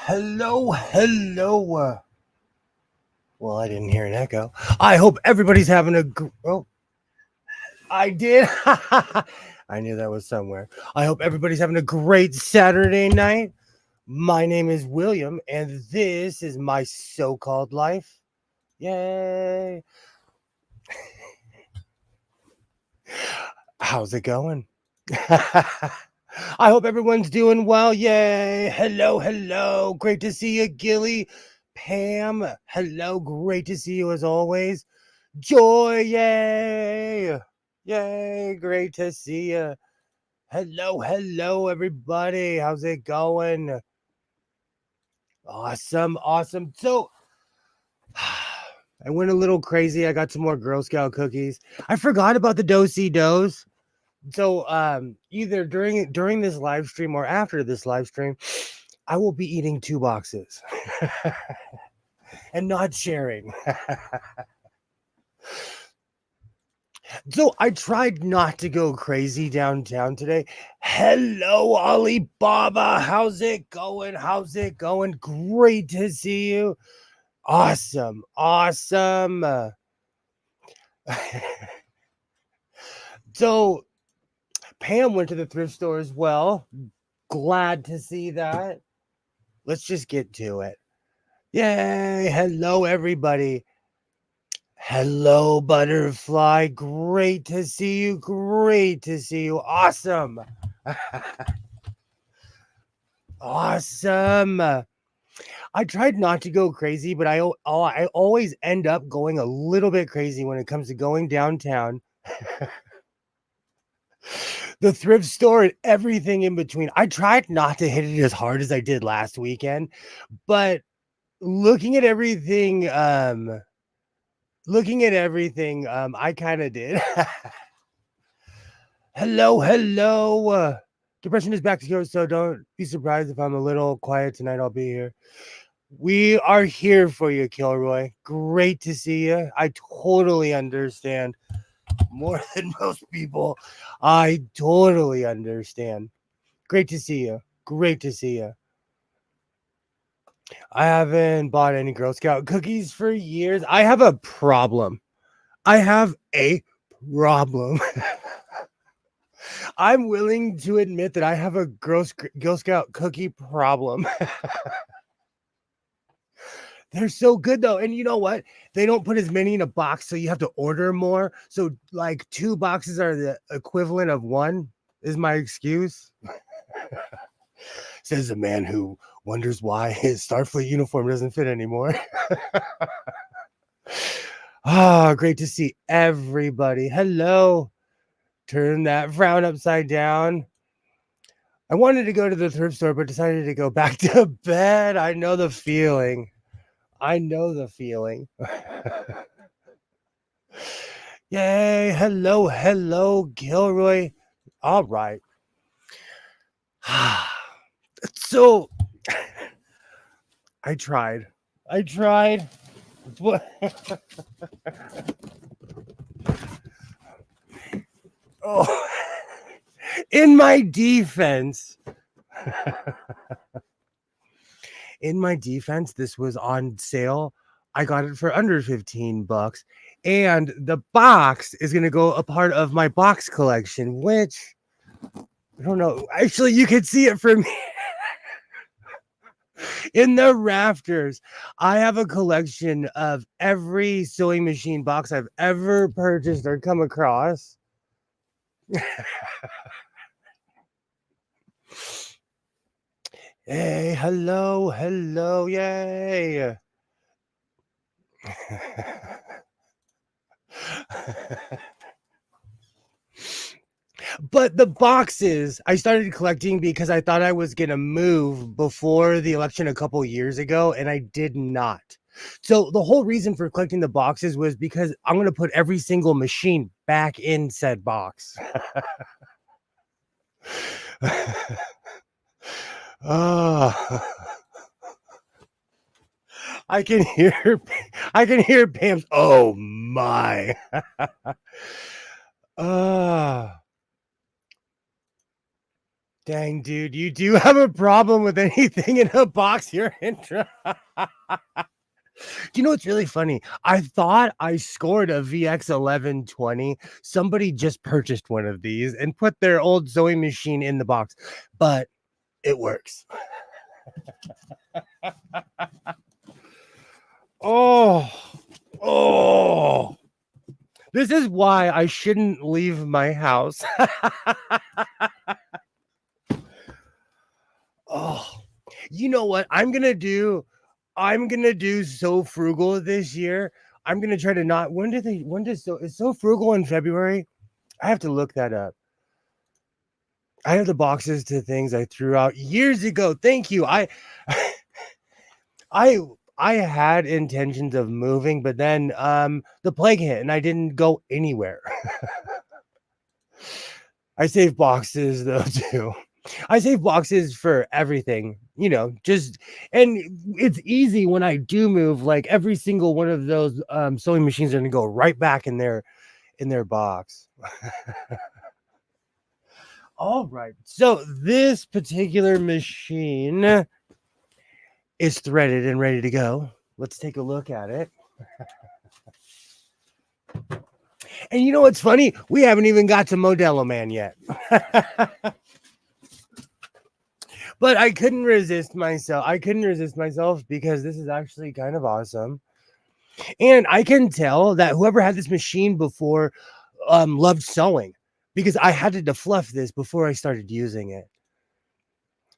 Hello. Well, I didn't hear an echo. I hope everybody's having oh, I did. I knew that was somewhere. I hope everybody's having a great Saturday night. My name is William, and this is my so-called life. Yay! How's it going? I hope everyone's doing well. Yay! Hello. Great to see you, Gilly. Pam, hello. Great to see you as always. Joy, yay! Yay! Great to see you. Hello, everybody. How's it going? Awesome. So, I went a little crazy. I got some more Girl Scout cookies. I forgot about the do-si-dos. So either during this live stream or after this live stream, I will be eating 2 boxes and not sharing. So I tried not to go crazy downtown today. Hello, Alibaba. How's it going? Great to see you. Awesome. So Pam went to the thrift store as well. Glad to see that. Let's just get to it. Yay. Hello, everybody. Hello, Butterfly. Great to see you. Awesome. Awesome. I tried not to go crazy, but I always end up going a little bit crazy when it comes to going downtown. The thrift store and everything in between. I tried not to hit it as hard as I did last weekend, but looking at everything, I kind of did. Hello. Depression is back to you, so don't be surprised if I'm a little quiet tonight. I'll be here. We are here for you, Kilroy. Great to see you. I totally understand. More than most people. I totally understand. Great to see you. I haven't bought any Girl Scout cookies for years. I have a problem. I'm willing to admit that I have a Girl Scout cookie problem. They're so good though. And you know what? They don't put as many in a box, so you have to order more. So like 2 boxes are the equivalent of 1 is my excuse. Says the man who wonders why his Starfleet uniform doesn't fit anymore. Great to see everybody. Hello. Turn that frown upside down. I wanted to go to the thrift store, but decided to go back to bed. I know the feeling. Yay. Hello, Gilroy. All right. So I tried. What? Oh, in my defense, this was on sale. I got it for under $15, and the box is going to go a part of my box collection, which I don't know. Actually, you can see it from in the rafters. I have a collection of every sewing machine box I've ever purchased or come across. Hey, hello, yay. But the boxes I started collecting because I thought I was going to move before the election a couple years ago, and I did not. So the whole reason for collecting the boxes was because I'm going to put every single machine back in said box. I can hear Pam's oh my. Dang, dude, you do have a problem with anything in a box you're interested. Do you know what's really funny? I thought I scored a VX 1120. Somebody just purchased one of these and put their old sewing machine in the box, but it works. Oh, this is why I shouldn't leave my house. Oh, you know what? I'm gonna do so frugal this year. I'm gonna try to not. When does is so frugal in February? I have to look that up. I have the boxes to things I threw out years ago. Thank you. I I had intentions of moving, but then the plague hit and I didn't go anywhere. I save boxes though too. I save boxes for everything, just and it's easy when I do move, like every single one of those sewing machines are gonna go right back in their box. All right. So this particular machine is threaded and ready to go. Let's take a look at it. And you know what's funny? We haven't even got to Modelo Man yet. But I couldn't resist myself. Because this is actually kind of awesome. And I can tell that whoever had this machine before loved sewing, because I had to defluff this before I started using it.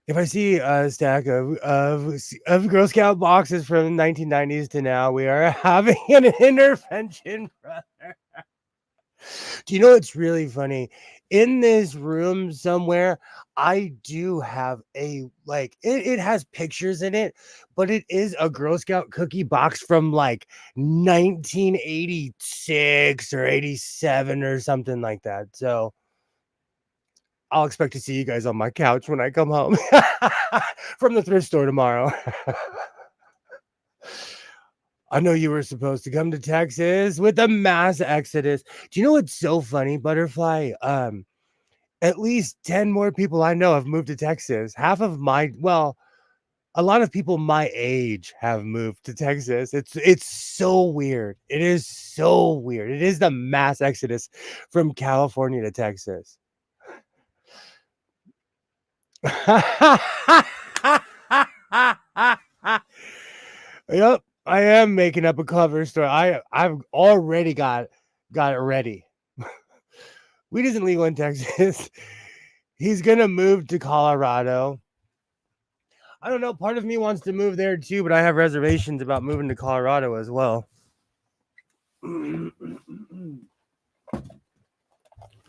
If I see a stack of Girl Scout boxes from the 1990s to now, we are having an intervention, brother. Do you know what's really funny? In this room somewhere, I do have it has pictures in it, but it is a Girl Scout cookie box from like 1986 or 87 or something like that. So I'll expect to see you guys on my couch when I come home from the thrift store tomorrow. I know you were supposed to come to Texas with the mass exodus. Do you know what's so funny, Butterfly? At least 10 more people I know have moved to Texas. A lot of people my age have moved to Texas. It's so weird. It is so weird. It is the mass exodus from California to Texas. Yep, I am making up a cover story. I've already got it ready. Weed isn't legal in Texas. He's gonna move to Colorado. I don't know. Part of me wants to move there too, but I have reservations about moving to Colorado as well.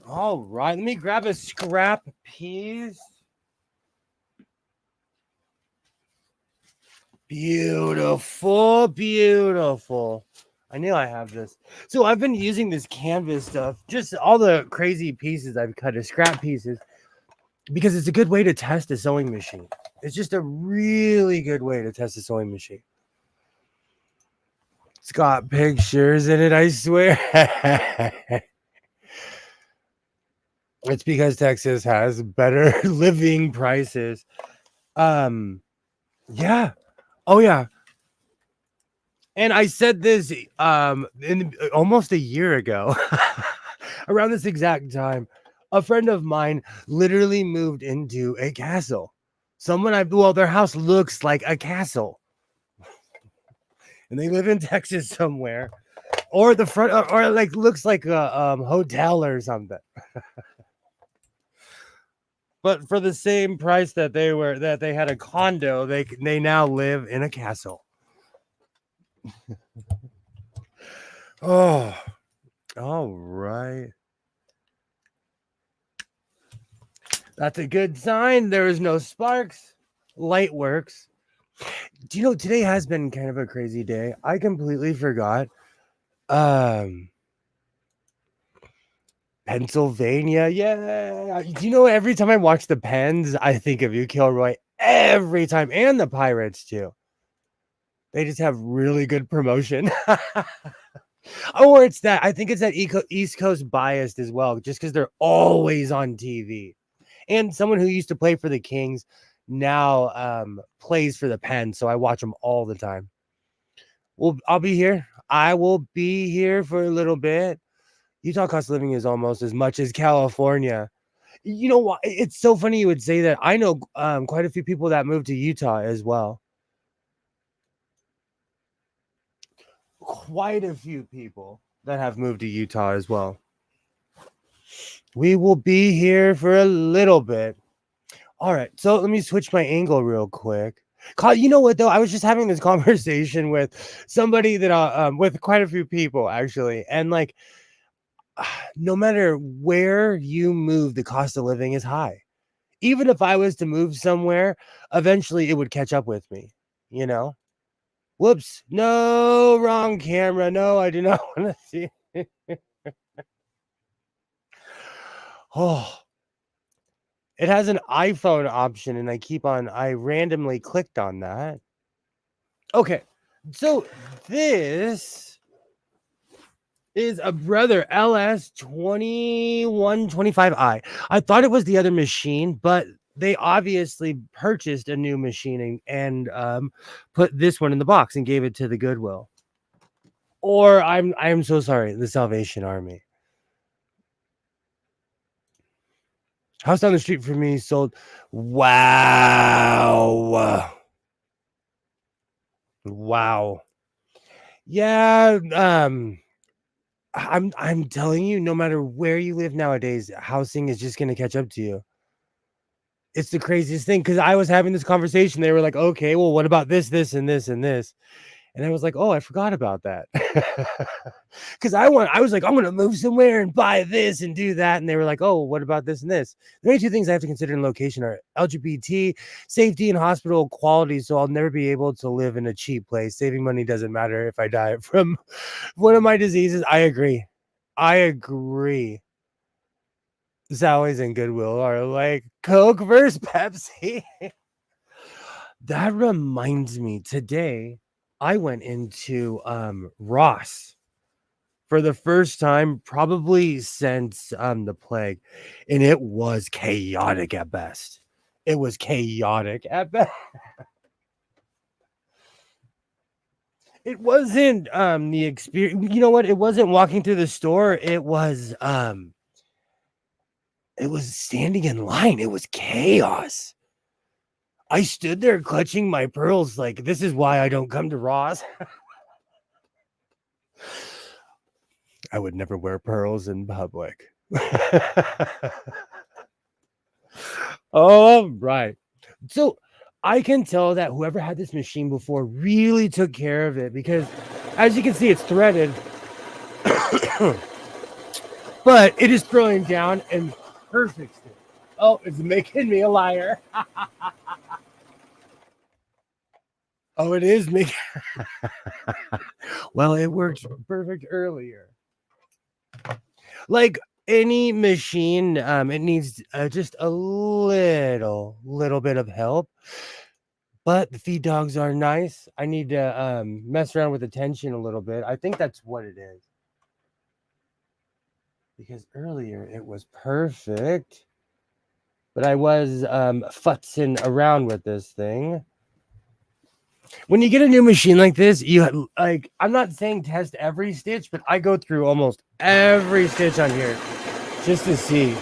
All right, let me grab a scrap piece. Beautiful, beautiful. I knew I have this. So I've been using this canvas stuff, just all the crazy pieces I've cut as scrap pieces, because it's a good way to test a sewing machine. It's just a really good way to test a sewing machine. It's got pictures in it, I swear. It's because Texas has better living prices. Yeah. Oh yeah. And I said this in almost a year ago, around this exact time. A friend of mine literally moved into a castle. Their house looks like a castle. And they live in Texas somewhere. Or the front, or like looks like a hotel or something. But for the same price that they had a condo, they now live in a castle. Oh, all right. That's a good sign. There is no sparks. Light works. Do you know today has been kind of a crazy day? I completely forgot. Pennsylvania, yeah. Do you know every time I watch the Pens, I think of you, Kilroy. Every time, and the Pirates too. They just have really good promotion. Or it's that I think it's that East Coast biased as well, just because they're always on TV. and someone who used to play for the Kings now plays for the Pen, so I watch them all the time. Well, I'll be here. I will be here for a little bit. Utah cost of living is almost as much as California. You know what? It's so funny you would say that. I know quite a few people that moved to Utah as well. Quite a few people that have moved to Utah as well. We will be here for a little bit. All right, so let me switch my angle real quick. You know what though? I was just having this conversation with somebody that with quite a few people actually, and like, no matter where you move, the cost of living is high. Even if I was to move somewhere, eventually it would catch up with me. You know? Whoops! No, wrong camera. No, I do not want to see. Oh. It has an iPhone option, and I randomly clicked on that. Okay, so this is a Brother LS2125i. I thought it was the other machine, but they obviously purchased a new machine and put this one in the box and gave it to the Goodwill. Or I'm so sorry, the Salvation Army. House down the street from me sold. Wow. Wow. Yeah, I'm telling you, no matter where you live nowadays, housing is just gonna catch up to you. It's the craziest thing because I was having this conversation. They were like, okay, well, what about this, this, and this, and this? And I was like, oh, I forgot about that. Because I was like, I'm gonna move somewhere and buy this and do that. And they were like, oh, what about this and this? The only two things I have to consider in location are LGBT, safety, and hospital quality. So I'll never be able to live in a cheap place. Saving money doesn't matter if I die from one of my diseases. I agree. Sally's and Goodwill are like Coke versus Pepsi. That reminds me, today I went into Ross for the first time probably since the plague, and it was chaotic at best. It was chaotic at best. It wasn't the experience. You know what? It wasn't walking through the store. It was standing in line. It was chaos. I stood there clutching my pearls like, this is why I don't come to Ross. I would never wear pearls in public. All right. So I can tell that whoever had this machine before really took care of it because, as you can see, it's threaded. But it is throwing down in perfect state. Oh, it's making me a liar. Oh, it is making. Well, it worked perfect earlier. Like any machine, it needs just a little bit of help. But the feed dogs are nice. I need to mess around with the tension a little bit. I think that's what it is. Because earlier it was perfect. But I was futzing around with this thing. When you get a new machine like this, I'm not saying test every stitch, but I go through almost every stitch on here just to see.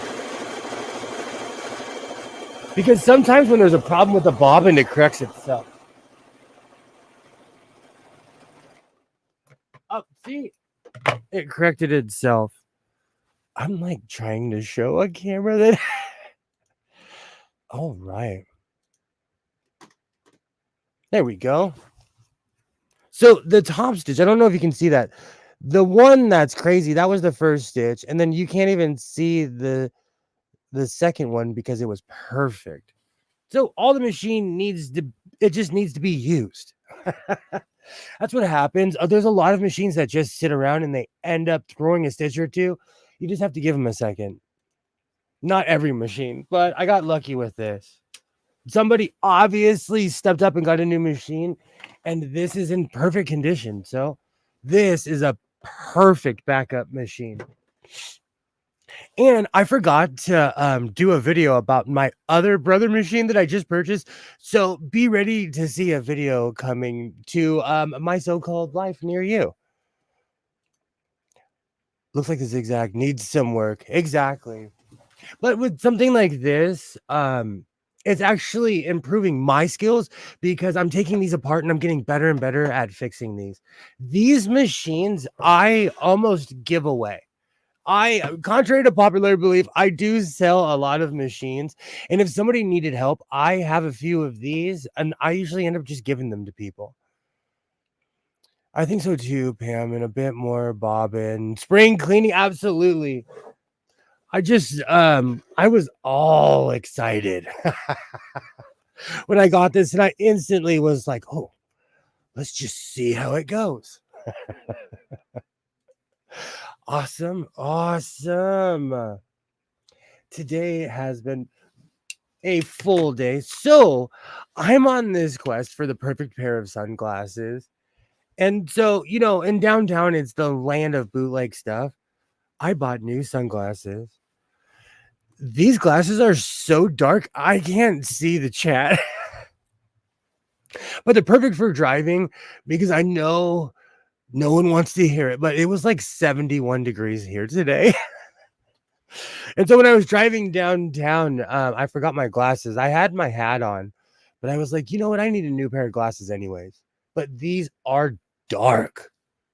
Because sometimes when there's a problem with the bobbin, it corrects itself. Oh, see? It corrected itself. I'm like trying to show a camera that. All right. There we go. So the top stitch, I don't know if you can see that. The one that's crazy, that was the first stitch. And then you can't even see the second one because it was perfect. So all the machine just needs to be used. That's what happens. There's a lot of machines that just sit around and they end up throwing a stitch or two. You just have to give them a second. Not every machine, but I got lucky with this. Somebody obviously stepped up and got a new machine, and this is in perfect condition. So this is a perfect backup machine. And I forgot to do a video about my other brother machine that I just purchased. So be ready to see a video coming to my so-called life near you. Looks like the zigzag needs some work. Exactly. But with something like this, it's actually improving my skills because I'm taking these apart and I'm getting better and better at fixing these. These machines I almost give away. Contrary to popular belief, I do sell a lot of machines. And if somebody needed help, I have a few of these and I usually end up just giving them to people. I think so too, Pam, and a bit more bobbin. Spring cleaning, absolutely. I was all excited when I got this, and I instantly was like, oh, let's just see how it goes. Awesome. Awesome. Today has been a full day. So I'm on this quest for the perfect pair of sunglasses. And so, in downtown, it's the land of bootleg stuff. I bought new sunglasses. These glasses are so dark, I can't see the chat. But they're perfect for driving because I know no one wants to hear it. But it was like 71 degrees here today. And so when I was driving downtown, I forgot my glasses. I had my hat on, but I was like, you know what? I need a new pair of glasses anyways. But these are dark.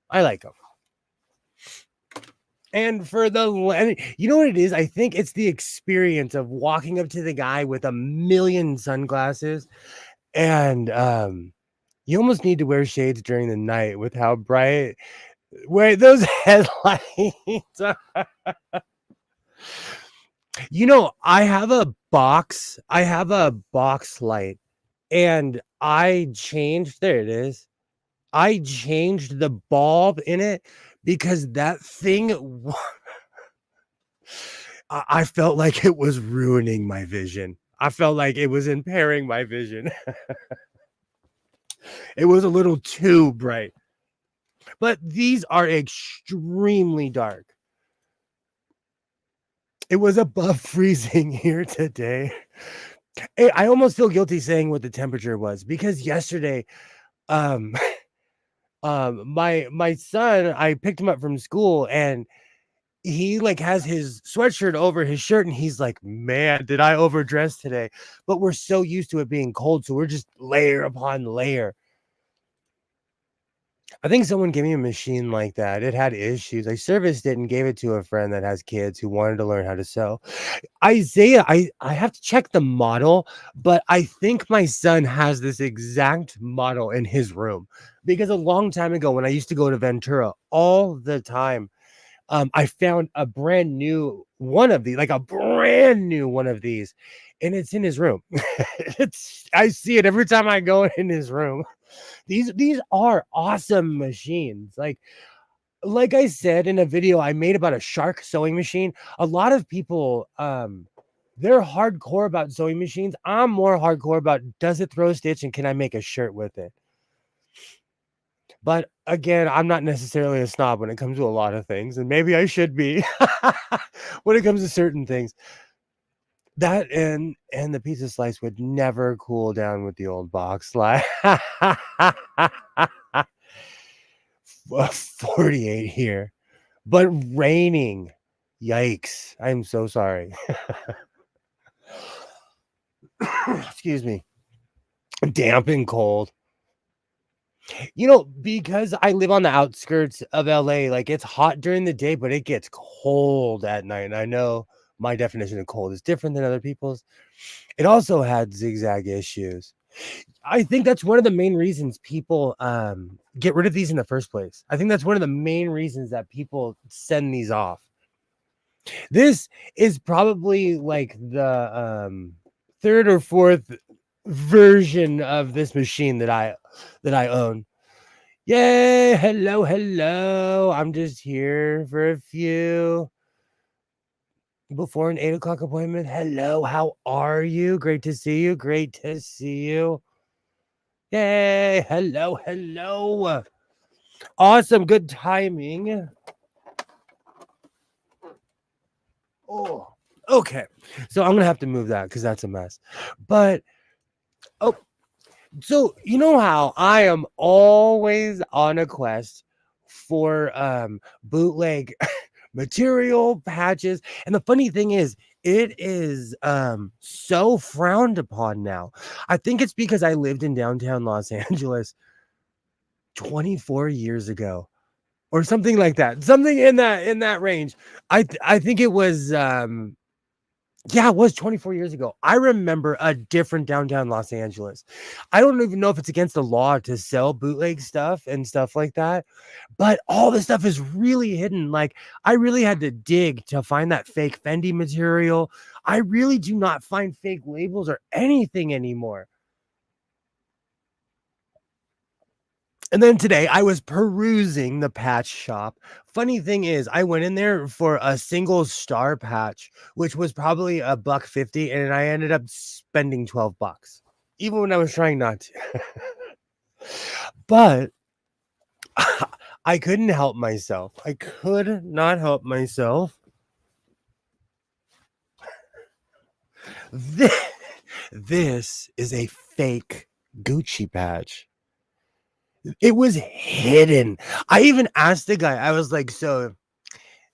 I like them. And you know what it is? I think it's the experience of walking up to the guy with a million sunglasses and you almost need to wear shades during the night with how bright where those headlights are. I have a box light and there it is. I changed the bulb in it because that thing I felt like it was ruining my vision. I felt like it was impairing my vision. It was a little too bright. But these are extremely dark. It was above freezing here today. I almost feel guilty saying what the temperature was because yesterday, um, my son, I picked him up from school and he like has his sweatshirt over his shirt and he's like, man, did I overdress today? But we're so used to it being cold, so we're just layer upon layer. I think someone gave me a machine like that. It had issues. I serviced it and gave it to a friend that has kids who wanted to learn how to sew. Isaiah, I have to check the model, but I think my son has this exact model in his room because a long time ago when I used to go to Ventura all the time, I found a brand new one of these, like a brand new one of these, and it's in his room. I see it every time I go in his room. These are awesome machines. Like I said in a video I made about a shark sewing machine, a lot of people they're hardcore about sewing machines. I'm more hardcore about does it throw stitch and can I make a shirt with it? But again, I'm not necessarily a snob when it comes to a lot of things, and maybe I should be when it comes to certain things. That and the pizza slice would never cool down with the old box slide. 48 here, but raining. Yikes. I'm so sorry. Excuse me. Damp and cold. Because I live on the outskirts of LA, like it's hot during the day, but it gets cold at night. And I know my definition of cold is different than other people's. It also had zigzag issues. I think that's one of the main reasons people get rid of these in the first place. I think that's one of the main reasons that people send these off. This is probably like the third or fourth version of this machine that I own. Yay! Hello, hello. I'm just here for a few before an 8 o'clock appointment. Hello, how are you? Great to see you. Great to see you. Yay! Hello, hello. Awesome. Good timing. Oh, okay. So I'm gonna have to move that because that's a mess. But oh, so you know how I am always on a quest for bootleg material patches, and the funny thing is it is so frowned upon now. I think it's because I lived in downtown Los Angeles 24 years ago or something like that, something in that range. I think it was yeah, it was 24 years ago. I remember a different downtown Los Angeles. I don't even know if it's against the law to sell bootleg stuff and stuff like that, but all the stuff is really hidden. Like, I really had to dig to find that fake Fendi material. I really do not find fake labels or anything anymore. And then today I was perusing the patch shop. Funny thing is, I went in there for a single star patch, which was probably a buck 50, and I ended up spending 12 bucks, even when I was trying not to. But I couldn't help myself. I could not help myself. This, this is a fake Gucci patch. It was hidden. I even asked the guy, I was like, so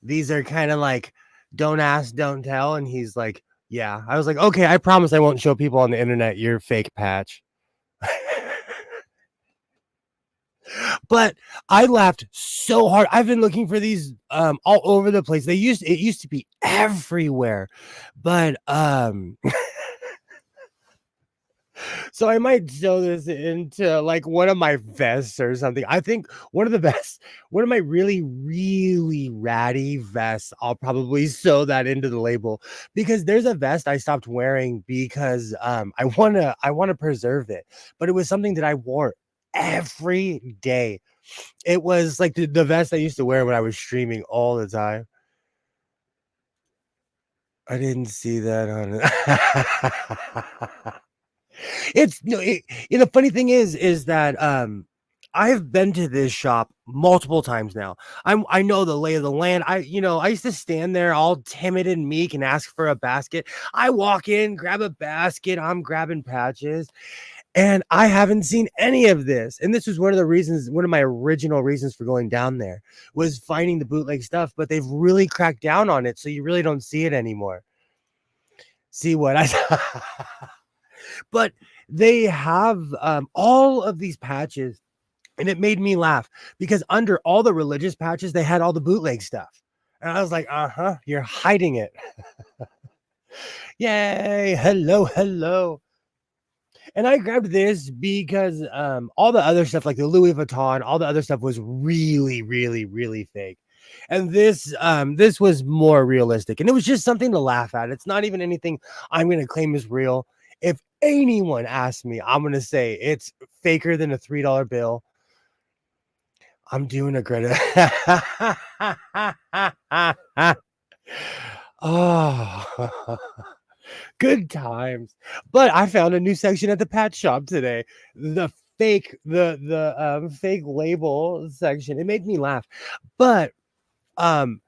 these are kind of like don't ask, don't tell. And he's like, yeah. I was like, okay, I promise I won't show people on the internet your fake patch. But I laughed so hard. I've been looking for these all over the place. It used to be everywhere. But so I might sew this into like one of my vests or something. I think one of my really, really ratty vests, I'll probably sew that into the label because there's a vest I stopped wearing because I wanna preserve it. But it was something that I wore every day. It was like the vest I used to wear when I was streaming all the time. I didn't see that on it. It's no, the funny thing is that I've been to this shop multiple times now. I know the lay of the land. I used to stand there all timid and meek and ask for a basket. I walk in, grab a basket, I'm grabbing patches, and I haven't seen any of this. And this was one of my original reasons for going down there was finding the bootleg stuff, but they've really cracked down on it, so you really don't see it anymore. See what I but they have all of these patches, and it made me laugh because under all the religious patches, they had all the bootleg stuff. And I was like, uh-huh, you're hiding it. Yay, hello, hello. And I grabbed this because all the other stuff, like the Louis Vuitton, all the other stuff was really, really, really fake. And this was more realistic, and it was just something to laugh at. It's not even anything I'm gonna claim is real. If anyone asks me, I'm gonna say it's faker than a $3 bill. I'm doing a Greta. Oh, good times. But I found a new section at the patch shop today. The fake label section. It made me laugh. But do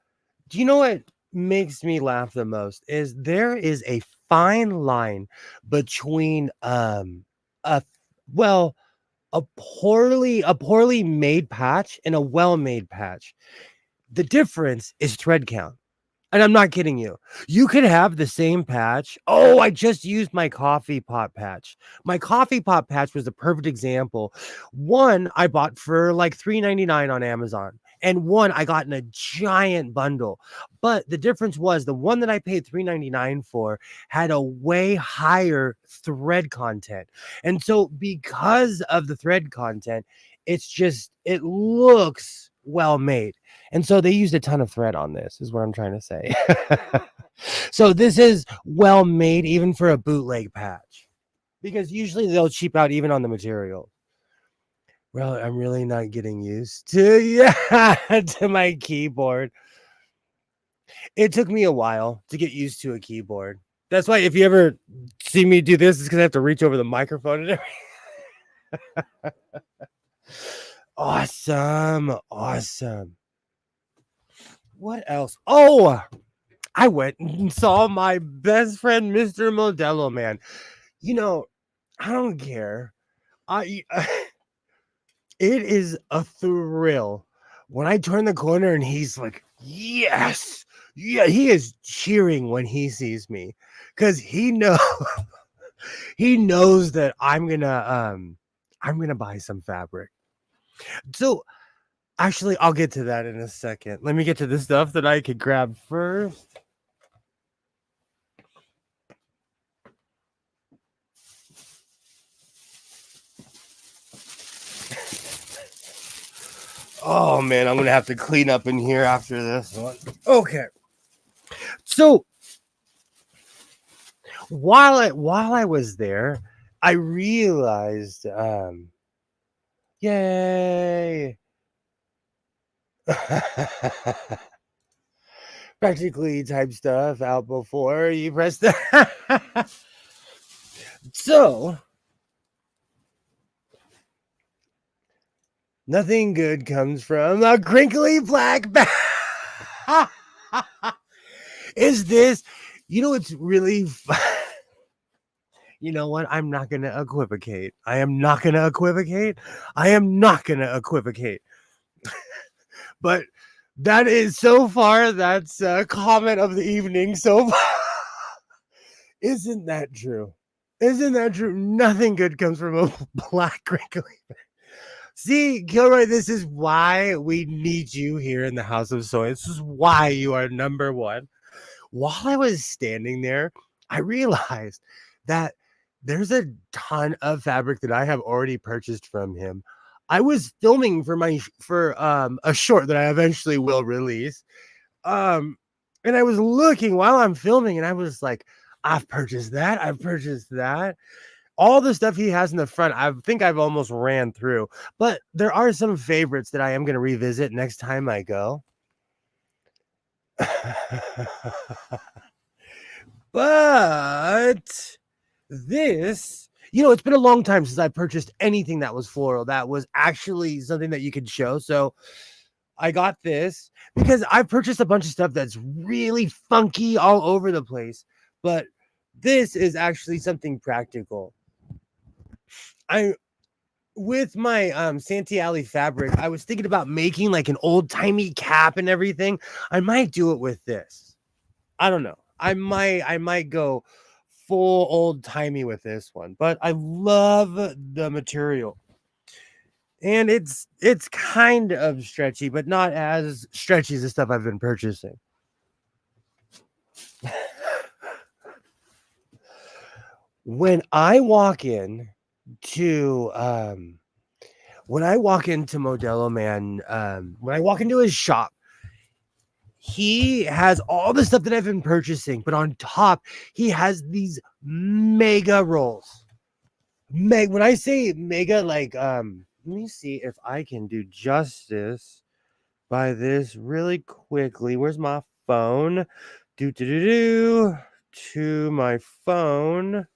you know what makes me laugh the most is there is a fine line between a well a poorly made patch and a well-made patch. The difference is thread count. And I'm not kidding you. You could have the same patch. Oh, I just used my coffee pot patch. My coffee pot patch was the perfect example. One I bought for like $3.99 on Amazon, and one I got in a giant bundle. But the difference was the one that I paid $3.99 for had a way higher thread content. And so because of the thread content, it looks well made. And so they used a ton of thread on this, is what I'm trying to say. So this is well made even for a bootleg patch because usually they'll cheap out even on the material. Well, I'm really not getting used to to my keyboard. It took me a while to get used to a keyboard. That's why if you ever see me do this, it's because I have to reach over the microphone and everything. Awesome. Awesome. What else? Oh, I went and saw my best friend, Mr. Modelo Man. You know, I don't care. I it is a thrill when I turn the corner and he's like, "Yes." Yeah, he is cheering when he sees me cuz he knows that I'm going to buy some fabric. So, actually, I'll get to that in a second. Let me get to the stuff that I could grab first. Oh man, I'm gonna have to clean up in here after this one. Okay. So while I was there, I realized yay. Practically type stuff out before you press the so nothing good comes from a crinkly black bag. Is this, it's really you know what? I'm not going to equivocate. I am not going to equivocate. I am not going to equivocate. But that is so far, that's a comment of the evening so far. Isn't that true? Isn't that true? Nothing good comes from a black crinkly. See, Gilroy, this is why we need you here in the House of Soy. This is why you are number one. While I was standing there, I realized that there's a ton of fabric that I have already purchased from him. I was filming for a short that I eventually will release. And I was looking while I'm filming and I was like, I've purchased that. I've purchased that. All the stuff he has in the front, I think I've almost ran through, but there are some favorites that I am going to revisit next time I go. But this, it's been a long time since I purchased anything that was floral, that was actually something that you could show. So I got this because I purchased a bunch of stuff that's really funky all over the place. But this is actually something practical. With my Santee Alley fabric, I was thinking about making like an old-timey cap and everything. I might do it with this. I don't know. I might go full old-timey with this one, but I love the material. And it's kind of stretchy, but not as stretchy as the stuff I've been purchasing. When I walk in to Modelo Man, when I walk into his shop, he has all the stuff that I've been purchasing, but on top, he has these mega rolls. When I say mega, like, let me see if I can do justice by this really quickly. Where's my phone? To my phone.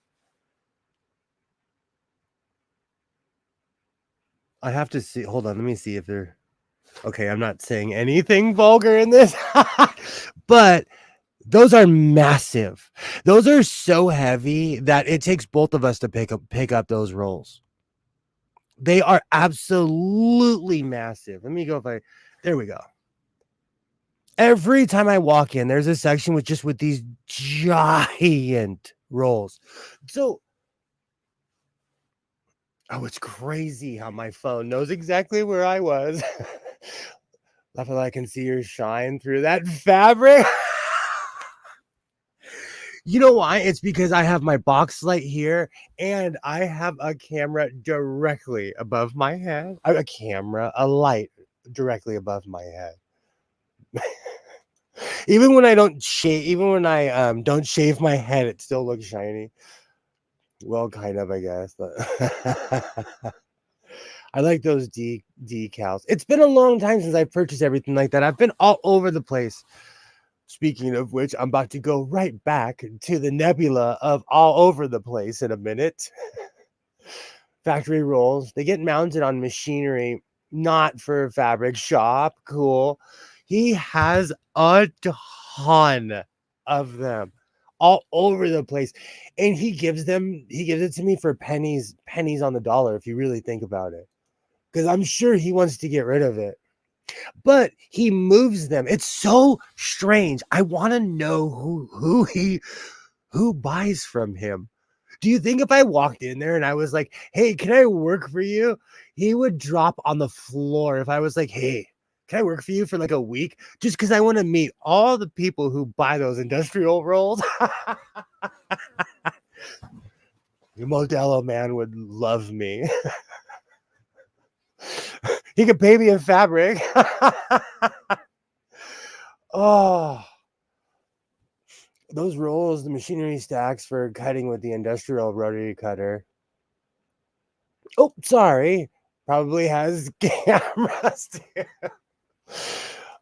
I have to see. Hold on. Let me see if they're okay. I'm not saying anything vulgar in this, but those are massive. Those are so heavy that it takes both of us to pick up those rolls. They are absolutely massive. Let me go there we go. Every time I walk in, there's a section with these giant rolls. So, it's crazy how my phone knows exactly where I was. Love how I can see your shine through that fabric. You know why? It's because I have my box light here and I have a camera directly above my head. A light directly above my head. Even when I don't shave my head, it still looks shiny. Well, kind of, I guess, but I like those decals. It's been a long time since I purchased everything like that. I've been all over the place. Speaking of which, I'm about to go right back to the nebula of all over the place in a minute. Factory rolls, they get mounted on machinery, not for fabric shop. Cool. He has a ton of them all over the place. And he gives it to me for pennies on the dollar, if you really think about it. Because I'm sure he wants to get rid of it. But he moves them. It's so strange. I want to know who buys from him. Do you think if I walked in there and I was like, hey, can I work for you? He would drop on the floor if I was like, hey, can I work for you for like a week? Just because I want to meet all the people who buy those industrial rolls. The Modelo man would love me. He could pay me in fabric. Oh, those rolls, the machinery stacks for cutting with the industrial rotary cutter. Oh, sorry. Probably has cameras too.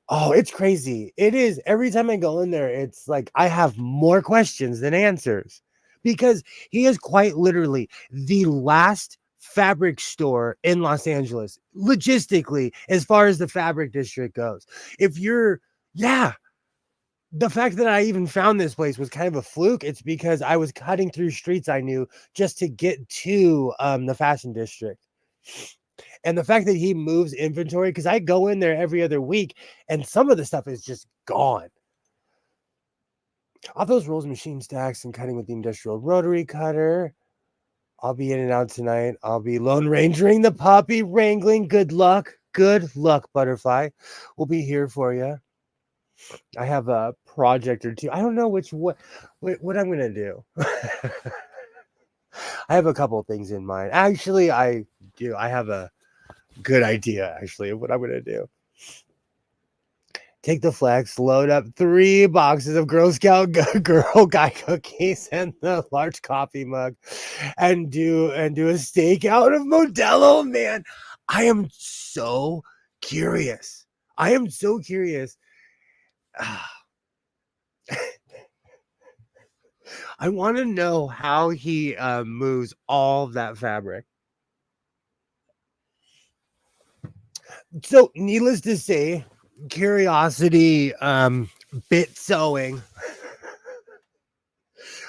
Oh, it's crazy. It is. Every time I go in there, it's like I have more questions than answers because he is quite literally the last fabric store in Los Angeles, logistically, as far as the fabric district goes. If you're, yeah, the fact that I even found this place was kind of a fluke. It's because I was cutting through streets I knew just to get to the fashion district. And the fact that he moves inventory, because I go in there every other week and some of the stuff is just gone. All those rolls, machine stacks, and cutting with the industrial rotary cutter. I'll be in and out tonight. I'll be Lone Rangering the puppy, wrangling. Good luck. Good luck, Butterfly. We'll be here for you. I have a project or two. I don't know what I'm going to do. I have a couple of things in mind. Actually, I do. I have a good idea, actually, of what I'm going to do. Take the flex, load up 3 boxes of Girl Scout Girl Guide cookies and the large coffee mug, and do a stakeout of Modelo, man. I am so curious. I want to know how he moves all of that fabric. So, needless to say, curiosity bit sewing.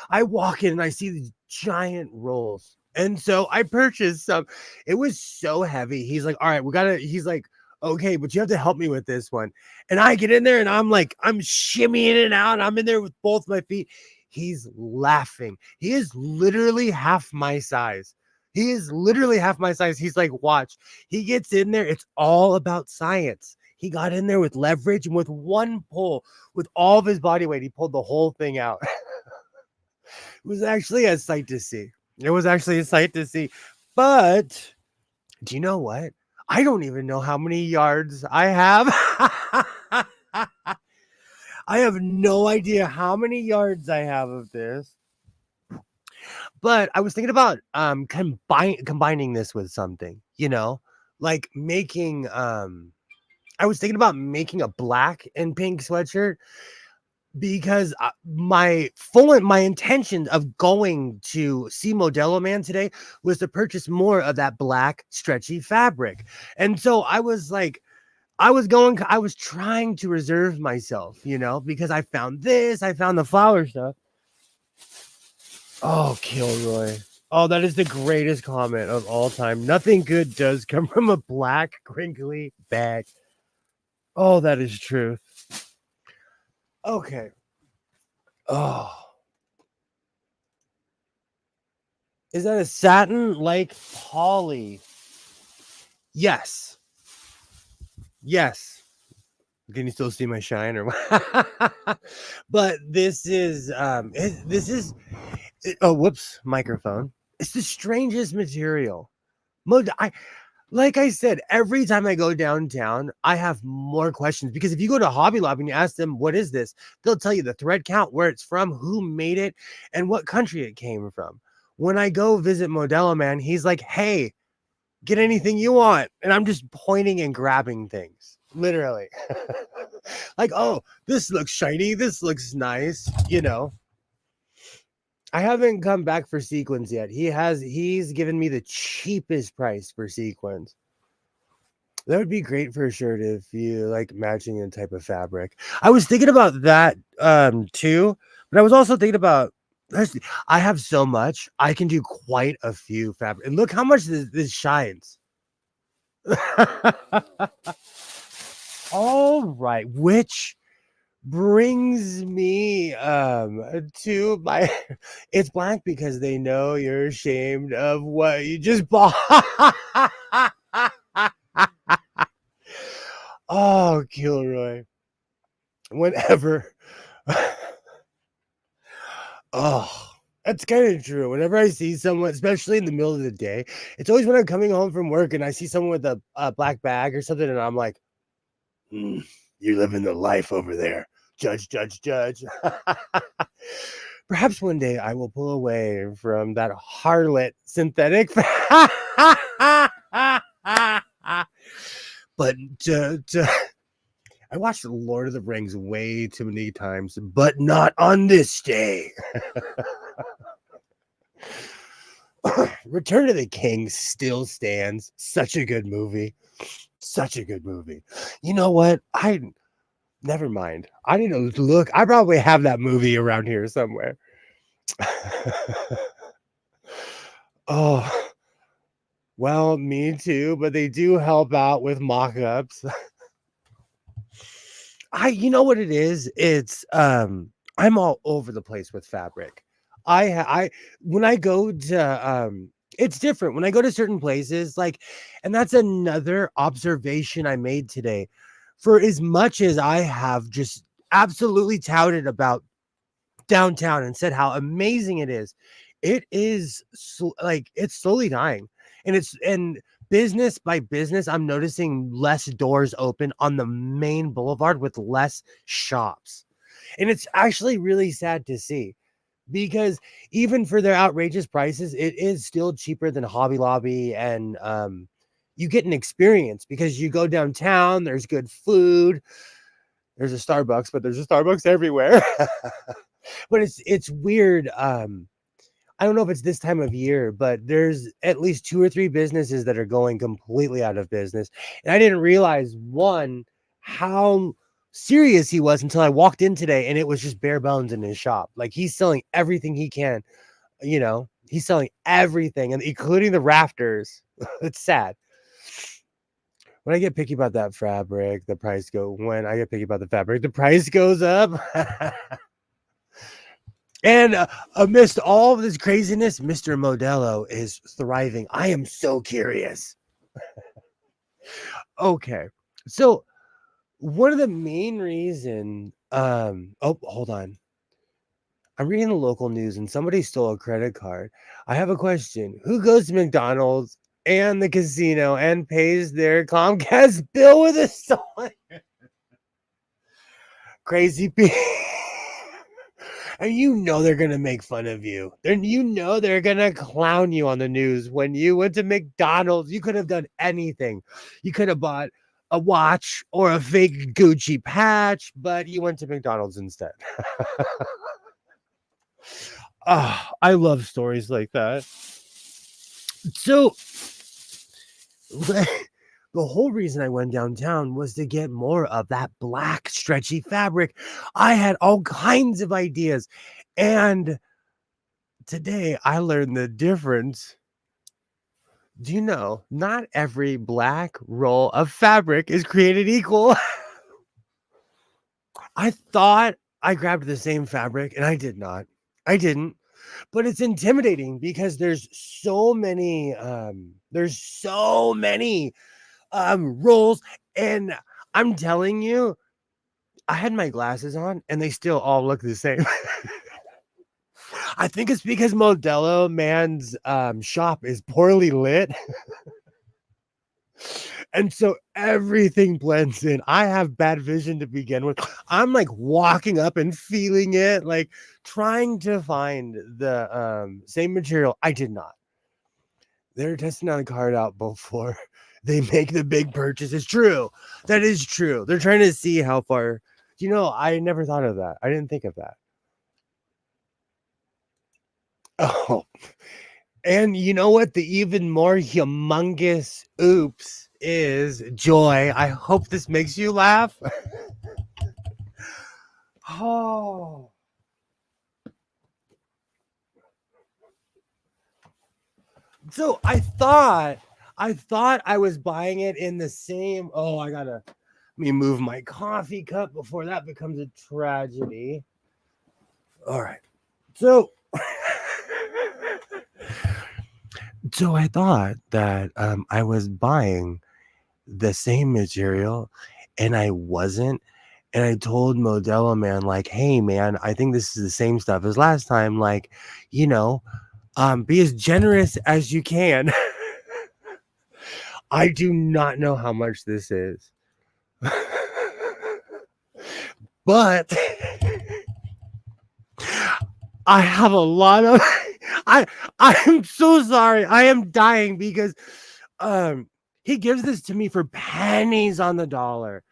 I walk in and I see these giant rolls. And so I purchased some. It was so heavy. He's like, all right, he's like, okay, but you have to help me with this one. And I get in there and I'm shimmying it out. I'm in there with both my feet. He's laughing. He is literally half my size. He's like, watch. He gets in there. It's all about science. He got in there with leverage and with one pull, with all of his body weight, he pulled the whole thing out. It was actually a sight to see. But do you know what? I don't even know how many yards I have. I have no idea how many yards I have of this. But I was thinking about combining this with something, like making I was thinking about making a black and pink sweatshirt because my intention of going to see Modelo Man today was to purchase more of that black stretchy fabric. And so I was trying to reserve myself, because I found the flower stuff. Oh, Kilroy. Oh, that is the greatest comment of all time. Nothing good does come from a black, crinkly bag. Oh, that is truth. Okay. Oh. Is that a satin like poly? Yes. Can you still see my shine or what? But this is whoops, microphone. It's the strangest material. Like I said, every time I go downtown, I have more questions because if you go to Hobby Lobby and you ask them, what is this? They'll tell you the thread count, where it's from, who made it, and what country it came from. When I go visit Modelo Man, he's like, hey, get anything you want. And I'm just pointing and grabbing things, literally. Like, oh, this looks shiny. This looks nice. I haven't come back for sequins yet. He's given me the cheapest price for sequins. That would be great for a shirt if you like matching a type of fabric. I was thinking about that too, but I was also thinking about I have so much. I can do quite a few fabric. And look how much this shines. All right, which brings me to my it's black because they know you're ashamed of what you just bought. Oh, Kilroy. Whenever oh, that's kind of true. Whenever I see someone, especially in the middle of the day, it's always when I'm coming home from work and I see someone with a black bag or something, and I'm like, "Mm, you're living the life over there. Judge, judge, judge." Perhaps one day I will pull away from that harlot synthetic. But I watched Lord of the Rings way too many times, but not on this day. Return of the King still stands. Such a good movie. Such a good movie. You know what? Never mind. I didn't look. I probably have that movie around here somewhere. Oh, well, me too, but they do help out with mock-ups. You know what it is? It's I'm all over the place with fabric. I when I go to it's different when I go to certain places, like, and that's another observation I made today. For as much as I have just absolutely touted about downtown and said how amazing it is like it's slowly dying. And business by business, I'm noticing less doors open on the main boulevard with less shops. And it's actually really sad to see because even for their outrageous prices, it is still cheaper than Hobby Lobby. And you get an experience because you go downtown, there's good food, there's a Starbucks, but there's a Starbucks everywhere. But it's weird. I don't know if it's this time of year, but there's at least 2 or 3 businesses that are going completely out of business. And I didn't realize, one, how serious he was until I walked in today and it was just bare bones in his shop. Like, he's selling everything he can, he's selling everything, and including the rafters. It's sad. When I get picky about that fabric, when I get picky about the fabric, the price goes up. And amidst all of this craziness, Mr. Modelo is thriving. I am so curious. Okay. So one of the main reason, oh, hold on. I'm reading the local news and somebody stole a credit card. I have a question. Who goes to McDonald's and the casino and pays their Comcast bill with a stolen? Crazy people. And they're gonna make fun of you. Then they're gonna clown you on the news when you went to McDonald's. You could have done anything. You could have bought a watch or a fake Gucci patch, but you went to McDonald's instead. I love stories like that. So the whole reason I went downtown was to get more of that black stretchy fabric. I had all kinds of ideas, and today I learned the difference. Do you know not every black roll of fabric is created equal? I thought I grabbed the same fabric and I did not. I didn't. But it's intimidating because there's so many rolls, and I'm telling you, I had my glasses on and they still all look the same. I think it's because Modelo Man's shop is poorly lit. And so everything blends in. I have bad vision to begin with. I'm like walking up and feeling it, like trying to find the same material. I did not. They're testing out a card out before they make the big purchase. It's true. That is true. They're trying to see how far. I never thought of that. I didn't think of that. Oh, And you know what? The even more humongous oops is Joy. I hope this makes you laugh. Oh. So I thought I was buying it in the same. Oh, I gotta let me move my coffee cup before that becomes a tragedy. All right. So so I thought that I was buying the same material and I wasn't. And I told Modelo Man, like, hey man, I think this is the same stuff as last time. Like, you know, be as generous as you can. I do not know how much this is. But I have a lot of I'm so sorry. I am dying because um he gives this to me for pennies on the dollar.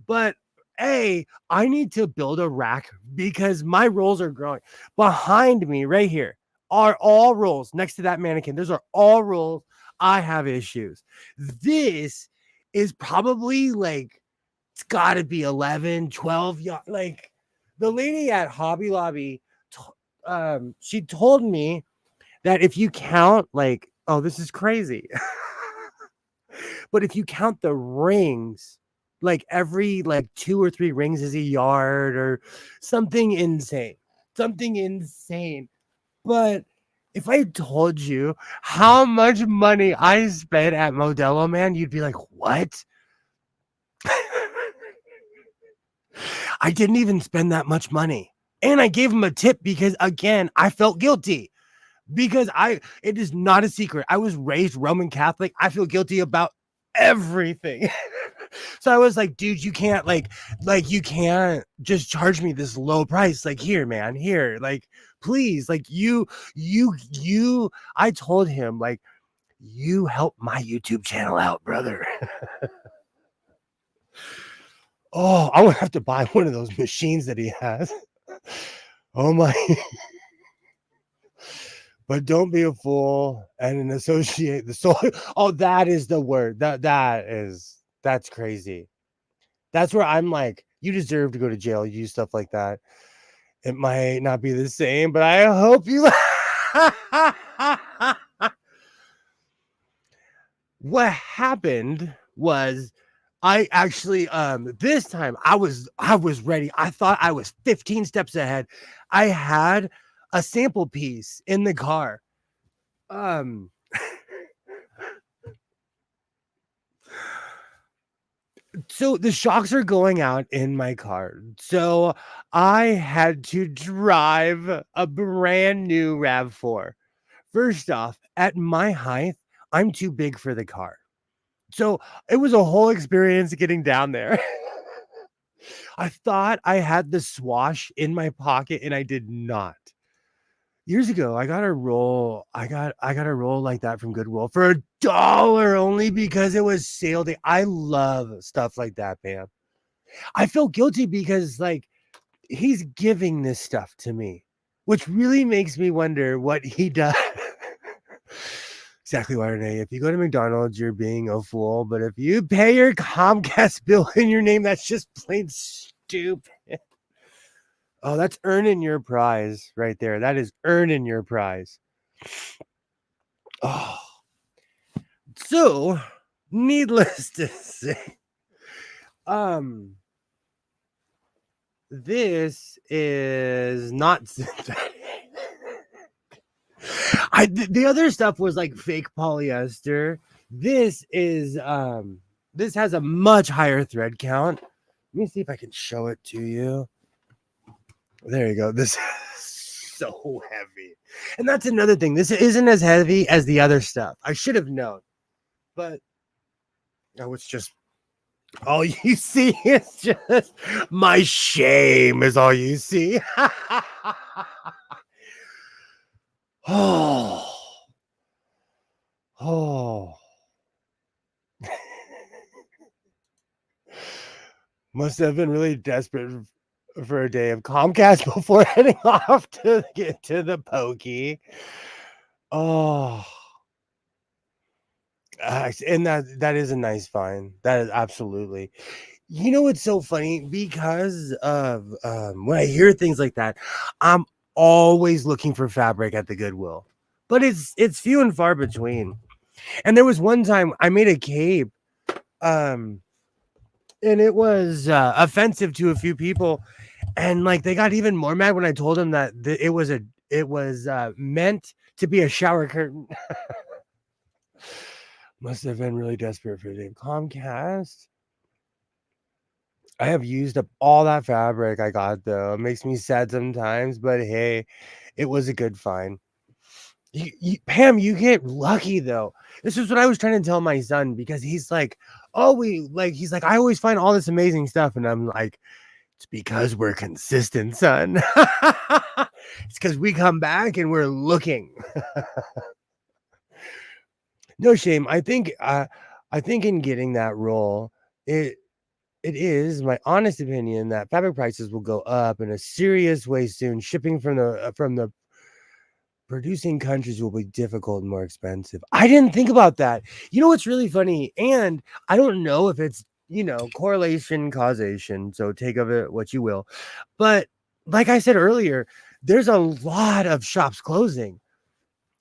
But I need to build a rack because my rolls are growing. Behind me, right here, are all rolls next to that mannequin. Those are all rolls. I have issues. This is probably like, it's got to be 11, 12. Like the lady at Hobby Lobby, she told me that if you count, like, oh, this is crazy. But if you count the rings, like every like 2 or 3 rings is a yard or something insane. Something insane. But if I told you how much money I spent at Modelo Man, you'd be like, "What?" I didn't even spend that much money. And I gave him a tip because again, I felt guilty. Because it is not a secret. I was raised Roman Catholic. I feel guilty about everything. So I was like, dude, you can't like you can't just charge me this low price. Like, here, man, here, like, please, like you I told him, like, you help my YouTube channel out, brother. Oh, I would have to buy one of those machines that he has. Oh my. But don't be a fool and associate the soul. Oh, that is the word. That's crazy. That's where I'm like, you deserve to go to jail. You do stuff like that. It might not be the same, but I hope you. What happened was I actually this time I was ready. I thought I was 15 steps ahead. I had a sample piece in the car. Um so the shocks are going out in my car. So I had to drive a brand new RAV4. First off, at my height, I'm too big for the car. So it was a whole experience getting down there. I thought I had the swash in my pocket and I did not. Years ago, I got a roll. I got a roll like that from Goodwill for $1 only because it was sale day. I love stuff like that, man. I feel guilty because like he's giving this stuff to me, which really makes me wonder what he does. Exactly why, Renee. If you go to McDonald's, you're being a fool. But if you pay your Comcast bill in your name, that's just plain stupid. Oh, that's earning your prize right there. That is earning your prize. Oh, so needless to say, um, this is not synthetic. The other stuff was like fake polyester. This has a much higher thread count. Let me see if I can show it to you. There you go. This is so heavy. And that's another thing. This isn't as heavy as the other stuff. I should have known. But oh, it's just all you see is just my shame is all you see. Oh. Oh. Must have been really desperate for a day of Comcast before heading off to get to the pokey. Oh, and that is a nice find. That is absolutely. You know what's so funny? Because of when I hear things like that, I'm always looking for fabric at the Goodwill, but it's few and far between. And there was one time I made a cape, um, and it was offensive to a few people, and like they got even more mad when I told them that it was meant to be a shower curtain. Must have been really desperate for the Comcast. I have used up all that fabric I got though. It makes me sad sometimes, but hey, it was a good find. Pam, you get lucky though. This is what I was trying to tell my son because he's like, oh, he's like, I always find all this amazing stuff, and I'm like, it's because we're consistent, son. It's because we come back and we're looking. No shame. I think in getting that role, it is my honest opinion that fabric prices will go up in a serious way soon. Shipping from the producing countries will be difficult and more expensive. I didn't think about that. You know what's really funny? And I don't know if it's, correlation, causation. So take of it what you will. But like I said earlier, there's a lot of shops closing.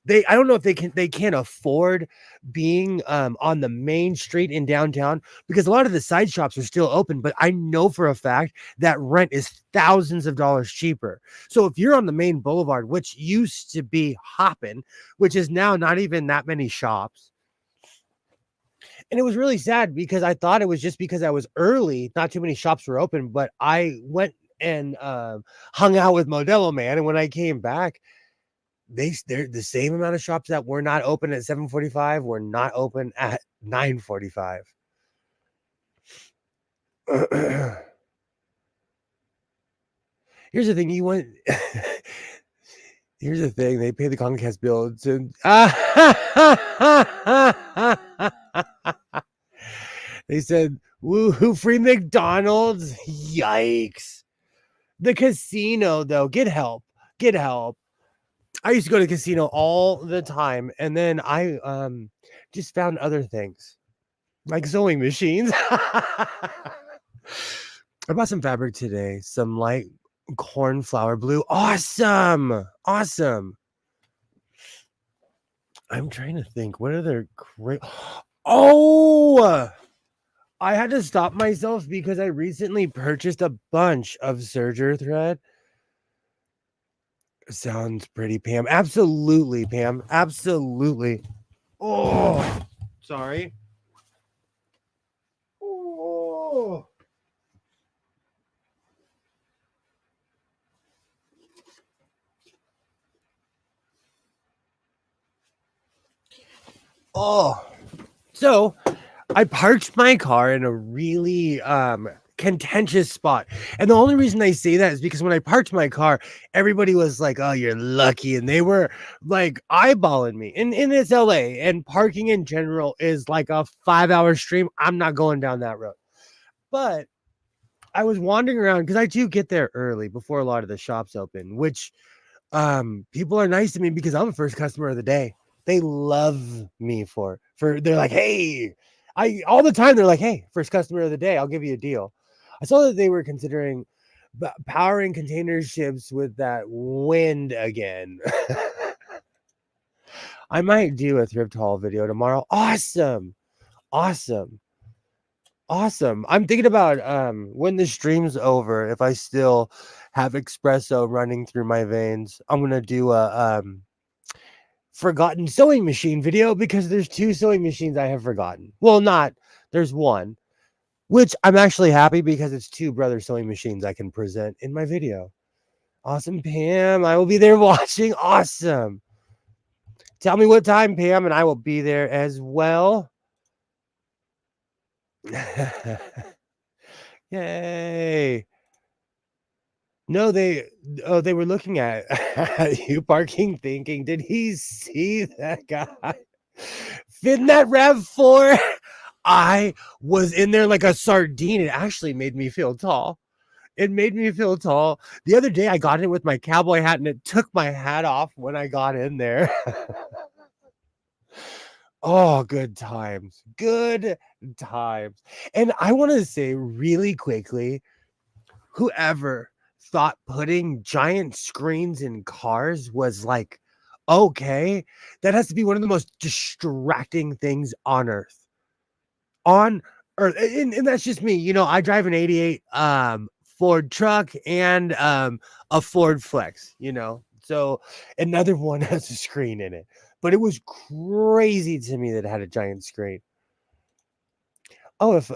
I don't know if they can't afford being on the main street in downtown because a lot of the side shops are still open, but I know for a fact that rent is thousands of dollars cheaper. So if you're on the main boulevard, which used to be hopping, which is now not even that many shops. And it was really sad because I thought it was just because I was early, not too many shops were open, but I went and hung out with Modelo Man, and when I came back, they're the same amount of shops that were not open at 7:45 were not open at 9:45. Here's the thing, you want here's the thing, they pay the Comcast bill to they said, "Woo, free McDonald's." Yikes. The casino though, get help. Get help. I used to go to the casino all the time, and then I just found other things like sewing machines. I bought some fabric today, some light cornflower blue. Awesome. Awesome. I'm trying to think what other great. Oh, I had to stop myself because I recently purchased a bunch of serger thread. Sounds pretty, Pam. Absolutely, Pam. Absolutely. Oh, sorry. Oh. Oh. So I parked my car in a really contentious spot. And the only reason I say that is because when I parked my car, everybody was like, "Oh, you're lucky." And they were like eyeballing me. In this LA, and parking in general is like a 5-hour stream. I'm not going down that road. But I was wandering around because I do get there early before a lot of the shops open, which people are nice to me because I'm the first customer of the day. They love me for they're like, "Hey," I all the time they're like, "Hey, first customer of the day, I'll give you a deal." I saw that they were considering powering container ships with that wind again. I might do a thrift haul video tomorrow. Awesome. Awesome. Awesome. I'm thinking about when the stream's over, if I still have espresso running through my veins, I'm gonna do a forgotten sewing machine video because there's 2 sewing machines I have forgotten. Well, not there's one, which I'm actually happy because it's 2 brother sewing machines I can present in my video. Awesome, Pam. I will be there watching. Awesome. Tell me what time, Pam, and I will be there as well. Yay. No, they were looking at you parking thinking, did he see that guy fit in that RAV4? I was in there like a sardine. It actually made me feel tall. It made me feel tall. The other day I got in with my cowboy hat and it took my hat off when I got in there. Oh, good times. Good times. And I want to say really quickly, whoever thought putting giant screens in cars was like okay, that has to be one of the most distracting things on earth. On earth. And that's just me. You know, I drive an 88 Ford truck and a Ford Flex, you know. So another one has a screen in it. But it was crazy to me that it had a giant screen. Oh, if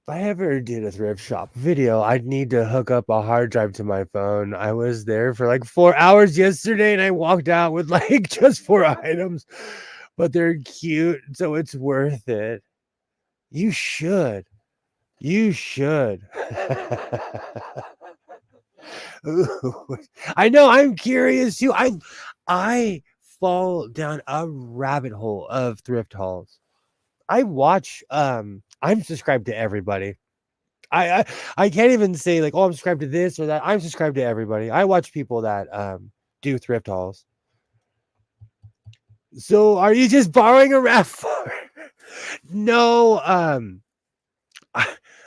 I ever did a thrift shop video, I'd need to hook up a hard drive to my phone. I was there for like 4 hours yesterday and I walked out with like just 4 items, but they're cute, so it's worth it. You should. You should. Ooh, I know, I'm curious too. I fall down a rabbit hole of thrift hauls. I watch I'm subscribed to everybody. I, I I can't even say like, oh, I'm subscribed to this or that. I'm subscribed to everybody. I watch people that do thrift hauls. So are you just borrowing a RAV4? No,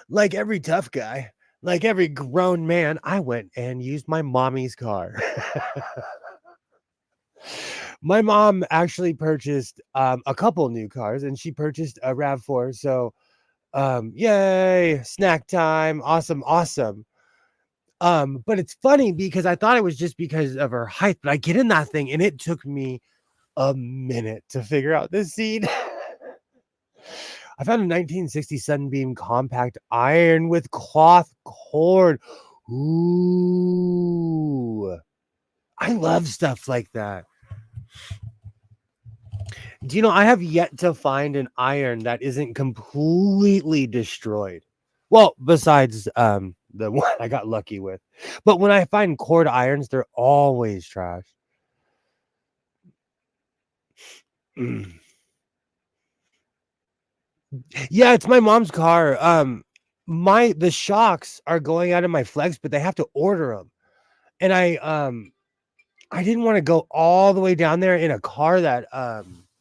like every tough guy, like every grown man, I went and used my mommy's car. My mom actually purchased a couple new cars and she purchased a RAV4. So yay, snack time. Awesome, awesome. But it's funny because I thought it was just because of her height, but I get in that thing and it took me a minute to figure out the seat. I found a 1960 Sunbeam compact iron with cloth cord. Ooh. I love stuff like that. Do you know, I have yet to find an iron that isn't completely destroyed. Well, besides the one I got lucky with. But when I find cord irons, they're always trash. Mm. Yeah, it's my mom's car. The shocks are going out of my Flex, but they have to order them. And I didn't want to go all the way down there in a car that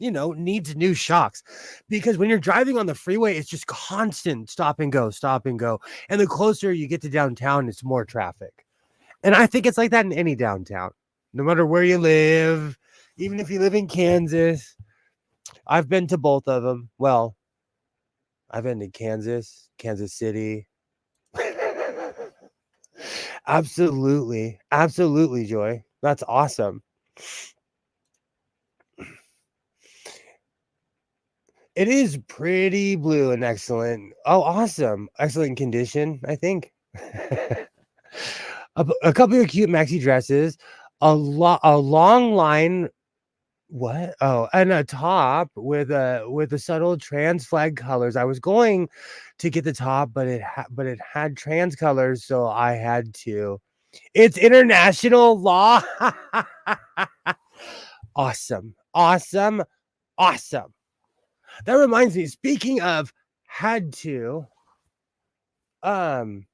you know, needs new shocks, because when you're driving on the freeway, it's just constant stop and go, stop and go. And the closer you get to downtown, it's more traffic. And I think it's like that in any downtown, no matter where you live, even if you live in Kansas. I've been to both of them. Well, I've been to Kansas, Kansas City. Absolutely. Absolutely, Joy. That's awesome. It is pretty blue and excellent. Oh, awesome. Excellent condition, I think. A couple of cute maxi dresses, a long line. What? Oh, and a top with a subtle trans flag colors. I was going to get the top, but it had trans colors, so I had to. It's international law. Awesome. Awesome. Awesome. That reminds me, speaking of had to, um,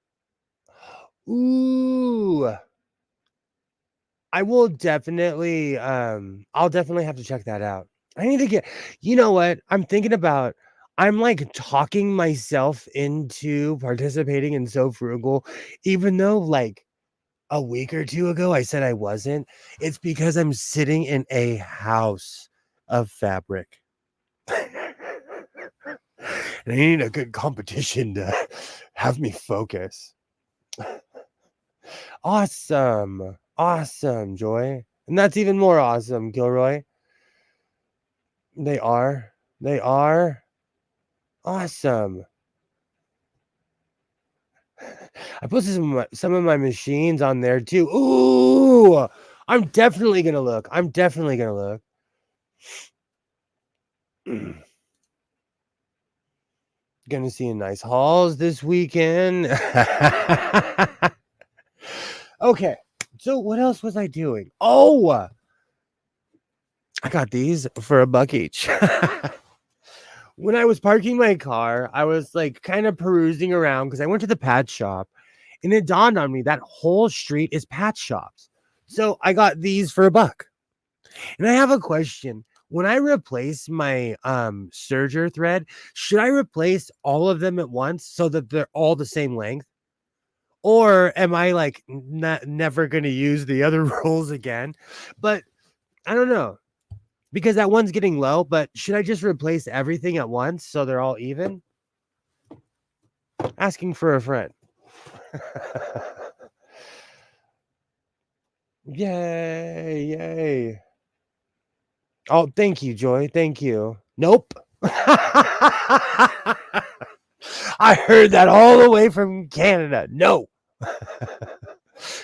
ooh, I will definitely, I'll definitely have to check that out. I need to get, you know what? I'm like talking myself into participating in So Frugal, even though like a week or two ago I said I wasn't. It's because I'm sitting in a house of fabric. And I need a good competition to have me focus. Awesome. Awesome, Joy. And that's even more awesome, Gilroy. They are. They are. Awesome. I posted some of my machines on there too. Ooh, I'm definitely gonna look. I'm definitely gonna look. Gonna see nice hauls this weekend. Okay, so what else was I doing? Oh, I got these for $1 each. When I was parking my car, I was like kind of perusing around because I went to the patch shop and it dawned on me that whole street is patch shops. So I got these for $1. And I have a question. when I replace my serger thread, should I replace all of them at once so that they're all the same length? Or am I like never going to use the other rolls again? But I don't know because that one's getting low, but should I just replace everything at once so they're all even? Asking for a friend. Yay, yay. Oh, thank you, Joy. Thank you. Nope. I heard that all the way from Canada. No.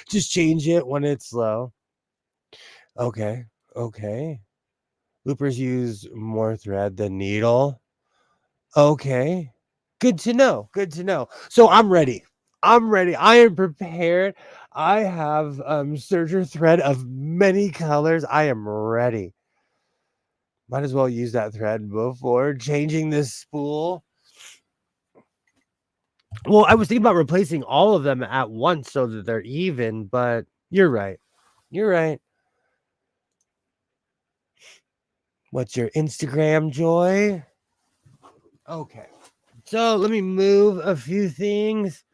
Just change it when it's low. Okay. Okay. Loopers use more thread than needle. Okay. Good to know. Good to know. So I'm ready. I'm ready. I am prepared. I have serger thread of many colors. I am ready. Might as well use that thread before changing this spool. Well, I was thinking about replacing all of them at once so that they're even, but you're right. You're right. What's your Instagram, Joy? Okay. So let me move a few things.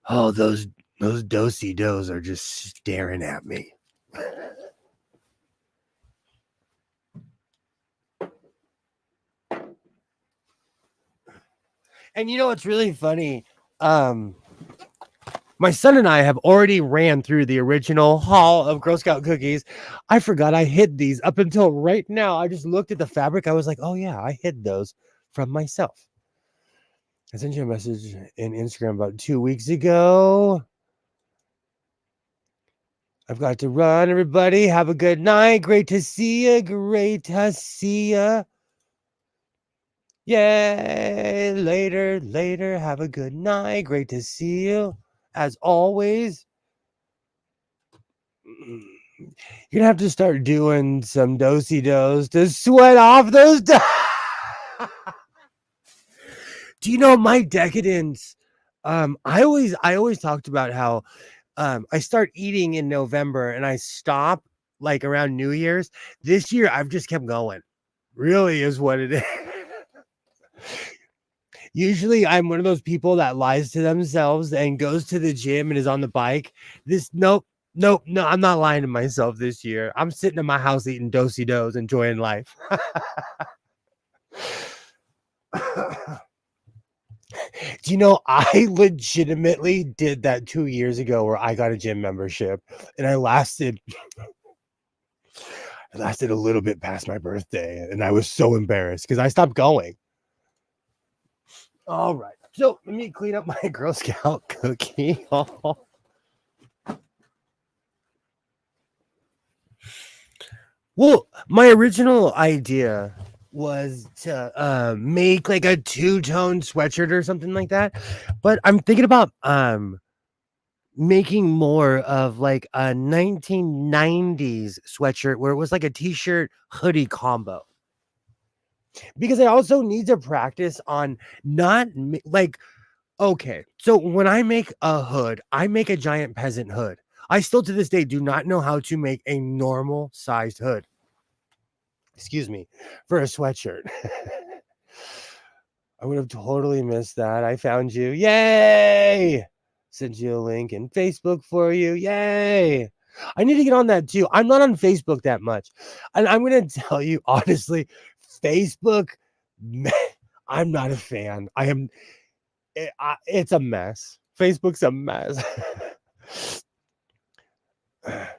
Oh, those dosey dos are just staring at me. And you know what's really funny? My son and I have already ran through the original haul of Girl Scout cookies. I forgot I hid these up until right now. I just looked at the fabric. I was like, oh yeah, I hid those from myself. I sent you a message in Instagram about 2 weeks ago. I've got to run, everybody. Have a good night. Great to see you. Great to see you. Yay. Later, later. Have a good night. Great to see you. As always. You're gonna have to start doing some dosey dos to sweat off those. Do you know my decadence? I always talked about how I start eating in November and I stop like around New Year's. This year I've just kept going. Really is what it is. Usually I'm one of those people that lies to themselves and goes to the gym and is on the bike. Nope, no, I'm not lying to myself this year. I'm sitting in my house eating dosey dos, enjoying life. Do you know I legitimately did that 2 years ago where I got a gym membership and I lasted a little bit past my birthday and I was so embarrassed because I stopped going. All right. So let me clean up my Girl Scout cookie. Well, my original idea was to make like a two-tone sweatshirt or something like that. But I'm thinking about making more of like a 1990s sweatshirt where it was like a t-shirt hoodie combo. Because I also need to practice on not like okay. So when I make a hood, I make a giant peasant hood. I still to this day do not know how to make a normal sized hood. Excuse me, for a sweatshirt. I would have totally missed that. I found you. Yay! Sent you a link in Facebook for you. Yay! I need to get on that too. I'm not on Facebook that much. And I'm going to tell you honestly, Facebook, I'm not a fan. It's a mess. Facebook's a mess.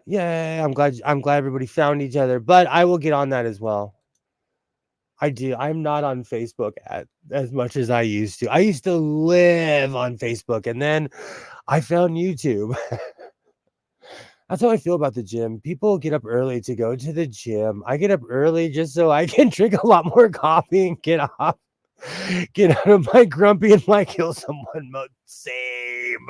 Yay, I'm glad everybody found each other, but I will get on that as well. I do. I'm not on Facebook as much as I used to. I used to live on Facebook and then I found YouTube. That's how I feel about the gym. People get up early to go to the gym. I get up early just so I can drink a lot more coffee and get out of my grumpy and like kill someone mode. Same.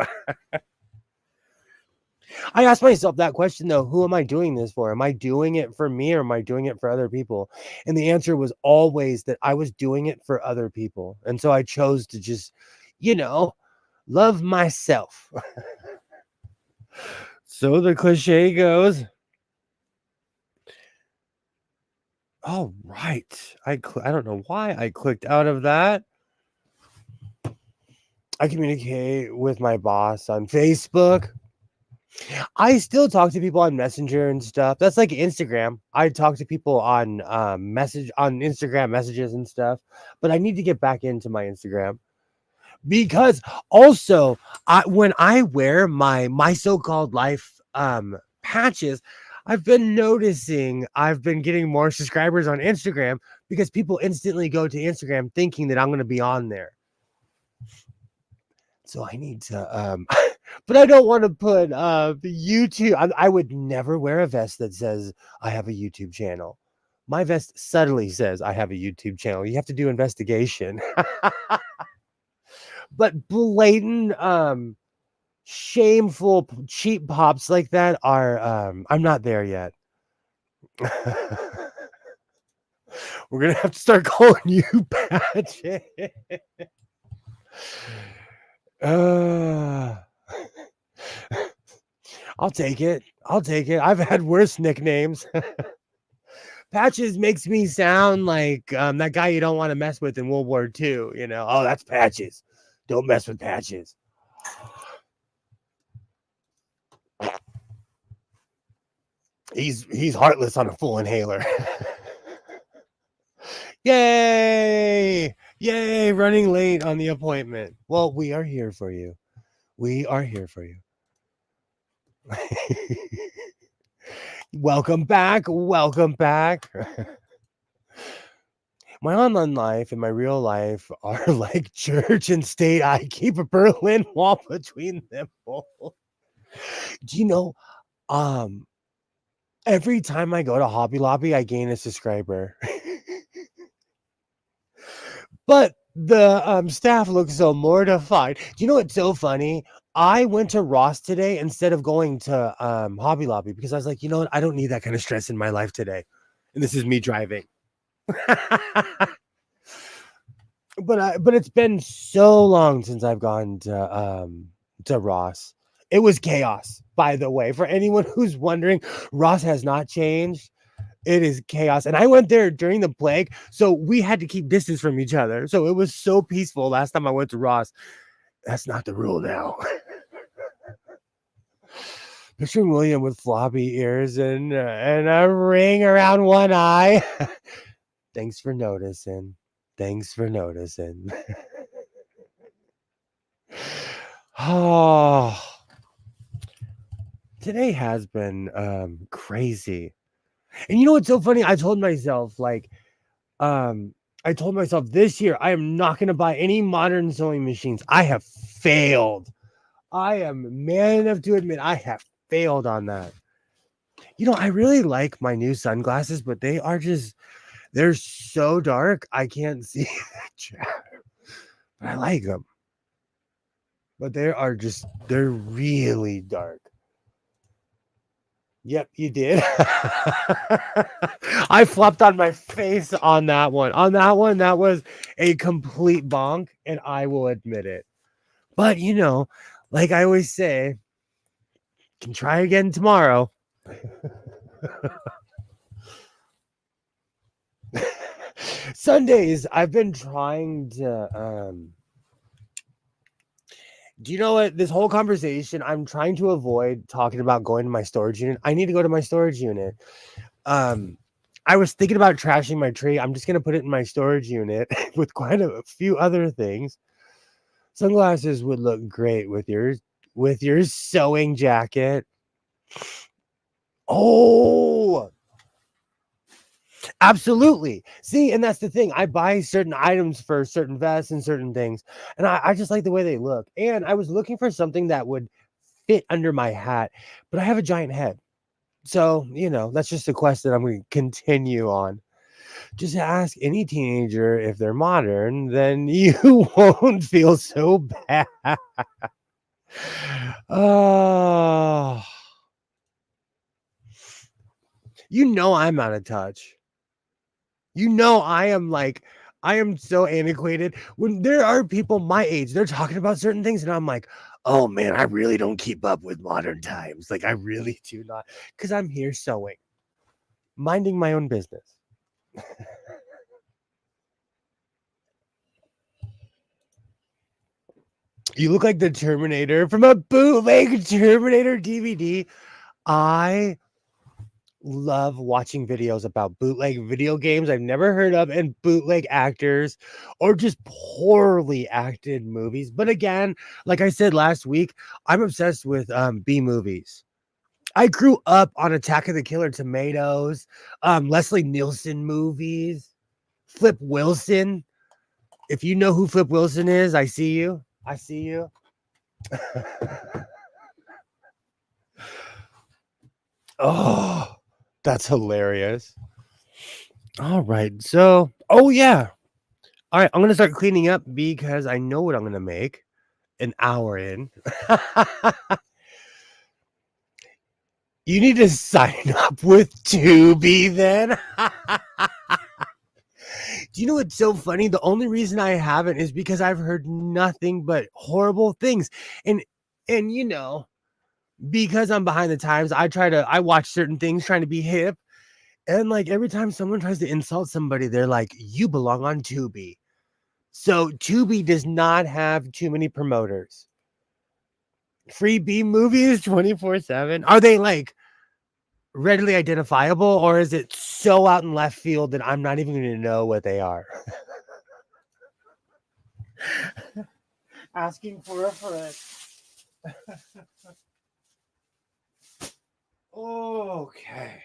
I asked myself that question though, who am I doing this for? Am I doing it for me or am I doing it for other people? And the answer was always that I was doing it for other people. And so I chose to just, love myself. So the cliche goes. All right. I don't know why I clicked out of that. I communicate with my boss on Facebook. I still talk to people on Messenger and stuff. That's like Instagram. I talk to people on Instagram messages and stuff. But I need to get back into my Instagram because also when I wear my so-called life patches, I've been noticing I've been getting more subscribers on Instagram because people instantly go to Instagram thinking that I'm going to be on there. So I need to but I don't want to put YouTube. I would never wear a vest that says I have a YouTube channel. My vest subtly says I have a YouTube channel. You have to do investigation. But blatant shameful cheap pops like that are I'm not there yet. We're gonna have to start calling you Patrick. I'll take it. I've had worse nicknames. Patches makes me sound like that guy you don't want to mess with in World War II. You know, oh, that's Patches. Don't mess with Patches. He's heartless on a full inhaler. Yay! Yay! Running late on the appointment. Well, we are here for you. We are here for you. Welcome back. Welcome back. My online life and my real life are like church and state. I keep a Berlin Wall between them both. Do you know, every time I go to Hobby Lobby, I gain a subscriber. But the staff looks so mortified. Do you know what's so funny? I went to Ross today instead of going to Hobby Lobby because I was like, you know what? I don't need that kind of stress in my life today. And this is me driving. But it's been so long since I've gone to Ross. It was chaos, by the way. For anyone who's wondering, Ross has not changed. It is chaos. And I went there during the plague, so we had to keep distance from each other. So it was so peaceful last time I went to Ross. That's not the rule now. Picturing William with floppy ears and a ring around one eye. Thanks for noticing. Thanks for noticing. Oh, today has been crazy. And you know what's so funny? I told myself this year I am not going to buy any modern sewing machines. I have failed. I am man enough to admit I have failed on that. You know, I really like my new sunglasses, but they're so dark I can't see that. But I like them. But they're really dark. Yep, you did. I flopped on my face on that one. On that one, that was a complete bonk, and I will admit it. But, you know, like I always say, can try again tomorrow. Sundays, I've been trying to do you know what? This whole conversation, I'm trying to avoid talking about going to my storage unit. I need to go to my storage unit. I was thinking about trashing my tree. I'm just gonna put it in my storage unit with quite a few other things. Sunglasses would look great with your sewing jacket. Oh, absolutely. See, and that's the thing. I buy certain items for certain vests and certain things, and I just like the way they look. And I was looking for something that would fit under my hat, but I have a giant head. So, you know, that's just a quest that I'm going to continue on. Just ask any teenager if they're modern, then you won't feel so bad. Oh, you know, I'm out of touch. You know, I am so antiquated. When there are people my age, they're talking about certain things, and I'm like, oh man, I really don't keep up with modern times. Like, I really do not, because I'm here sewing, minding my own business. You look like the Terminator from a bootleg Terminator DVD. I love watching videos about bootleg video games I've never heard of and bootleg actors or just poorly acted movies. But again, like I said last week, I'm obsessed with B movies. I grew up on Attack of the Killer Tomatoes, Leslie Nielsen movies, Flip Wilson. If you know who Flip Wilson is, I see you. I see you. Oh, that's hilarious. All right. So, oh yeah. All right, I'm gonna start cleaning up because I know what I'm gonna make an hour in. You need to sign up with Tubi then. Do you know what's so funny? The only reason I haven't is because I've heard nothing but horrible things. And you know, because I'm behind the times, I watch certain things trying to be hip. And like every time someone tries to insult somebody, they're like, you belong on Tubi. So Tubi does not have too many promoters. Free B movies 24/7. Are they like readily identifiable, or is it so out in left field that I'm not even going to know what they are? Asking for a friend. Okay.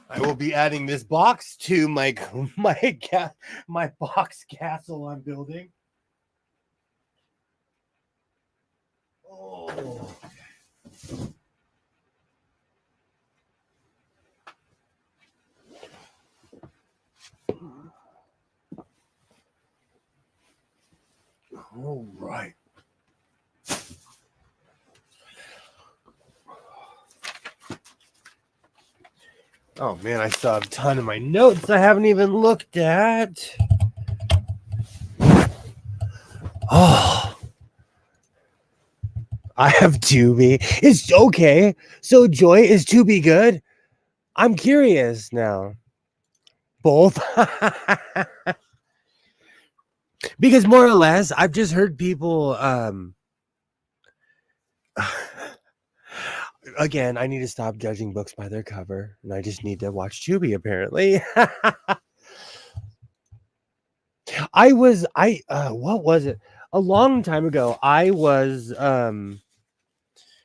I will be adding this box to my box castle I'm building. Oh. All right. Oh man, I still have a ton of my notes I haven't even looked at. Oh, I have Tubi. It's okay. So Joy, is Tubi good? I'm curious now. Both. Because more or less, I've just heard people again, I need to stop judging books by their cover, and I just need to watch Tubi apparently. What was it? A long time ago, I was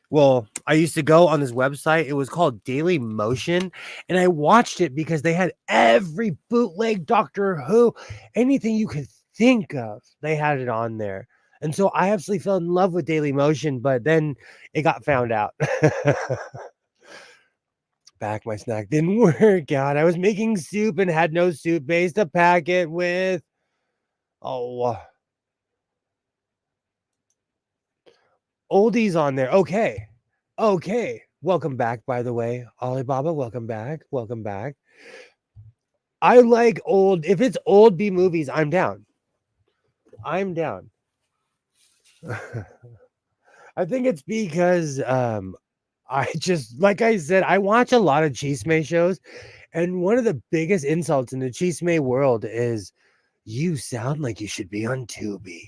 well, I used to go on this website. It was called Daily Motion, and I watched it because they had every bootleg Doctor Who, anything you could think of, they had it on there. And so I absolutely fell in love with Daily Motion, but then it got found out. Back my snack didn't work out. I was making soup and had no soup base to pack it with. Oh, oldies on there. Okay. Okay. Welcome back, by the way. Alibaba, welcome back. Welcome back. I like old. If it's old B movies, I'm down. I'm down. I think it's because I just, like I said, I watch a lot of Chisme shows, and one of the biggest insults in the Chisme world is you sound like you should be on Tubi.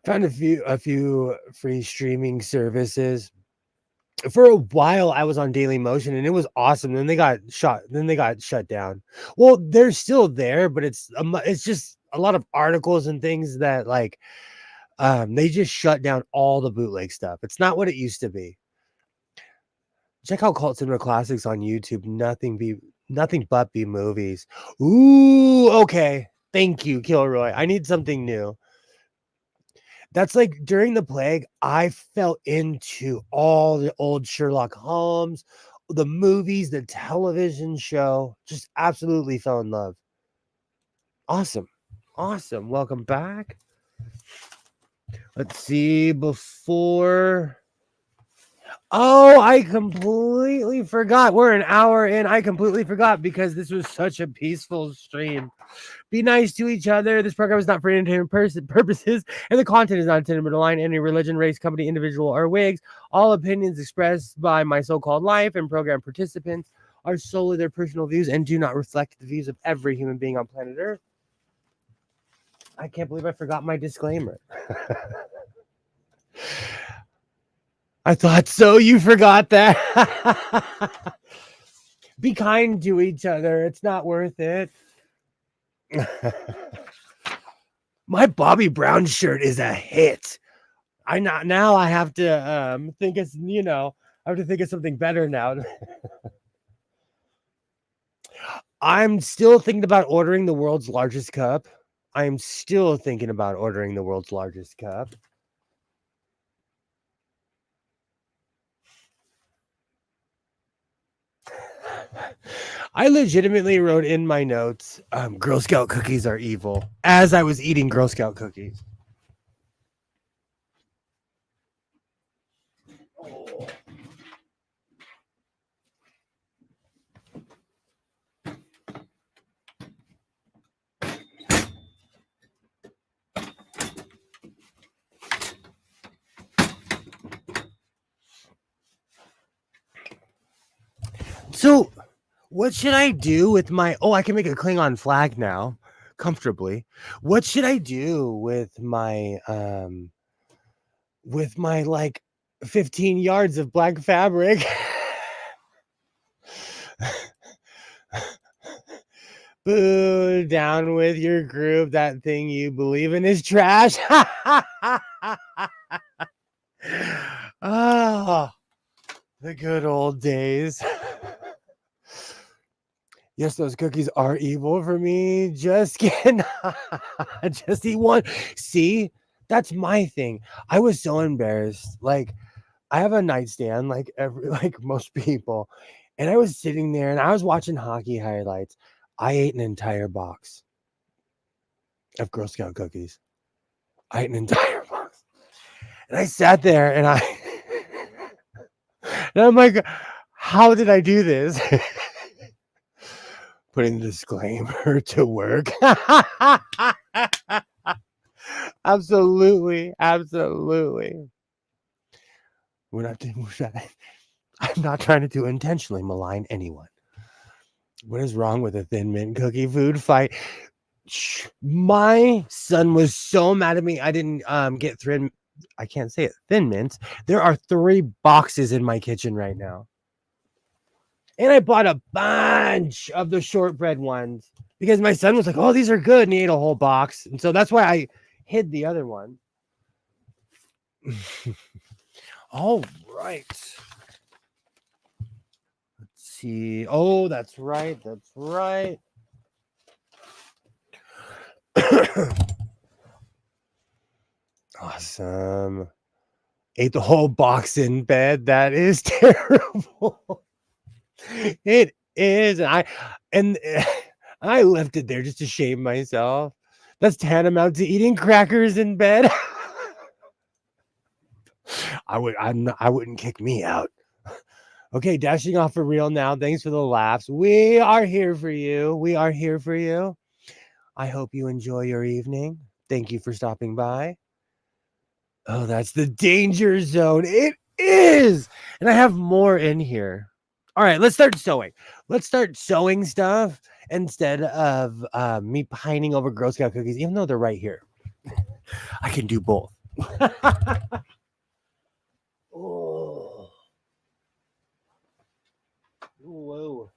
Found a few free streaming services. For a while I was on Daily Motion and it was awesome. Then they got shut down. Well, they're still there, but it's just a lot of articles and things that like they just shut down all the bootleg stuff. It's not what it used to be. Check out Cult Cinema Classics on YouTube. Nothing but B movies. Ooh, okay. Thank you, Kilroy. I need something new. That's like during the plague, I fell into all the old Sherlock Holmes, the movies, the television show, just absolutely fell in love. Awesome. Awesome. Welcome back. Let's see before. Oh, I completely forgot. We're an hour in. I completely forgot because this was such a peaceful stream. Be nice to each other. This program is not for entertainment purposes, and the content is not intended to align any religion, race, company, individual, or wigs. All opinions expressed by my so-called life and program participants are solely their personal views and do not reflect the views of every human being on planet Earth. I can't believe I forgot my disclaimer. I thought so. You forgot that. Be kind to each other. It's not worth it. My Bobby Brown shirt is a hit. Now I have to think it's I have to think of something better now. I'm still thinking about ordering the world's largest cup. I'm still thinking about ordering the world's largest cup. I legitimately wrote in my notes, Girl Scout cookies are evil, as I was eating Girl Scout cookies. So, what should I do with my? Oh, I can make a Klingon flag now, comfortably. What should I do with my like 15 yards of black fabric? Boo, down with your group. That thing you believe in is trash. Oh, the good old days. Yes, those cookies are evil for me. Just kidding. Just eat one. See, that's my thing. I was so embarrassed. Like, I have a nightstand, like most people, and I was sitting there and I was watching hockey highlights. I ate an entire box of Girl Scout cookies. I ate an entire box, and I sat there and and I'm like, how did I do this? Putting the disclaimer to work. Absolutely. I'm not trying to intentionally malign anyone. What is wrong with a Thin Mint cookie food fight? My son was so mad at me. I didn't get I can't say it. Thin Mints. There are 3 boxes in my kitchen right now. And I bought a bunch of the shortbread ones because my son was like, "Oh, these are good," and he ate a whole box. And so that's why I hid the other one. All right. Let's see. Oh, that's right. Awesome. Ate the whole box in bed. That is terrible. It is. And I left it there just to shame myself. That's tantamount to eating crackers in bed. I wouldn't kick me out. Okay, dashing off for real now. Thanks for the laughs. We are here for you. I hope you enjoy your evening. Thank you for stopping by. Oh, that's the danger zone. It is. And I have more in here. All right, let's start sewing. Let's start sewing stuff instead of me pining over Girl Scout cookies, even though they're right here. I can do both. Oh. Whoa.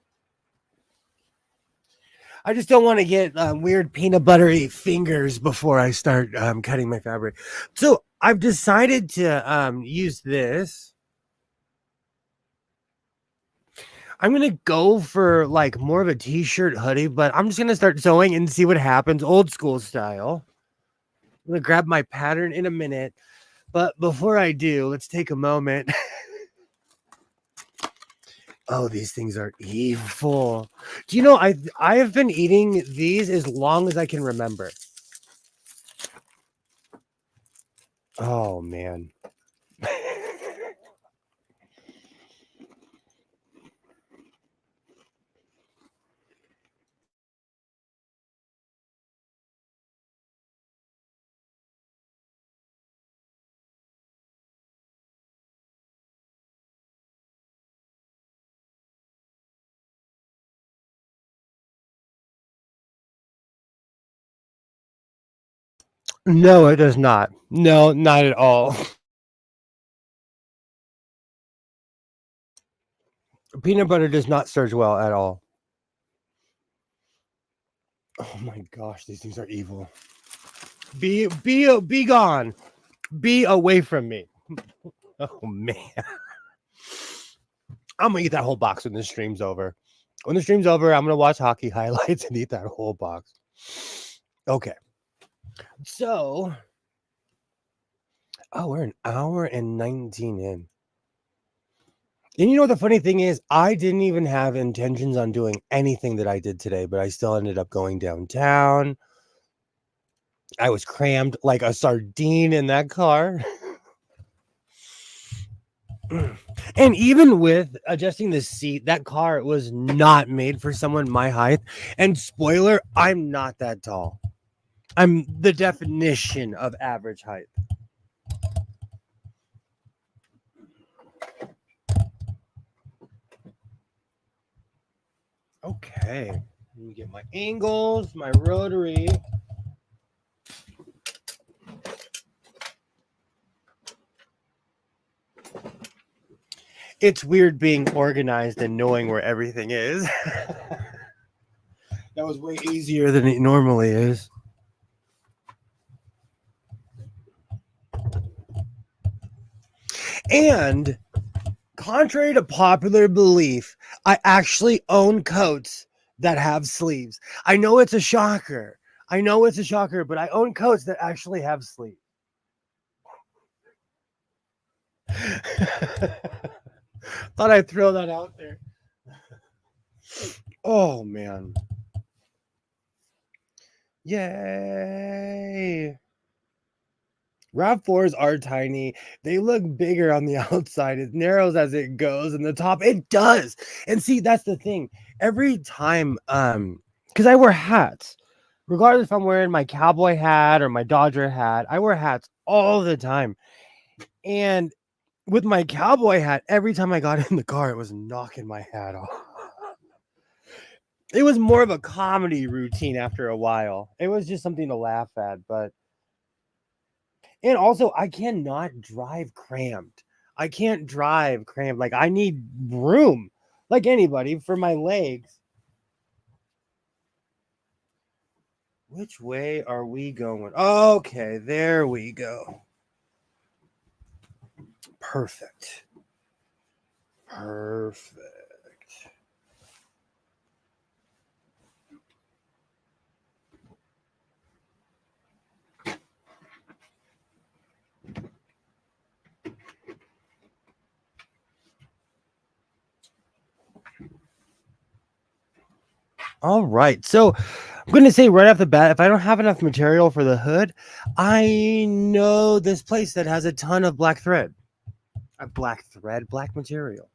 I just don't want to get weird peanut buttery fingers before I start cutting my fabric. So I've decided to use this. I'm going to go for like more of a t-shirt hoodie, but I'm just going to start sewing and see what happens, old school style. I'm going to grab my pattern in a minute. But before I do, let's take a moment. Oh, these things are evil. Do you know I have been eating these as long as I can remember. Oh man. No, it does not. No, not at all. Peanut butter does not surge well at all. Oh my gosh, these things are evil. Be gone. Be away from me. Oh man. I'm gonna eat that whole box when the stream's over. When the stream's over, I'm gonna watch hockey highlights and eat that whole box. Okay. So, we're an hour and 19 in. And you know what the funny thing is? I didn't even have intentions on doing anything that I did today, but I still ended up going downtown. I was crammed like a sardine in that car. And even with adjusting the seat, that car was not made for someone my height. And spoiler, I'm not that tall. I'm the definition of average height. Okay. Let me get my angles, my rotary. It's weird being organized and knowing where everything is. That was way easier than it normally is. And contrary to popular belief, I actually own coats that have sleeves. I know it's a shocker. But I own coats that actually have sleeves. Thought I'd throw that out there. Oh man. Yay. RAV4s are tiny. They look bigger on the outside. It narrows as it goes, and the top it does. And see, that's the thing. Every time, because I wear hats, regardless if I'm wearing my cowboy hat or my Dodger hat, I wear hats all the time. And with my cowboy hat, every time I got in the car, it was knocking my hat off. It was more of a comedy routine after a while. It was just something to laugh at, but and also I cannot drive cramped. I can't drive cramped. Like I need room, like anybody, for my legs. Which way are we going? Okay, there we go. Perfect. Perfect. All right. So I'm going to say right off the bat, if I don't have enough material for the hood, I know this place that has a ton of black thread. Black material.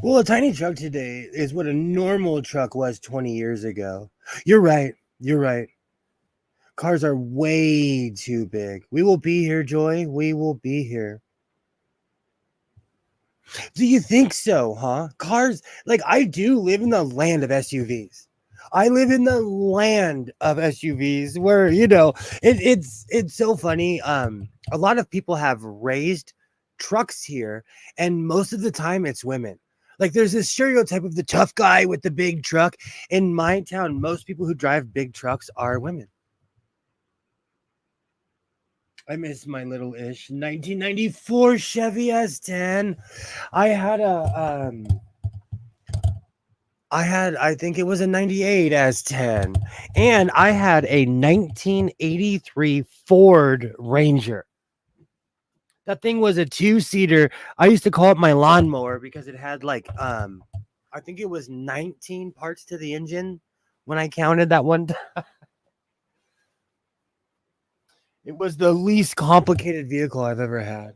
Well, a tiny truck today is what a normal truck was 20 years ago. You're right. You're right. Cars are way too big. We will be here, Joy. We will be here. Do you think so, huh? Cars, like I do live in the land of SUVs. I live in the land of SUVs where, it's so funny. A lot of people have raised trucks here, and most of the time it's women. Like there's this stereotype of the tough guy with the big truck. In my town, most people who drive big trucks are women. I miss my little ish 1994 Chevy S10. I had I think it was a 98 S10, and I had a 1983 Ford Ranger. That thing was a two-seater. I used to call it my lawnmower because it had like I think it was 19 parts to the engine when I counted that one time. It was the least complicated vehicle I've ever had.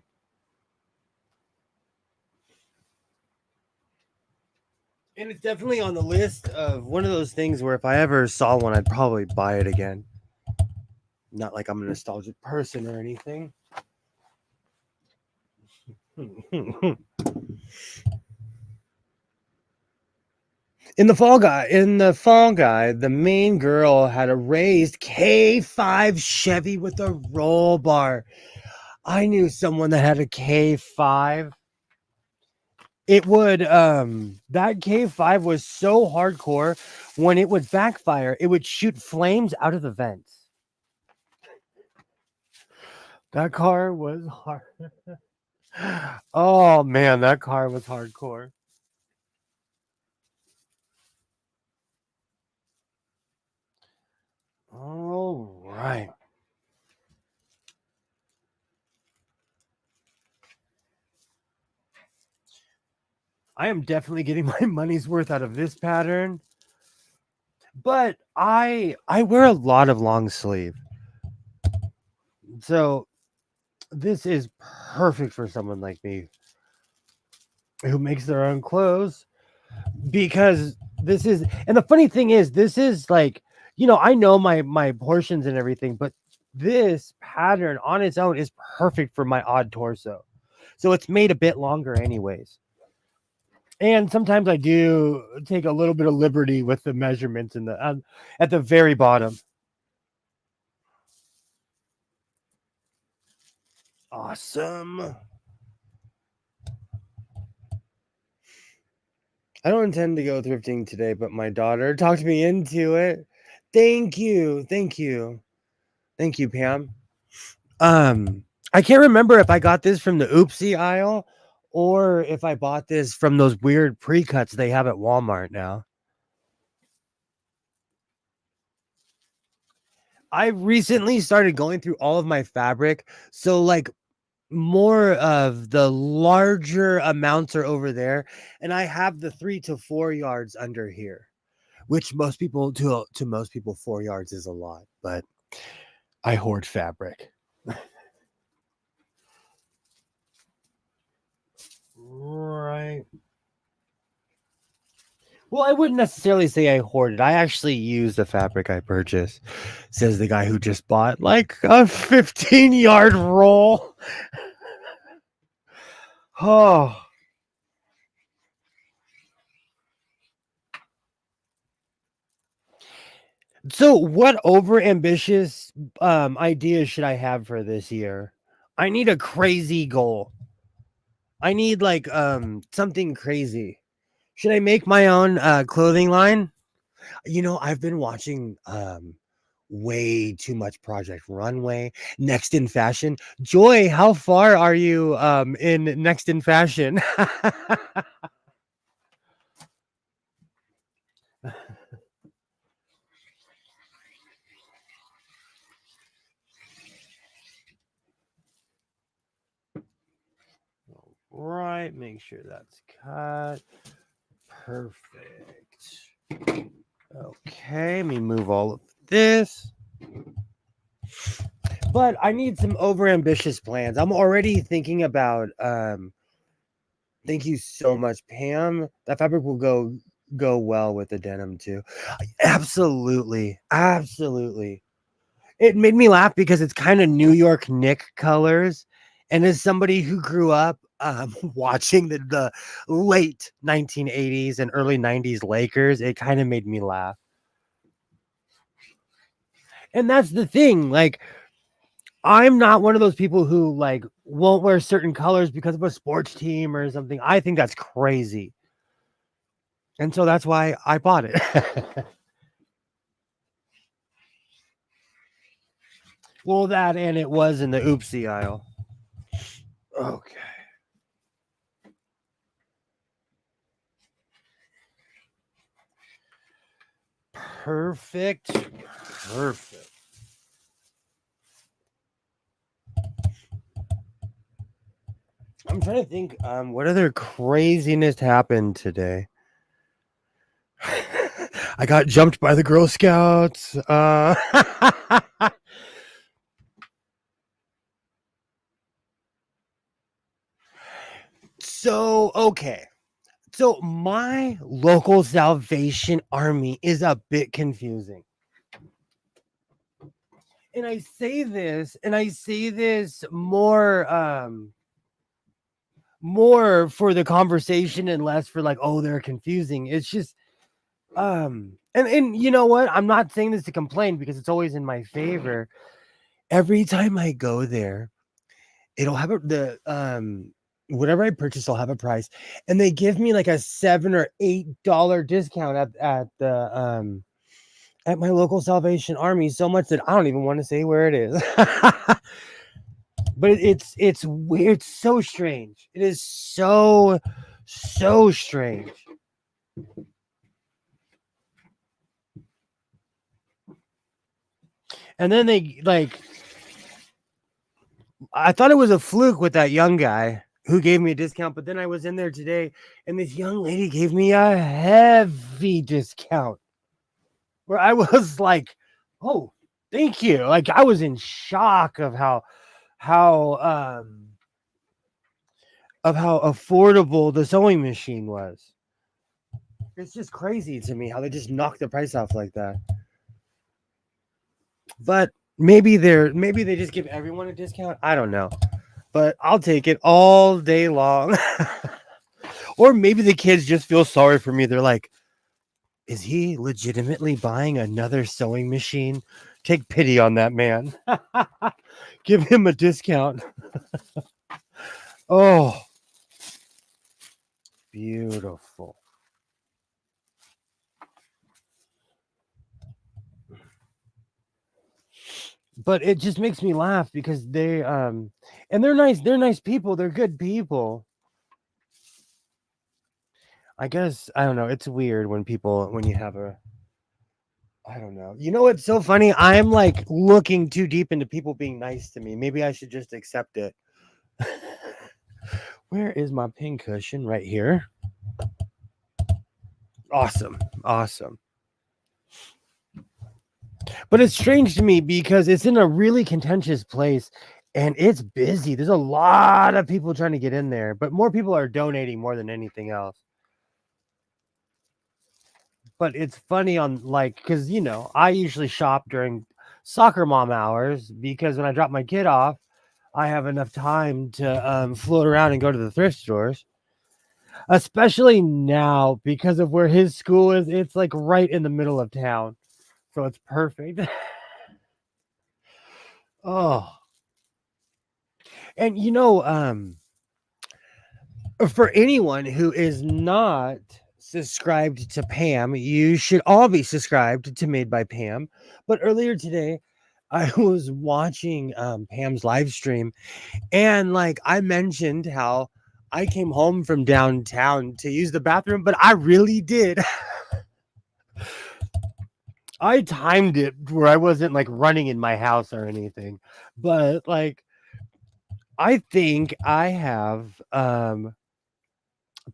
And it's definitely on the list of one of those things where if I ever saw one, I'd probably buy it again. Not like I'm a nostalgic person or anything. In the Fall Guy, the main girl had a raised K5 Chevy with a roll bar. I knew someone that had a K5. It would that K5 was so hardcore, when it would backfire, it would shoot flames out of the vents. That car was hard. Oh man, that car was hardcore. All right. I am definitely getting my money's worth out of this pattern. But I wear a lot of long sleeve. So this is perfect for someone like me who makes their own clothes, because this is, and the funny thing is, this is like, I know my portions and everything, but this pattern on its own is perfect for my odd torso. So it's made a bit longer anyways. And sometimes I do take a little bit of liberty with the measurements in the at the very bottom. Awesome. I don't intend to go thrifting today, but my daughter talked me into it. Thank you. Thank you. Thank you, Pam. I can't remember if I got this from the Oopsie aisle or if I bought this from those weird pre-cuts they have at Walmart now. I recently started going through all of my fabric, so like more of the larger amounts are over there, and I have the 3 to 4 yards under here, which most people, to most people, 4 yards is a lot, but I hoard fabric. Right. Well, I wouldn't necessarily say I hoard it. I actually use the fabric I purchase, says the guy who just bought like a 15-yard roll. Oh. So what over ambitious ideas should I have for this year? I need a crazy goal. I need like something crazy. Should I make my own clothing line? I've been watching way too much Project Runway, Next in Fashion. Joy, how far are you in Next in Fashion? Right, make sure that's cut. Perfect. Okay, let me move all of this. But I need some overambitious plans. I'm already thinking about thank you so much, Pam. That fabric will go well with the denim too. Absolutely. Absolutely. It made me laugh because it's kind of New York Knick colors. And as somebody who grew up watching the late 1980s and early 90s Lakers, it kind of made me laugh. And that's the thing. Like, I'm not one of those people who like won't wear certain colors because of a sports team or something. I think that's crazy. And so that's why I bought it. Well, that, and it was in the oopsie aisle. Okay. Perfect. Perfect. I'm trying to think what other craziness happened today. I got jumped by the Girl Scouts. So, okay. So my local Salvation Army is a bit confusing. And I say this more for the conversation and less for like, oh, they're confusing. It's just And you know what? I'm not saying this to complain because it's always in my favor. Every time I go there, it'll have whatever I purchase will have a price, and they give me like a $7 or $8 discount at my local Salvation Army, so much that I don't even want to say where it is. But it's weird. It's so strange. It is so strange. And then they like, I thought it was a fluke with that young guy who gave me a discount, but then I was in there today and this young lady gave me a heavy discount where I was like, oh, thank you. Like I was in shock of how affordable the sewing machine was. It's just crazy to me how they just knock the price off like that. But maybe they just give everyone a discount. I don't know. But I'll take it all day long. Or maybe the kids just feel sorry for me. They're like, is he legitimately buying another sewing machine? Take pity on that man. Give him a discount. Oh, beautiful. But it just makes me laugh because and they're nice people, they're good people. I guess I don't know, it's weird when you have I don't know. You know what's so funny? I'm like looking too deep into people being nice to me. Maybe I should just accept it. Where is my pin cushion? Right here. Awesome. But it's strange to me because it's in a really contentious place and it's busy. There's a lot of people trying to get in there, but more people are donating more than anything else. But it's funny because I usually shop during soccer mom hours because when I drop my kid off, I have enough time to float around and go to the thrift stores. Especially now because of where his school is, it's like right in the middle of town. So it's perfect. Oh. And for anyone who is not subscribed to Pam, you should all be subscribed to Made by Pam. But earlier today, I was watching Pam's live stream, and like I mentioned how I came home from downtown to use the bathroom, but I really did. I timed it where I wasn't like running in my house or anything, but like I think I have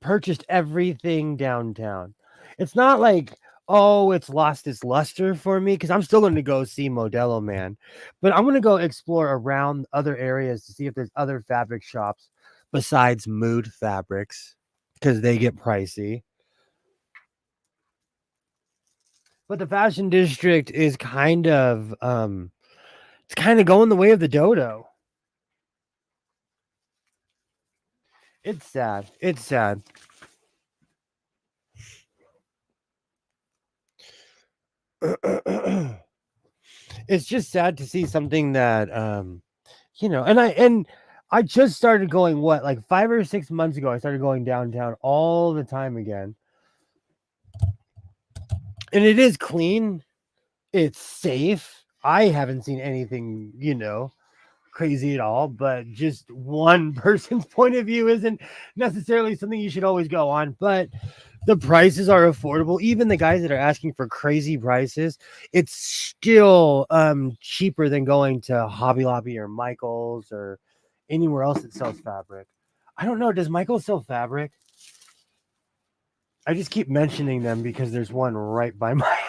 purchased everything downtown. It's not like, oh, it's lost its luster for me because I'm still going to go see Modelo Man, but I'm going to go explore around other areas to see if there's other fabric shops besides Mood Fabrics because they get pricey. But the fashion district is kind of it's kind of going the way of the dodo. It's sad. It's sad. It's just sad to see something that and I just started going like 5 or 6 months ago. I started going downtown all the time again. And it is clean. It's safe. I haven't seen anything, crazy at all, but just one person's point of view isn't necessarily something you should always go on, but the prices are affordable. Even the guys that are asking for crazy prices, it's still cheaper than going to Hobby Lobby or Michael's or anywhere else that sells fabric. I don't know, does Michael's sell fabric? I just keep mentioning them because there's one right by my house.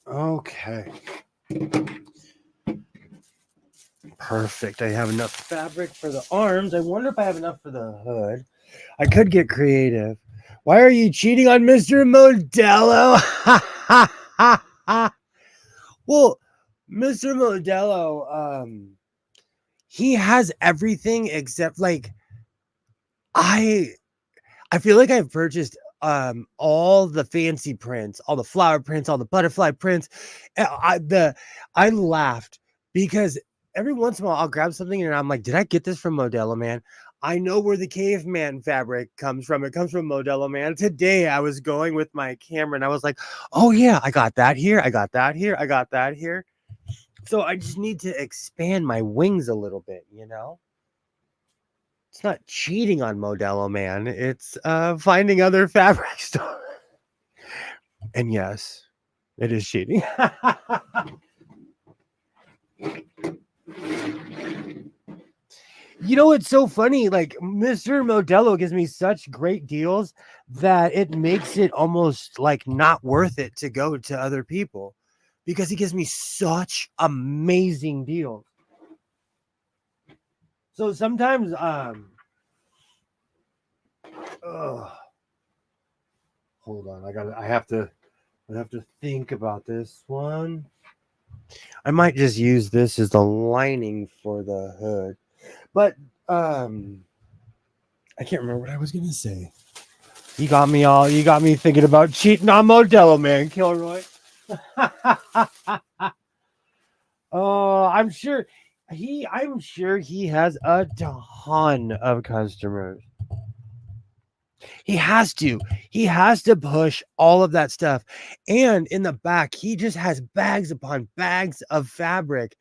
Okay. Perfect. I have enough fabric for the arms. I wonder if I have enough for the hood. I could get creative. Why are you cheating on Mr. Modelo? Well, Mr. Modelo, he has everything except like I I feel like I've purchased all the fancy prints, all the flower prints, all the butterfly prints. I laughed because every once in a while I'll grab something and I'm like, did I get this from Modelo Man? I know where the caveman fabric comes from. It comes from Modelo Man. Today I was going with my camera and I was like, oh yeah, I got that here. I got that here. I got that here. So I just need to expand my wings a little bit, you know? It's not cheating on Modelo Man. It's finding other fabric stores. And yes, it is cheating. You know, it's so funny. Like Mr. Modelo gives me such great deals that it makes it almost like not worth it to go to other people because he gives me such amazing deals. So sometimes, hold on, I have to think about this one. I might just use this as the lining for the hood. But I can't remember what I was gonna say. You got me thinking about cheating on Modelo Man, Kilroy. Oh, I'm sure he has a ton of customers. He has to push all of that stuff. And in the back, he just has bags upon bags of fabric.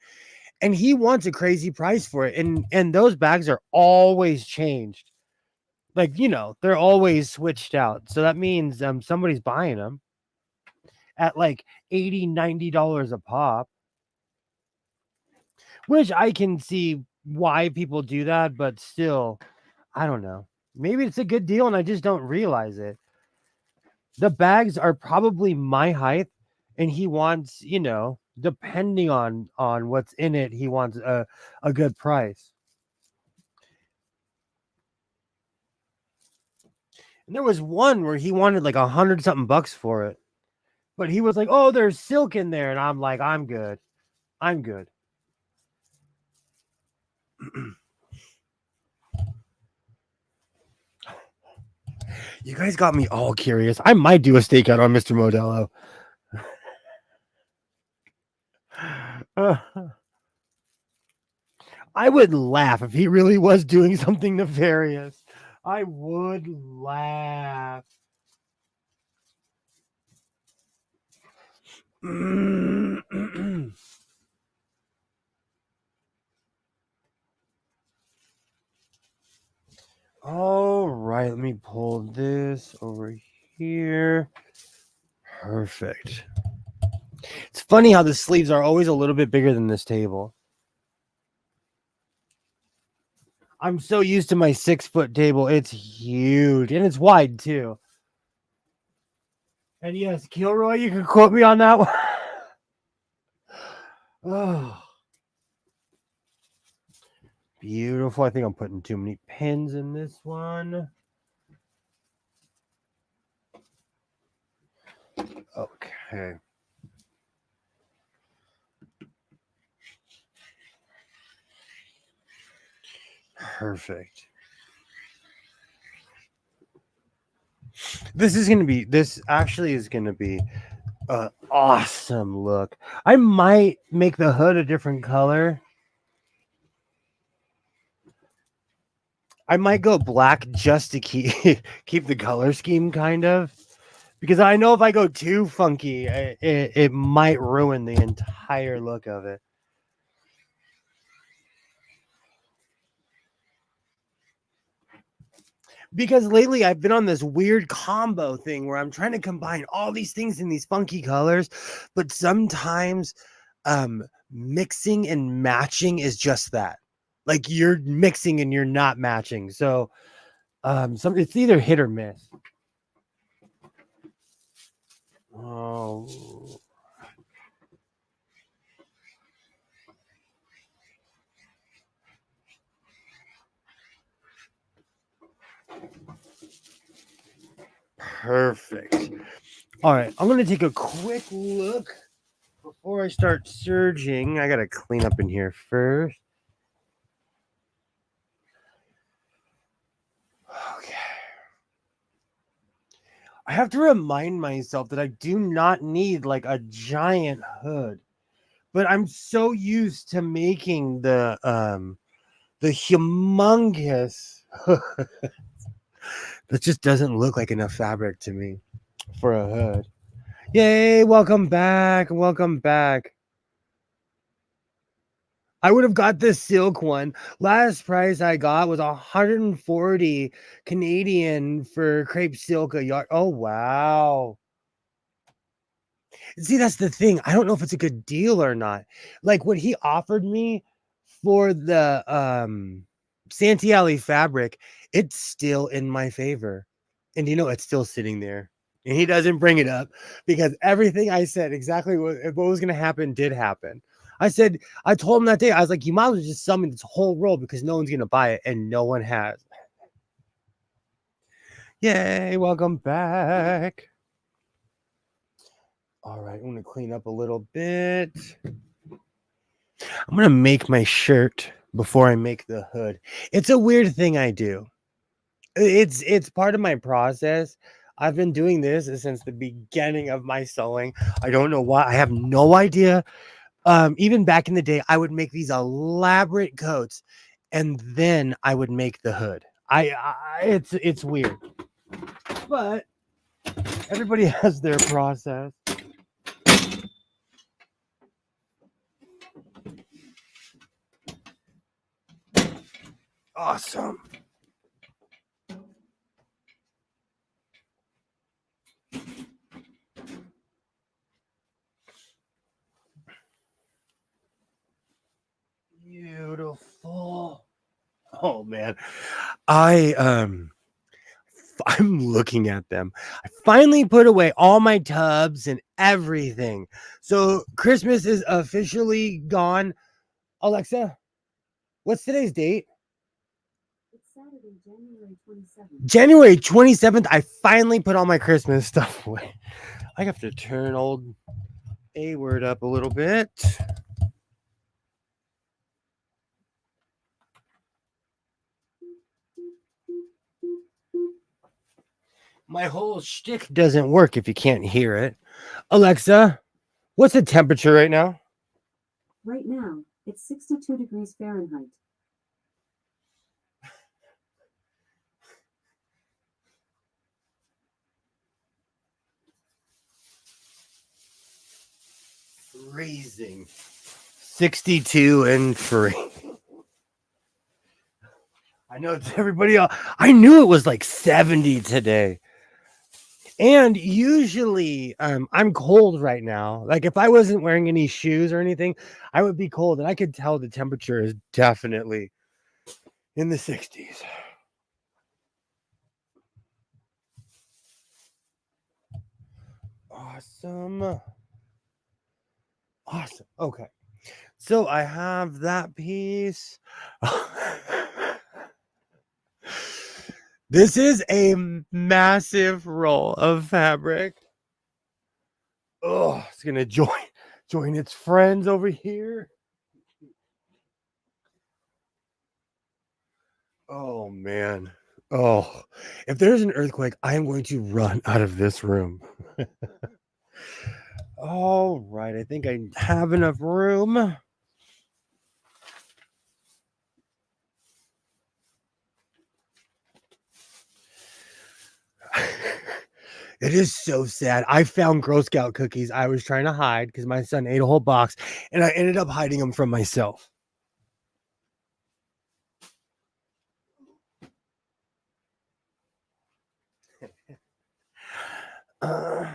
And he wants a crazy price for it. And those bags are always changed. Like, you know, they're always switched out. So that means somebody's buying them at like $80-$90 a pop. Which I can see why people do that, but still, I don't know. Maybe it's a good deal and I just don't realize it. The bags are probably my height and he wants, you know, depending on what's in it, he wants a good price. And there was one where he wanted like 100 something bucks for it. But he was like, "Oh, there's silk in there." And I'm like, "I'm good. I'm good." You guys got me all curious. I might do a stakeout on Mr. Modelo. I would laugh if he really was doing something nefarious. I would laugh. All right, let me pull this over here. Perfect. It's funny how the sleeves are always a little bit bigger than this table. I'm so used to my 6-foot table. It's huge and it's wide too. And yes, Kilroy, you can quote me on that one. Oh, beautiful. I think I'm putting too many pins in this one. Okay. Perfect. This actually is going to be an awesome look. I might make the hood a different color. I might go black just to keep the color scheme kind of. Because I know if I go too funky, it might ruin the entire look of it. Because lately I've been on this weird combo thing where I'm trying to combine all these things in these funky colors, but sometimes mixing and matching is just that. Like you're mixing and you're not matching. So it's either hit or miss. Oh. Perfect. All right, I'm going to take a quick look before I start surging. I got to clean up in here first. I have to remind myself that I do not need like a giant hood, but I'm so used to making the humongous hood that just doesn't look like enough fabric to me for a hood. Yay, welcome back. Welcome back. I would have got this silk one. Last price I got was 140 Canadian for crepe silk a yard. Oh wow. See, that's the thing. I don't know if it's a good deal or not. Like what he offered me for the Santee Alley fabric, it's still in my favor. And it's still sitting there. And he doesn't bring it up because everything I said, exactly what was going to happen, did happen. I told him that day, I was like, you might as well just sell me this whole roll because no one's going to buy it. And no one has. Yay, welcome back. All right, I'm going to clean up a little bit. I'm going to make my shirt before I make the hood. It's a weird thing I do. It's part of my process. I've been doing this since the beginning of my sewing. I don't know why. I have no idea. Even back in the day, I would make these elaborate coats, and then I would make the hood. It's weird, but everybody has their process. Awesome. Beautiful. Oh man. I'm looking at them. I finally put away all my tubs and everything. So Christmas is officially gone. Alexa, what's today's date? It's Saturday, January 27th. January 27th, I finally put all my Christmas stuff away. I have to turn old A word up a little bit. My whole shtick doesn't work if you can't hear it. Alexa, what's the temperature right now? Right now, it's 62 degrees Fahrenheit. Freezing. 62 and free. I know it's everybody else. I knew it was like 70 today. And usually I'm cold right now. Like if I wasn't wearing any shoes or anything, I would be cold. And I could tell the temperature is definitely in the 60s. Awesome. Awesome. Okay. So I have that piece. This is a massive roll of fabric. Oh, it's gonna join its friends over here. Oh man. Oh, if there's an earthquake, I am going to run out of this room. All right, I think I have enough room. It is so sad. I found Girl Scout cookies I was trying to hide because my son ate a whole box, and I ended up hiding them from myself. All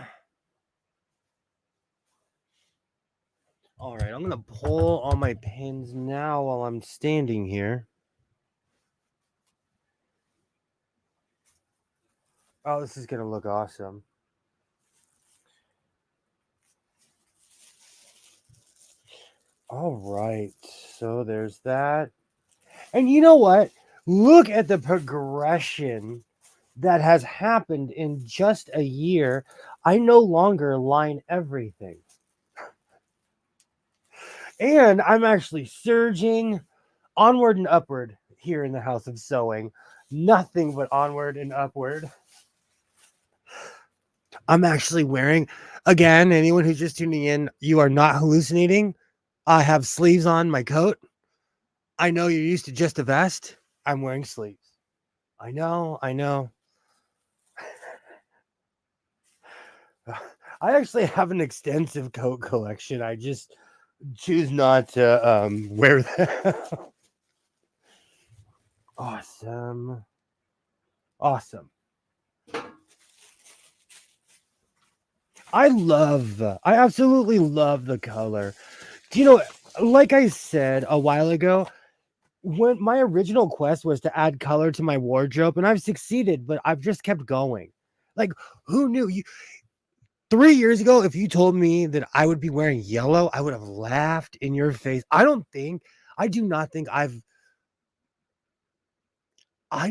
right, I'm gonna pull all my pins now while I'm standing here. Oh, this is gonna look awesome. All right, so there's that. And you know what? Look at the progression that has happened in just a year. I no longer line everything. And I'm actually surging onward and upward here in the House of Sewing. Nothing but onward and upward. I'm actually wearing, again, anyone who's just tuning in, you are not hallucinating. I have sleeves on my coat. I know you're used to just a vest. I'm wearing sleeves. I know. I actually have an extensive coat collection. I just choose not to wear them. Awesome. I absolutely love the color. Do you know, like I said a while ago, when my original quest was to add color to my wardrobe, and I've succeeded, but I've just kept going. Like, who knew? 3 years ago, if you told me that I would be wearing yellow, I would have laughed in your face. I do not think I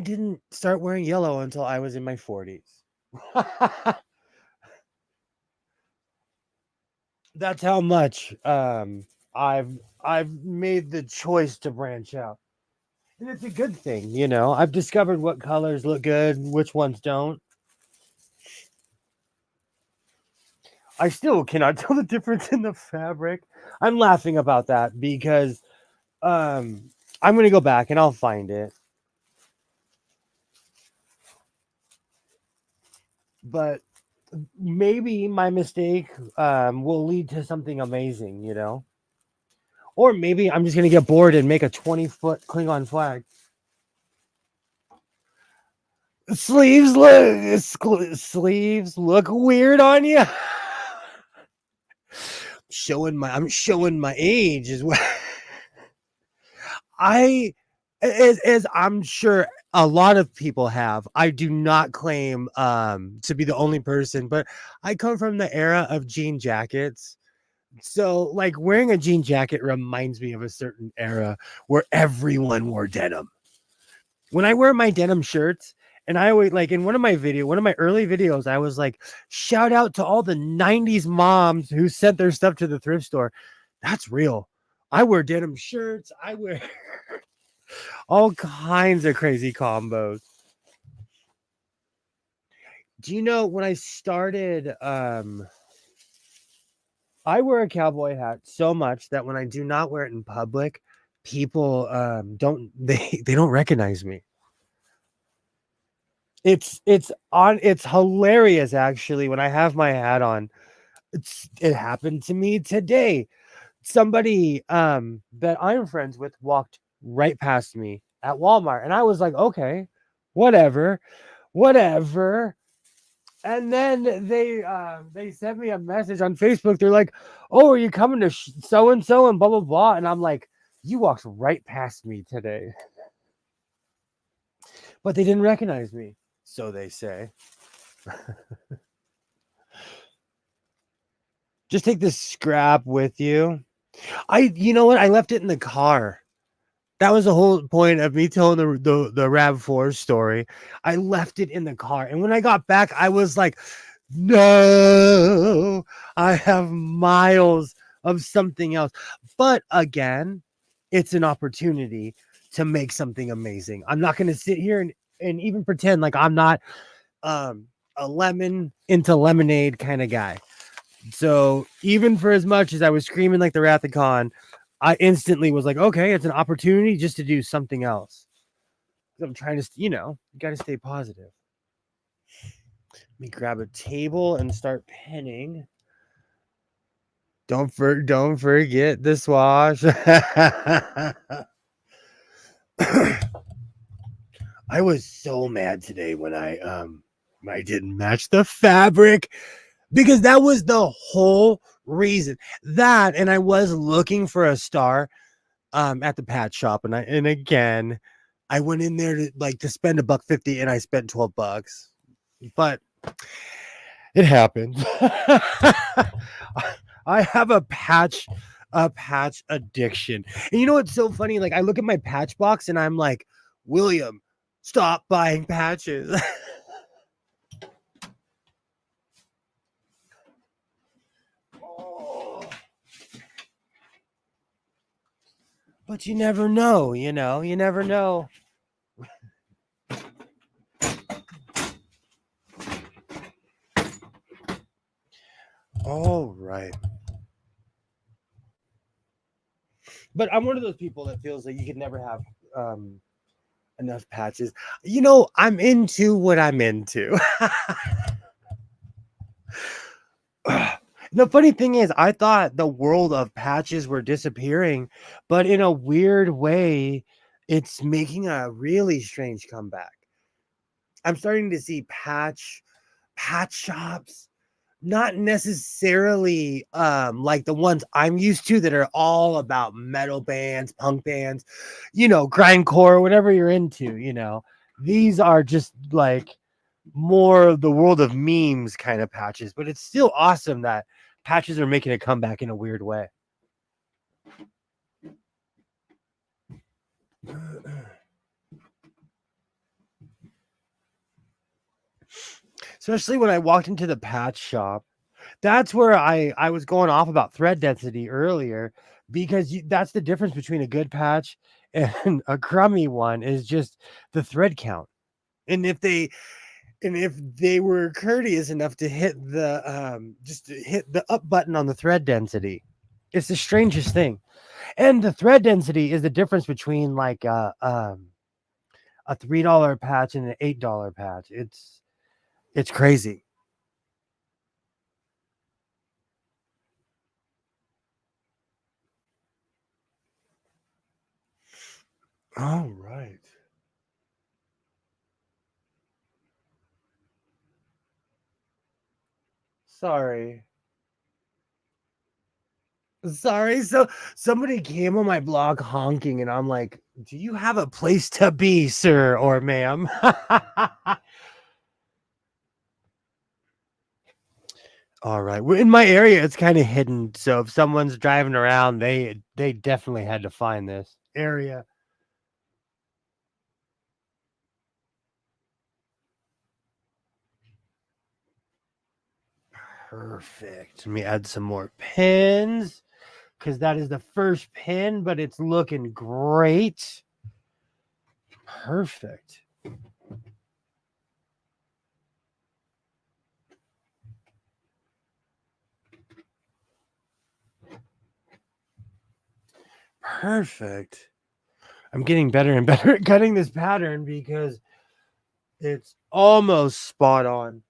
didn't start wearing yellow until I was in my 40s. That's how much I've made the choice to branch out. And it's a good thing, you know. I've discovered what colors look good, which ones don't. I still cannot tell the difference in the fabric. I'm laughing about that because I'm going to go back and I'll find it. But maybe my mistake will lead to something amazing, you know? Or maybe I'm just going to get bored and make a 20-foot Klingon flag. Sleeves look weird on you. I'm showing my age as well. As I'm sure a lot of people have. I do not claim to be the only person, but I come from the era of jean jackets. So, like, wearing a jean jacket reminds me of a certain era where everyone wore denim. When I wear my denim shirts, and I always like in one of my early videos, I was like, shout out to all the 90s moms who sent their stuff to the thrift store. That's real. I wear denim shirts. I wear all kinds of crazy combos. Do you know when I started, I wear a cowboy hat so much that when I do not wear it in public, people they don't recognize me. It's hilarious actually when I have my hat on. It happened to me today. Somebody that I'm friends with walked right past me at Walmart and I was like, "Okay, whatever. Whatever." And then they sent me a message on Facebook. They're like, "Oh, are you coming to so and so and blah blah blah?" And I'm like, "You walked right past me today." But they didn't recognize me, so they say. Just take this scrap with you. You know what? I left it in the car. That was the whole point of me telling the RAV4 story. I left it in the car, and when I got back, I was like, "No, I have miles of something else." But again, it's an opportunity to make something amazing. I'm not going to sit here and even pretend like I'm not a lemon into lemonade kind of guy. So even for as much as I was screaming like the Wrath of Khan, I instantly was like, okay, it's an opportunity just to do something else. I'm trying to, you got to stay positive. Let me grab a table and start penning. Don't forget the swash. I was so mad today when I didn't match the fabric because that was the whole reason. That and I was looking for a star at the patch shop and again I went in there to spend $1.50 and I spent $12. But it happened. I have a patch addiction. And you know what's so funny? Like I look at my patch box and I'm like, William, stop buying patches. But you never know, you never know. All right. But I'm one of those people that feels like you can never have enough patches. I'm into what I'm into. The funny thing is, I thought the world of patches were disappearing, but in a weird way, it's making a really strange comeback. I'm starting to see patch shops, not necessarily like the ones I'm used to that are all about metal bands, punk bands, grindcore, whatever you're into. These are just like more of the world of memes kind of patches, but it's still awesome that patches are making a comeback in a weird way. Especially when I walked into the patch shop. That's where I was going off about thread density earlier, because that's the difference between a good patch and a crummy one is just the thread count. And if they were courteous enough to hit the just to hit the up button on the thread density. It's the strangest thing. And the thread density is the difference between like a $3 patch and an $8 patch. It's crazy. All right. Sorry. Sorry. So somebody came on my blog honking, and I'm like, do you have a place to be, sir or ma'am? All right. We're in my area, it's kind of hidden. So if someone's driving around, they definitely had to find this area. Perfect. Let me add some more pins, because that is the first pin, but it's looking great. Perfect. Perfect. I'm getting better and better at cutting this pattern because it's almost spot on.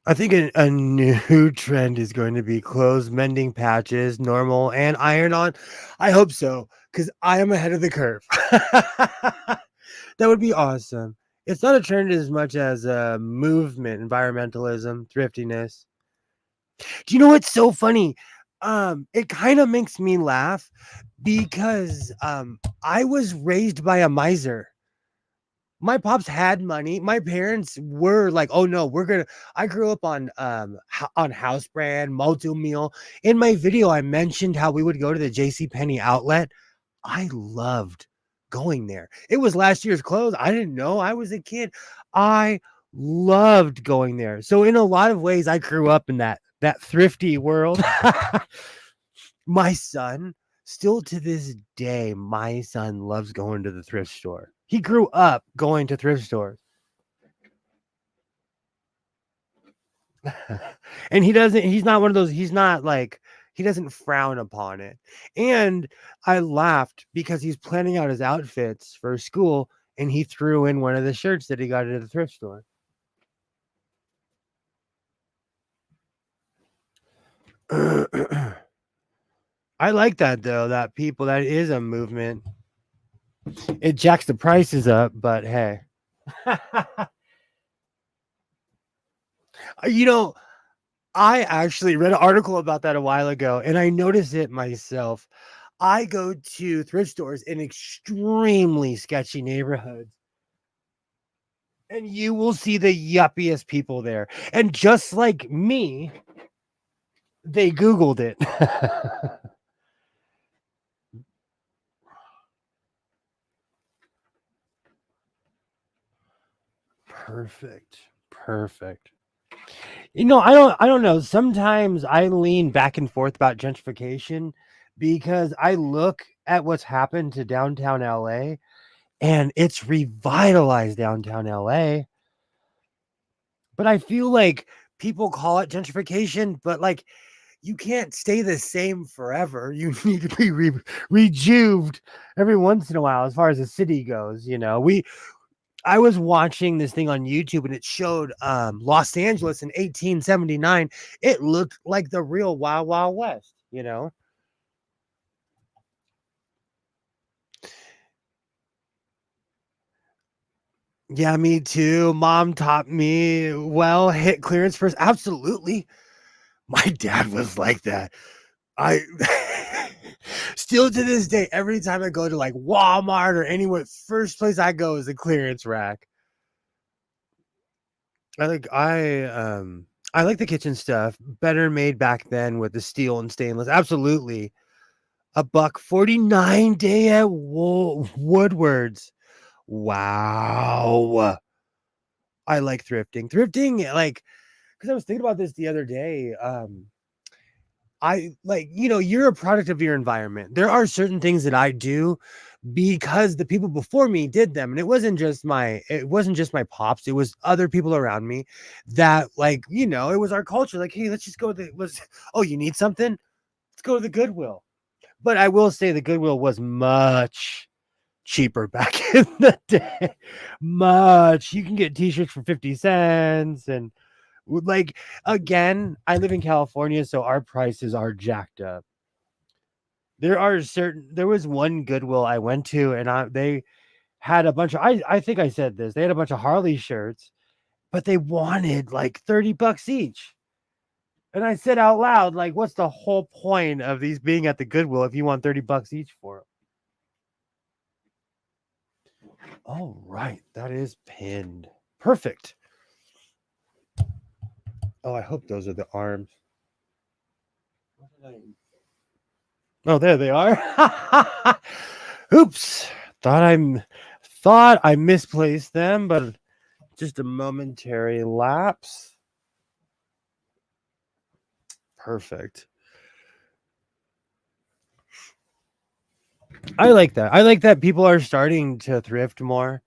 I think a new trend is going to be clothes mending patches, normal and iron on. I hope so, because I am ahead of the curve. That would be awesome. It's not a trend as much as a movement, environmentalism, thriftiness. Do you know what's so funny? It kind of makes me laugh because I was raised by a miser. My pops had money. My parents were like, "Oh no, we're gonna." I grew up on on House Brand, Moto Meal. In my video, I mentioned how we would go to the J.C. Penney outlet. I loved going there. It was last year's clothes. I didn't know. I was a kid. I loved going there. So in a lot of ways, I grew up in that thrifty world. My son, still to this day, my son loves going to the thrift store. He grew up going to thrift stores. And he's not one of those, he's not like, he doesn't frown upon it. And I laughed because he's planning out his outfits for school, and he threw in one of the shirts that he got at the thrift store. I like that though, that is a movement. It jacks the prices up, but hey. You know, I actually read an article about that a while ago, and I noticed it myself. I go to thrift stores in extremely sketchy neighborhoods, and you will see the yuppiest people there. And just like me, they Googled it. Perfect. Perfect. I don't know. Sometimes I lean back and forth about gentrification because I look at what's happened to downtown LA, and it's revitalized downtown LA. But I feel like people call it gentrification, but like you can't stay the same forever. You need to be rejuved every once in a while as far as the city goes, you know. I was watching this thing on YouTube and it showed Los Angeles in 1879. It looked like the real Wild Wild West, you know. Yeah, me too. Mom taught me well, hit clearance first. Absolutely. My dad was like that. I still to this day, every time I go to like Walmart or anywhere, first place I go is the clearance rack. I like the kitchen stuff. Better made back then with the steel and stainless. Absolutely. $1.49 day at Woodward's. Wow. I like thrifting. Thrifting, like, because I was thinking about this the other day. I like, you know, you're a product of your environment. There are certain things that I do because the people before me did them. And it wasn't just my pops, it was other people around me that, like, you know, it was our culture. Like, hey, let's just go to the was oh, you need something? Let's go to the Goodwill. But I will say the Goodwill was much cheaper back in the day. Much. You can get t-shirts for 50 cents and like again, I live in California, so our prices are jacked up. There was one Goodwill I went to and they had a bunch of I think I said this. They had a bunch of Harley shirts, but they wanted like 30 bucks each. And I said out loud, like, what's the whole point of these being at the Goodwill if you want 30 bucks each for them? All right, that is pinned. Perfect. Oh, I hope those are the arms. Oh, there they are. Oops. Thought I misplaced them, but just a momentary lapse. Perfect. I like that. I like that people are starting to thrift more.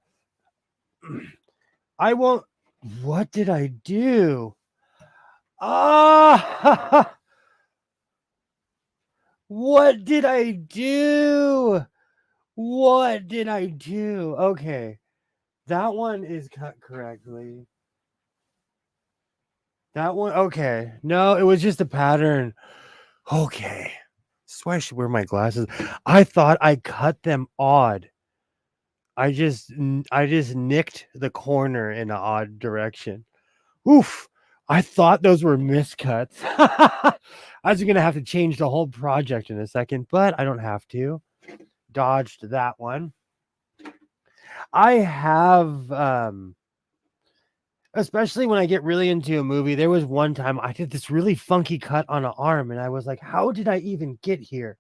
I won't. What did I do? Ah! What did I do? What did I do? Okay. That one is cut correctly. That one, okay. No, it was just a pattern. Okay. That's why I should wear my glasses. I thought I cut them odd. I just nicked the corner in an odd direction. Oof. I thought those were miscuts. I was gonna have to change the whole project in a second, but I don't have to. Dodged that one. I have especially when I get really into a movie. There was one time I did this really funky cut on an arm, and I was like, how did I even get here?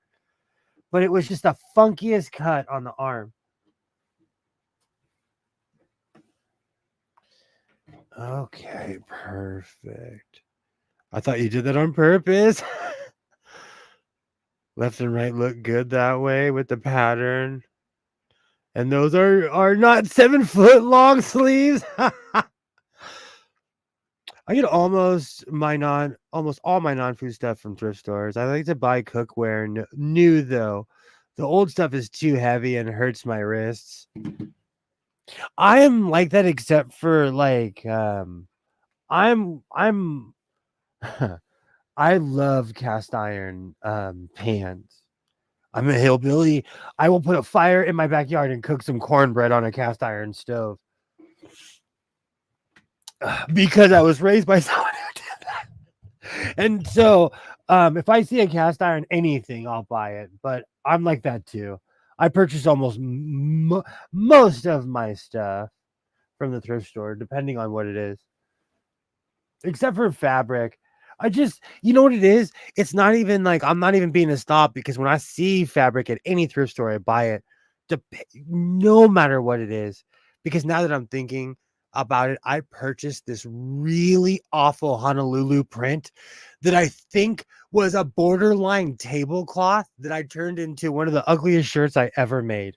But it was just the funkiest cut on the arm. Okay, perfect. I thought you did that on purpose. Left and right look good that way with the pattern. And those are not 7 foot long sleeves. I get almost all my non-food stuff from thrift stores. I like to buy cookware new though. The old stuff is too heavy and hurts my wrists. I am like that except for like I'm I love cast iron pans. I'm a hillbilly. I will put a fire in my backyard and cook some cornbread on a cast iron stove. Because I was raised by someone who did that. And so if I see a cast iron anything, I'll buy it. But I'm like that too. I purchase almost most of my stuff from the thrift store, depending on what it is. Except for fabric. You know what it is? It's not even like I'm not even being a stop because when I see fabric at any thrift store, I buy it, no matter what it is. Because now that I'm thinking about it, I purchased this really awful Honolulu print that I think was a borderline tablecloth that I turned into one of the ugliest shirts I ever made.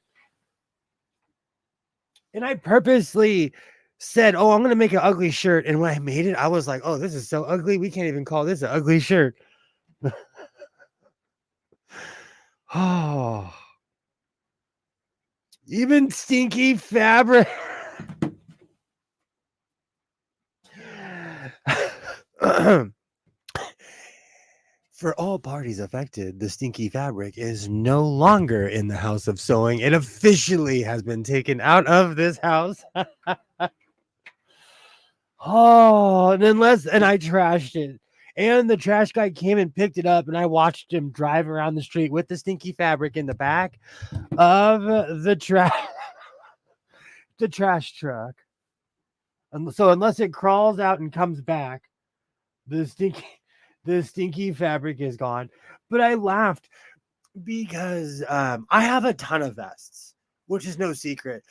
And I purposely said, "Oh, I'm gonna make an ugly shirt." And when I made it, I was like, "Oh, this is so ugly. We can't even call this an ugly shirt." Oh, even stinky fabric. For all parties affected, the stinky fabric is no longer in the house of sewing. It officially has been taken out of this house. Oh, and I trashed it. And the trash guy came and picked it up, and I watched him drive around the street with the stinky fabric in the back of the trash truck. And so unless it crawls out and comes back, the stinky the stinky fabric is gone. But I laughed because I have a ton of vests, which is no secret.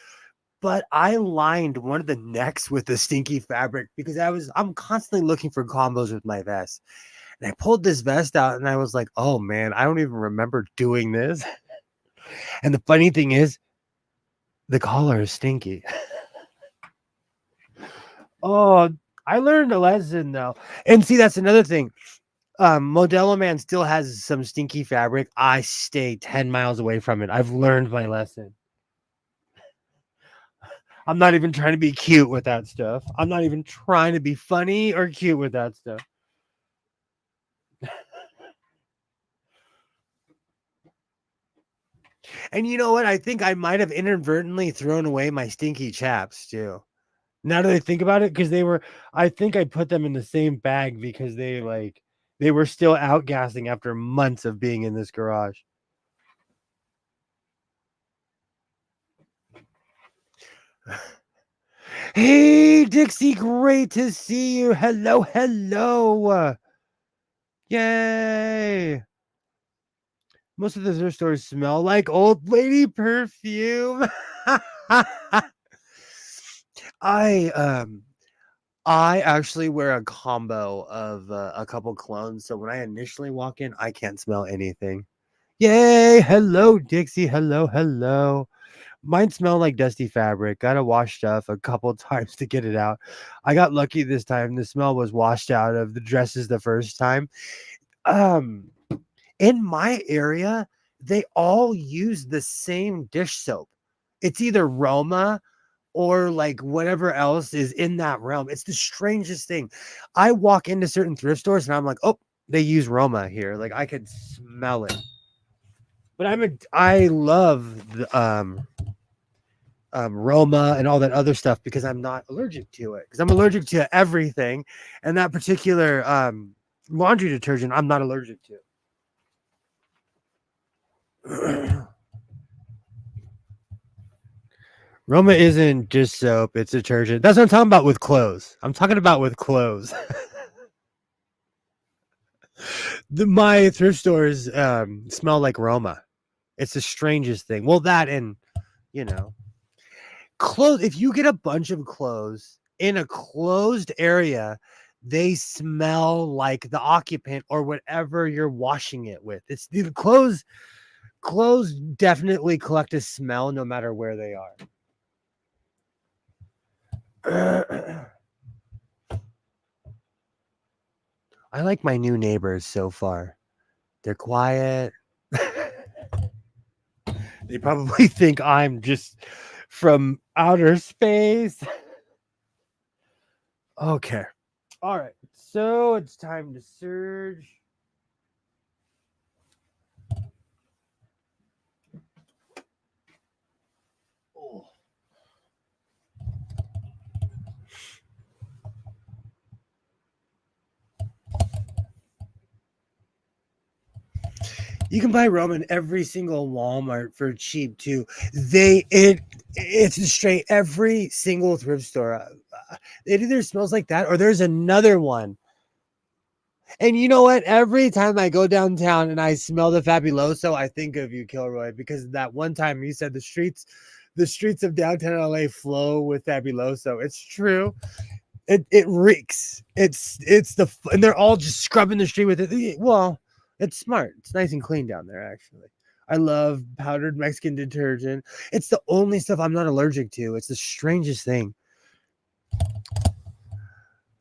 But I lined one of the necks with the stinky fabric because I'm constantly looking for combos with my vest. And I pulled this vest out and I was like, oh man, I don't even remember doing this. And the funny thing is, the collar is stinky. Oh, I learned a lesson though. And see, that's another thing. Modelo Man still has some stinky fabric. I stay 10 miles away from it. I've learned my lesson. I'm not even trying to be cute with that stuff. I'm not even trying to be funny or cute with that stuff. And you know what? I think I might have inadvertently thrown away my stinky chaps too. Now that I think about it, because I think I put them in the same bag because they were still outgassing after months of being in this garage. Hey, Dixie, great to see you. Hello, hello. Yay. Most of the thrift stores smell like old lady perfume. I I actually wear a combo of a couple clones, so when I initially walk in, I can't smell anything. Yay! Hello, Dixie. Hello, hello. Mine smell like dusty fabric. Gotta wash stuff a couple times to get it out. I got lucky this time. The smell was washed out of the dresses the first time. Um, in my area, they all use the same dish soap. It's either Roma or like whatever else is in that realm. It's the strangest thing. I walk into certain thrift stores and I'm like, oh, they use Roma here. Like I could smell it. But I love the Roma and all that other stuff because I'm not allergic to it. Because I'm allergic to everything, and that particular laundry detergent I'm not allergic to. Roma isn't just soap; it's detergent. That's what I'm talking about with clothes. I'm talking about with clothes. My thrift stores smell like Roma. It's the strangest thing. Well, that and you know, clothes. If you get a bunch of clothes in a closed area, they smell like the occupant or whatever you're washing it with. It's the clothes. Clothes definitely collect a smell no matter where they are. I like my new neighbors so far. They're quiet. They probably think I'm just from outer space. Okay. All right. So it's time to surge. Oh. You can buy rum in every single Walmart for cheap too. It's straight every single thrift store. It either smells like that or there's another one. And you know what? Every time I go downtown and I smell the Fabuloso, I think of you, Kilroy, because that one time you said the streets of downtown LA flow with Fabuloso. It's true. It reeks. And they're all just scrubbing the street with it. Well, it's smart. It's nice and clean down there, actually. I love powdered Mexican detergent. It's the only stuff I'm not allergic to. It's the strangest thing.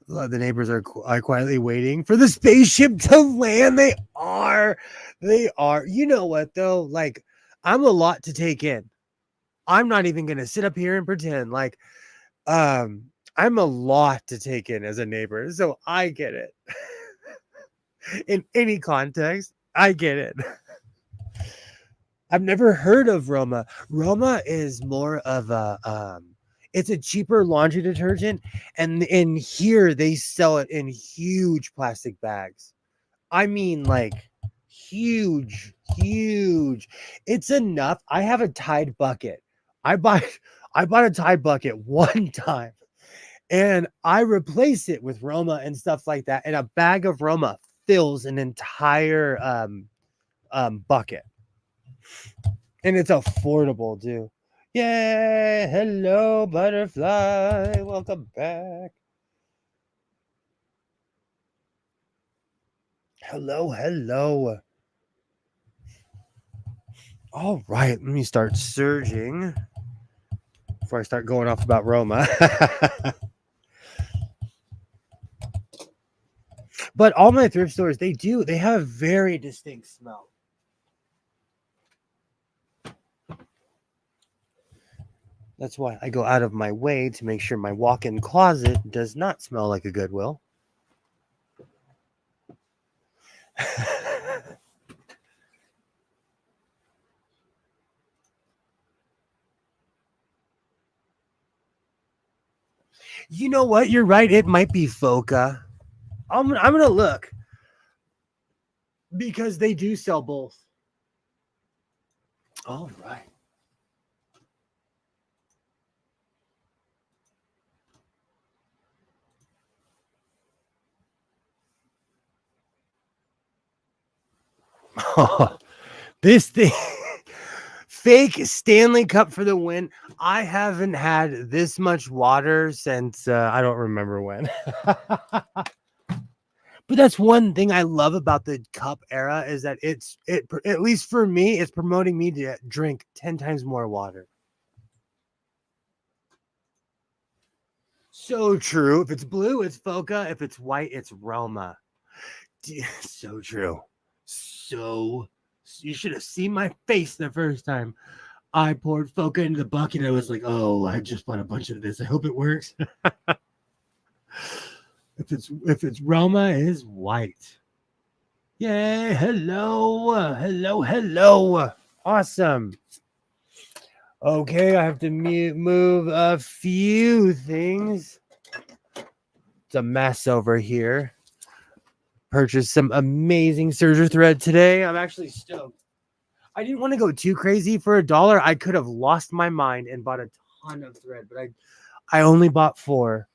The neighbors are quietly waiting for the spaceship to land. They are. They are. You know what, though? Like, I'm a lot to take in. I'm not even going to sit up here and pretend like I'm a lot to take in as a neighbor. So I get it. In any context, I get it. I've never heard of Roma. Roma is more of a it's a cheaper laundry detergent, and in here they sell it in huge plastic bags. I mean, like huge, huge. It's enough. I have a Tide bucket. I bought I bought a Tide bucket one time, and I replace it with Roma and stuff like that. And a bag of Roma fills an entire bucket. And it's affordable too. Yay! Hello, butterfly. Welcome back. Hello, hello. All right, let me start surging before I start going off about Roma. But all my thrift stores, they have a very distinct smell. That's why I go out of my way to make sure my walk-in closet does not smell like a Goodwill. You know what? You're right. It might be Foca. I'm gonna look because they do sell both. All right. This thing, fake Stanley Cup for the win. I haven't had this much water since I don't remember when. But that's one thing I love about the cup era is that it at least for me, it's promoting me to drink 10 times more water. So true. If it's blue, it's Foca. If it's white, it's Roma. So true. So you should have seen my face the first time I poured Foca into the bucket. I was like, oh, I just bought a bunch of this. I hope it works. If it's Roma, it is white. Yay! Hello, hello, hello. Awesome. Okay, I have to move a few things. It's a mess over here. Purchased some amazing serger thread today. I'm actually stoked. I didn't want to go too crazy for $1. I could have lost my mind and bought a ton of thread, but I only bought 4.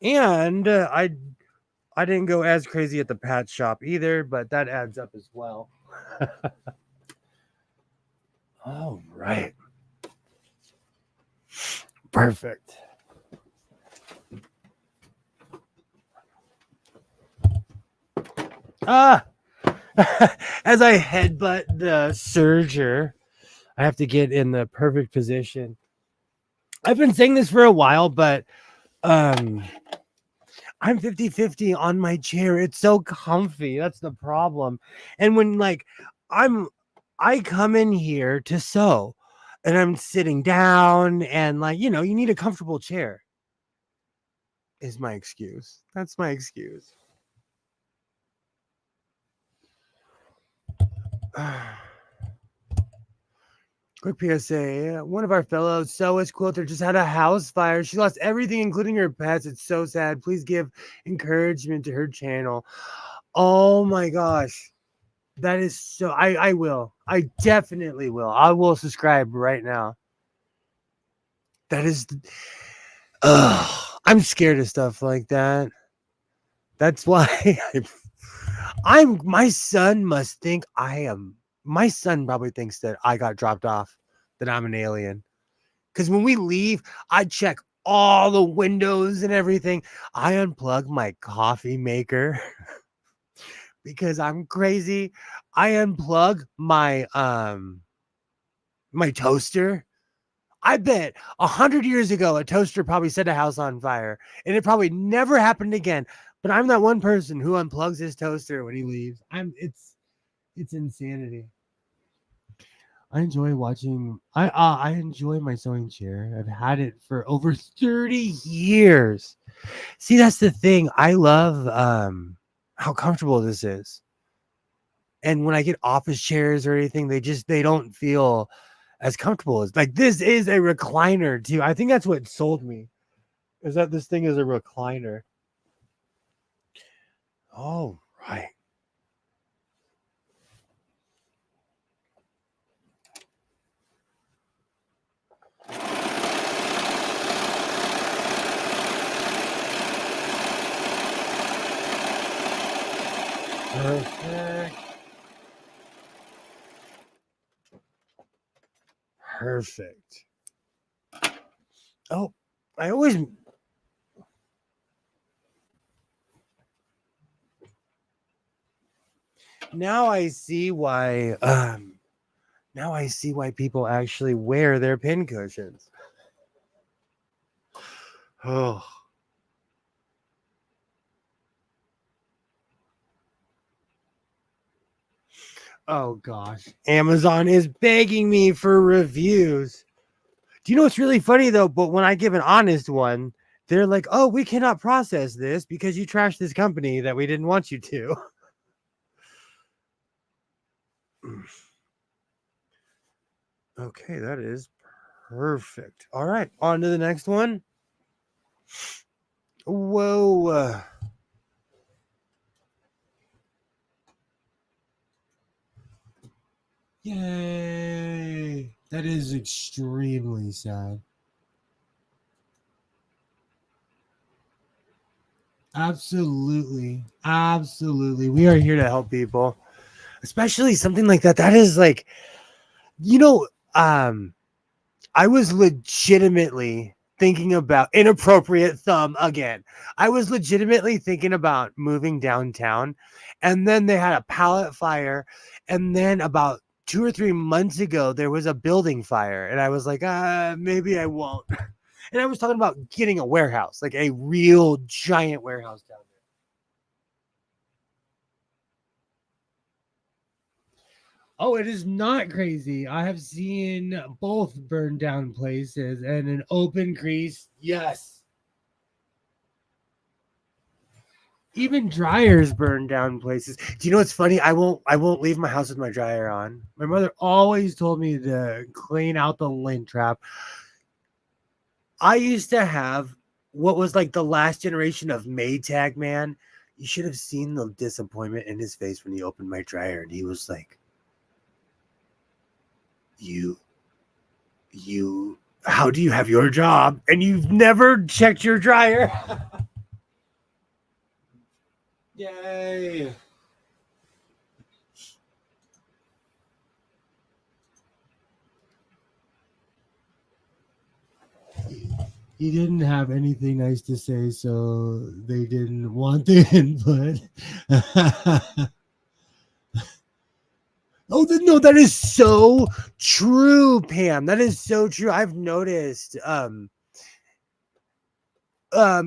And I didn't go as crazy at the patch shop either, but that adds up as well. All right. Perfect. As I headbutt the serger, I have to get in the perfect position. I've been saying this for a while, but I'm 50-50 on my chair. It's so comfy. That's the problem. And when I come in here to sew and I'm sitting down and you need a comfortable chair is my excuse. That's my excuse. Quick PSA. One of our fellow sewist quilter just had a house fire. She lost everything, including her pets. It's so sad. Please give encouragement to her channel. Oh my gosh. That is so... I will. I definitely will. I will subscribe right now. That is... I'm scared of stuff like that. That's why my son must think I am... My son probably thinks that I got dropped off, that I'm an alien. Because when we leave, I check all the windows and everything. I unplug my coffee maker because I'm crazy. I unplug my my toaster. I bet 100 years ago, a toaster probably set a house on fire, and it probably never happened again. But I'm that one person who unplugs his toaster when he leaves. It's insanity. I enjoy watching. I enjoy my sewing chair. I've had it for over 30 years. See, that's the thing. I love how comfortable this is. And when I get office chairs or anything, they don't feel as comfortable as like this is a recliner too. I think that's what sold me is that this thing is a recliner. Oh, right. Perfect. Perfect. Oh, I always now I see why now I see why people actually wear their pin cushions. Oh. Oh gosh. Amazon is begging me for reviews. Do you know what's really funny though? But when I give an honest one, they're like, "Oh, we cannot process this because you trashed this company that we didn't want you to." Okay, that is perfect. All right, on to the next one. Whoa. Yay. That is extremely sad. Absolutely. Absolutely. We are here to help people, especially something like that. That is like, you know, I was legitimately thinking about inappropriate thumb again. I was legitimately thinking about moving downtown, and then they had a pallet fire, and then about 2 or 3 months ago there was a building fire, and I was like, maybe I won't. And I was talking about getting a warehouse, like a real giant warehouse down there. Oh, it is not crazy. I have seen both burned down places and an open crease. Yes. Even dryers burn down places. Do you know what's funny? I won't leave my house with my dryer on. My mother always told me to clean out the lint trap. I used to have what was like the last generation of Maytag man. You should have seen the disappointment in his face when he opened my dryer and he was like, You how do you have your job and you've never checked your dryer? Yay. He didn't have anything nice to say, so they didn't want the input. Oh, no, that is so true, Pam. That is so true. I've noticed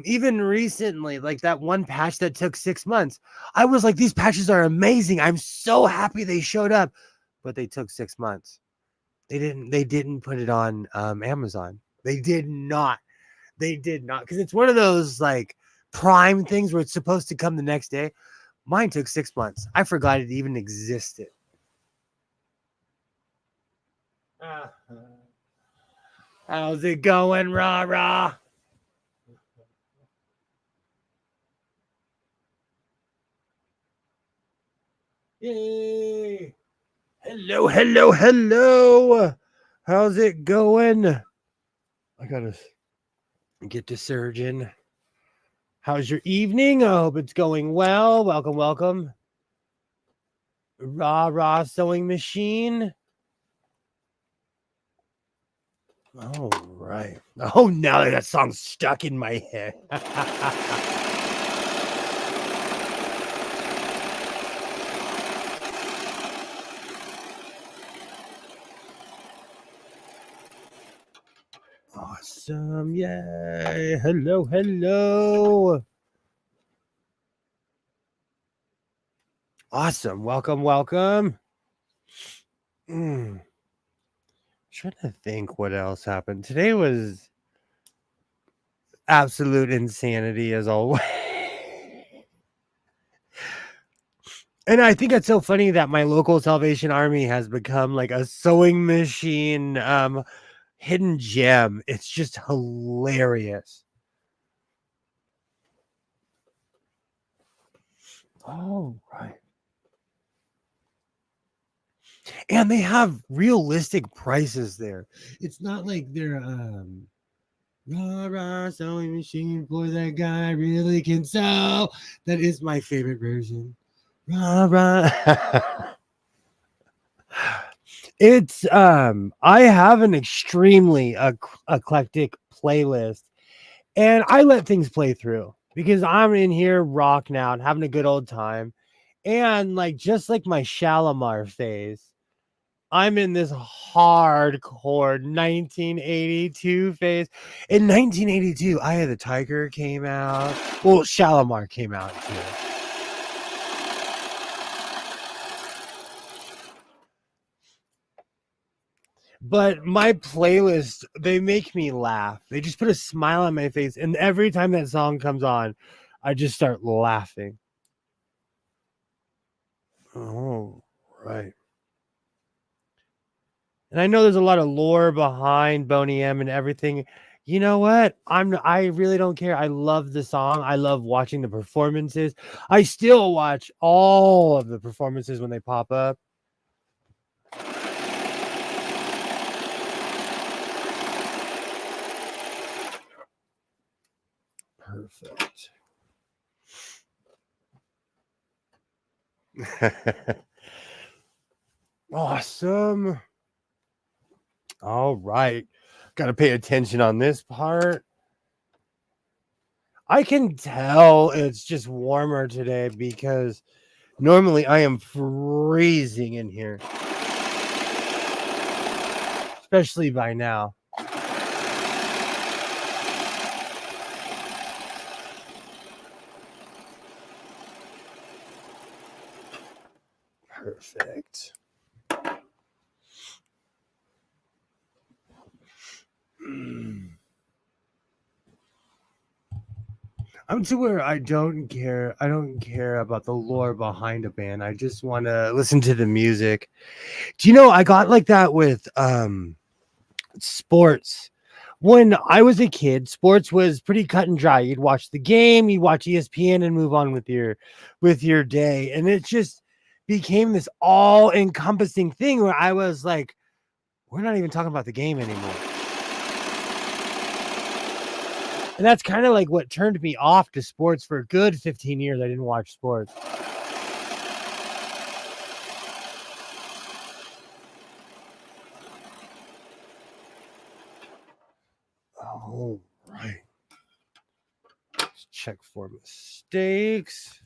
even recently, like that one patch that took 6 months. I was like, these patches are amazing. I'm so happy they showed up, but they took 6 months. They didn't put it on Amazon. They did not. They did not, because it's one of those like prime things where it's supposed to come the next day. Mine took 6 months. I forgot it even existed. How's it going, rah rah? Yay! Hello, hello, hello. How's it going? I gotta get to surgeon. How's your evening? I hope it's going well. Welcome, welcome. Rah rah sewing machine. All right. Oh, now that song's stuck in my head. Awesome. Yay. Hello, hello. Awesome. Welcome, welcome. Trying to think what else happened. Today was absolute insanity as always. And I think it's so funny that my local Salvation Army has become like a sewing machine hidden gem. It's just hilarious. Oh, right. And they have realistic prices there. It's not like they're rah rah sewing machine for that guy really can sew. That is my favorite version. Rah rah. It's I have an extremely eclectic playlist, and I let things play through because I'm in here rocking out, having a good old time. And like just like my Shalimar phase, I'm in this hardcore 1982 phase. In 1982, Eye of the Tiger came out. Well, Shalimar came out too. But my playlist, they make me laugh. They just put a smile on my face. And every time that song comes on, I just start laughing. Oh, right. And I know there's a lot of lore behind Boney M and everything. You know what? I really don't care. I love the song. I love watching the performances. I still watch all of the performances when they pop up. Perfect. Awesome. All right. Got to pay attention on this part. I can tell it's just warmer today because normally I am freezing in here, especially by now. Perfect. I'm to where I don't care. I don't care about the lore behind a band. I just want to listen to the music. Do you know I got like that with sports? When I was a kid, sports was pretty cut and dry. You'd watch the game, you'd watch ESPN and move on with your day. And it just became this all-encompassing thing where I was like, we're not even talking about the game anymore. And that's kind of like what turned me off to sports for a good 15 years. I didn't watch sports. Oh, right. Let's check for mistakes.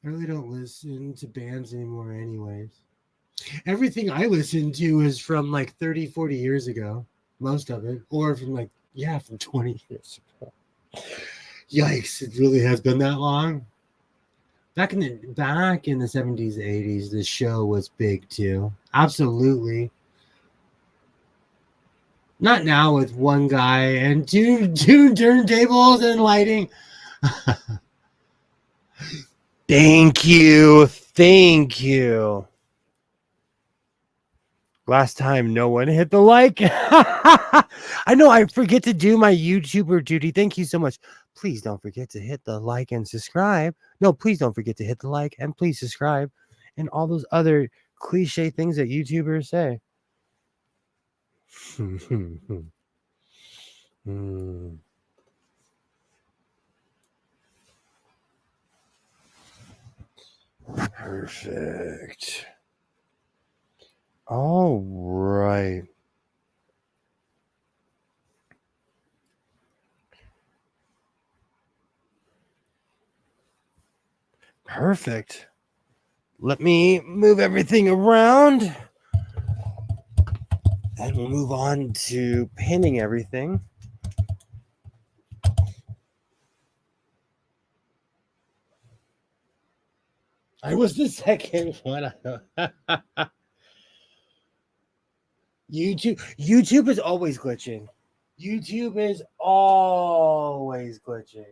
I really don't listen to bands anymore anyways. Everything I listen to is from like 30, 40 years ago. Most of it. Or from like, yeah, from 20 years ago. Yikes, it really has been that long. Back in the 70s, 80s, the show was big too. Absolutely. Not now with one guy and two turntables and lighting. Thank you. Thank you. Last time no one hit the like. I know I forget to do my YouTuber duty. Thank you so much. Please don't forget to hit the like and subscribe. No, please don't forget to hit the like and please subscribe and all those other cliche things that YouTubers say. Perfect. All right. Perfect. Let me move everything around. And we'll move on to pinning everything. I was the second one. YouTube is always glitching. YouTube is always glitching.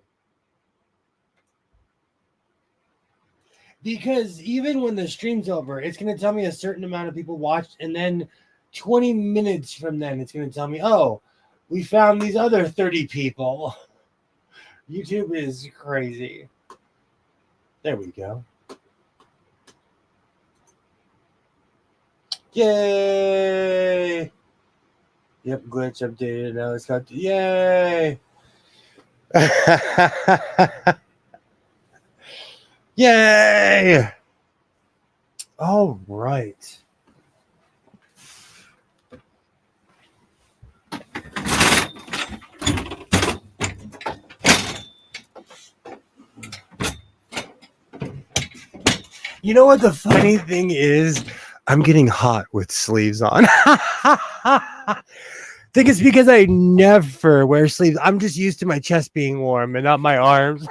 Because even when the stream's over, it's going to tell me a certain amount of people watched, and then 20 minutes from then, it's going to tell me, oh, we found these other 30 people. YouTube is crazy. There we go. Yay! Yep, glitch updated. Now it's got yay! Yay! All right. You know what the funny thing is? I'm getting hot with sleeves on. I think it's because I never wear sleeves. I'm just used to my chest being warm and not my arms.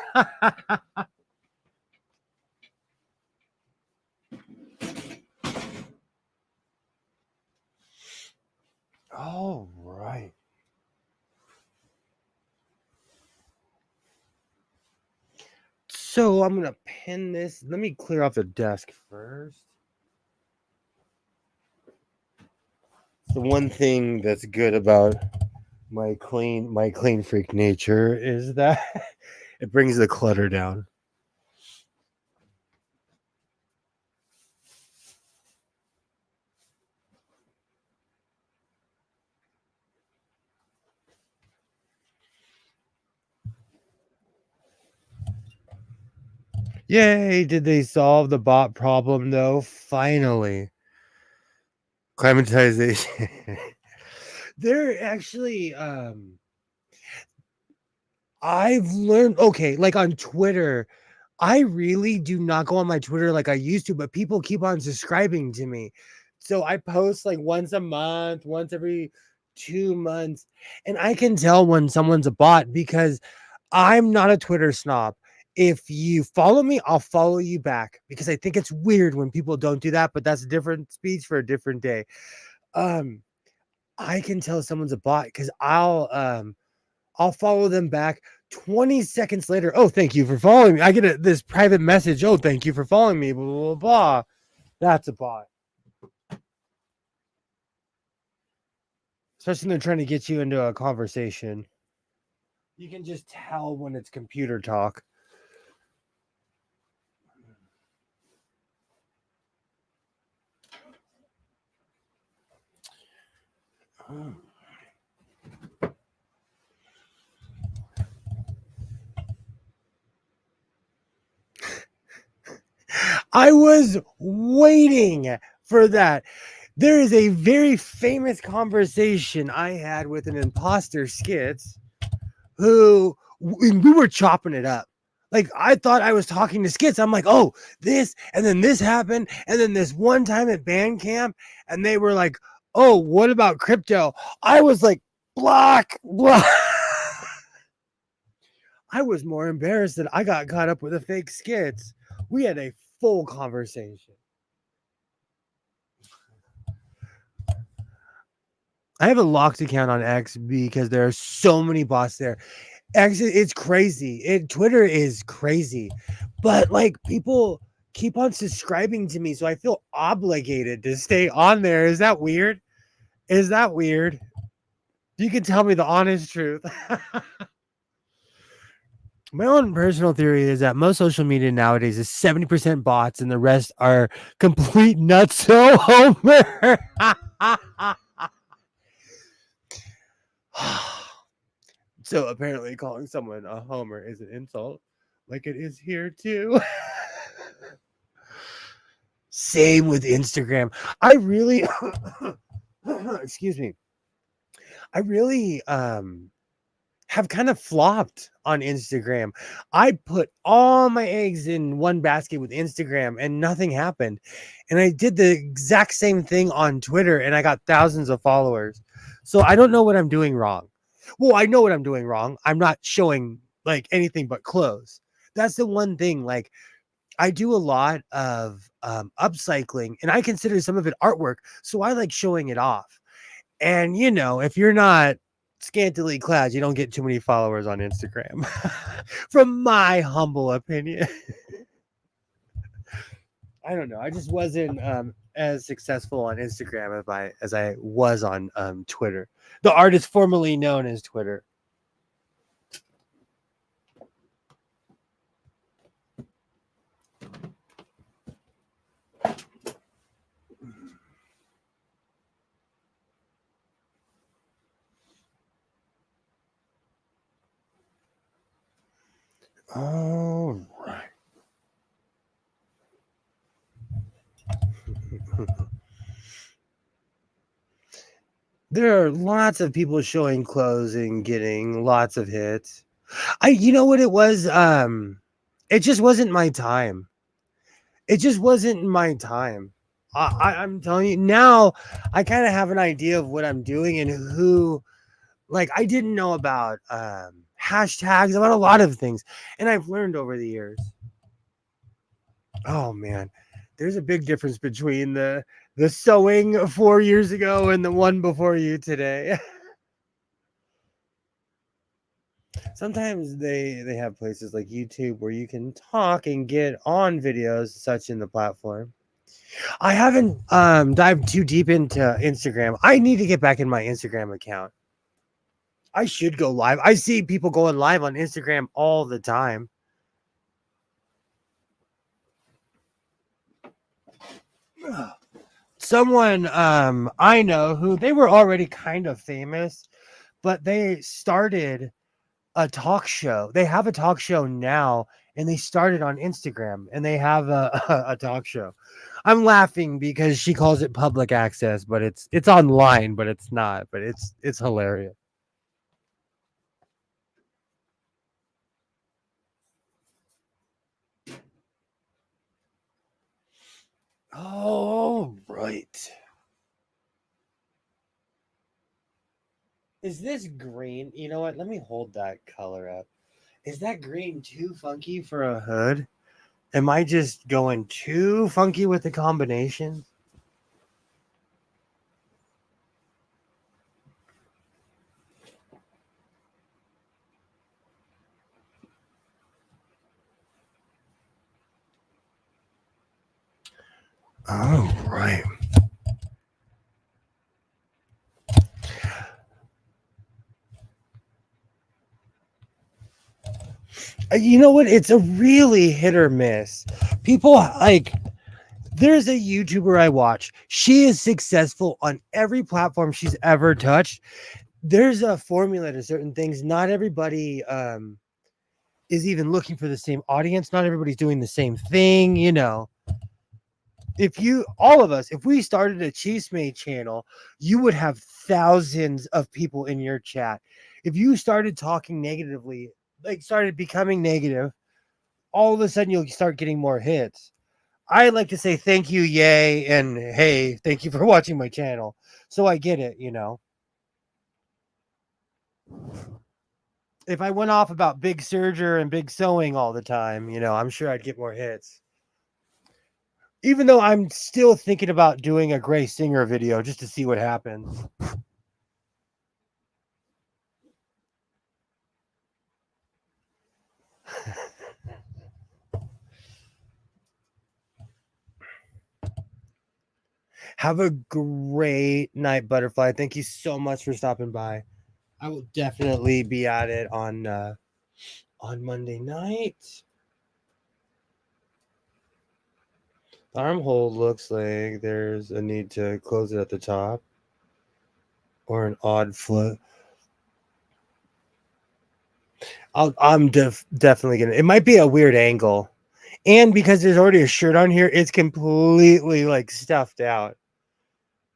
All right. So I'm going to pin this. Let me clear off the desk first. The one thing that's good about my clean freak nature is that it brings the clutter down. Yay, did they solve the bot problem though? Finally. Climatization. They're actually I've learned, okay, like on Twitter, I really do not go on my Twitter like I used to, but people keep on subscribing to me. So I post like once a month, once every 2 months, and I can tell when someone's a bot because I'm not a Twitter snob. If you follow me, I'll follow you back because I think it's weird when people don't do that, but that's a different speech for a different day. I can tell someone's a bot because I'll follow them back 20 seconds later. Oh, thank you for following me. I get this private message. Oh, thank you for following me. Blah, blah, blah. That's a bot. Especially when they're trying to get you into a conversation. You can just tell when it's computer talk. I was waiting for that. There is a very famous conversation I had with an imposter skits who we were chopping it up. Like I thought I was talking to skits. I'm like, oh, this, and then this happened, and then this one time at band camp, and they were like, oh, what about crypto? I was like, block. I was more embarrassed that I got caught up with the fake skits. We had a full conversation. I have a locked account on X because there are so many bots there. X, it's crazy. Twitter is crazy, but like people keep on subscribing to me, so I feel obligated to stay on there. Is that weird? Is that weird? You can tell me the honest truth. My own personal theory is that most social media nowadays is 70% bots and the rest are complete nutso homer. So apparently calling someone a homer is an insult, like it is here too. Same with Instagram. I really excuse me. I really have kind of flopped on Instagram. I put all my eggs in one basket with Instagram and nothing happened. And I did the exact same thing on Twitter and I got thousands of followers. So I don't know what I'm doing wrong. Well, I know what I'm doing wrong. I'm not showing like anything but clothes. That's the one thing. Like I do a lot of upcycling and I consider some of it artwork. So I like showing it off. And if you're not scantily clad, you don't get too many followers on Instagram. From my humble opinion. I don't know. I just wasn't as successful on Instagram as I was on Twitter. The artist formerly known as Twitter. All right. There are lots of people showing clothes and getting lots of hits. You know what it was? It just wasn't my time. It just wasn't my time. I'm telling you now, I kind of have an idea of what I'm doing and who. Like I didn't know about hashtags, about a lot of things, and I've learned over the years. Oh man, there's a big difference between the sewing 4 years ago and the one before you today. Sometimes they have places like YouTube where you can talk and get on videos such in the platform. I haven't dived too deep into Instagram. I need to get back in my Instagram account. I should go live. I see people going live on Instagram all the time. Someone I know who they were already kind of famous, but they started a talk show. They have a talk show now and they started on Instagram and they have a talk show. I'm laughing because she calls it public access, but it's online, but it's not, but it's hilarious. Oh, right. Is this green? You know what? Let me hold that color up. Is that green too funky for a hood? Am I just going too funky with the combination? Oh, right. You know what? It's a really hit or miss. People like, there's a YouTuber I watch. She is successful on every platform she's ever touched. There's a formula to certain things. Not everybody is even looking for the same audience. Not everybody's doing the same thing, all of us, if we started a Cheese Made channel, you would have thousands of people in your chat. If you started talking negatively, like started becoming negative, all of a sudden you'll start getting more hits. I like to say thank you, yay, and hey, thank you for watching my channel. So I get it. If I went off about big serger and big sewing all the time, I'm sure I'd get more hits. Even though I'm still thinking about doing a Gray Singer video just to see what happens. Have a great night, Butterfly. Thank you so much for stopping by. I will definitely be at it on Monday night. The armhole looks like there's a need to close it at the top or an odd flip. I'm definitely gonna. It might be a weird angle, and because there's already a shirt on here, it's completely like stuffed out.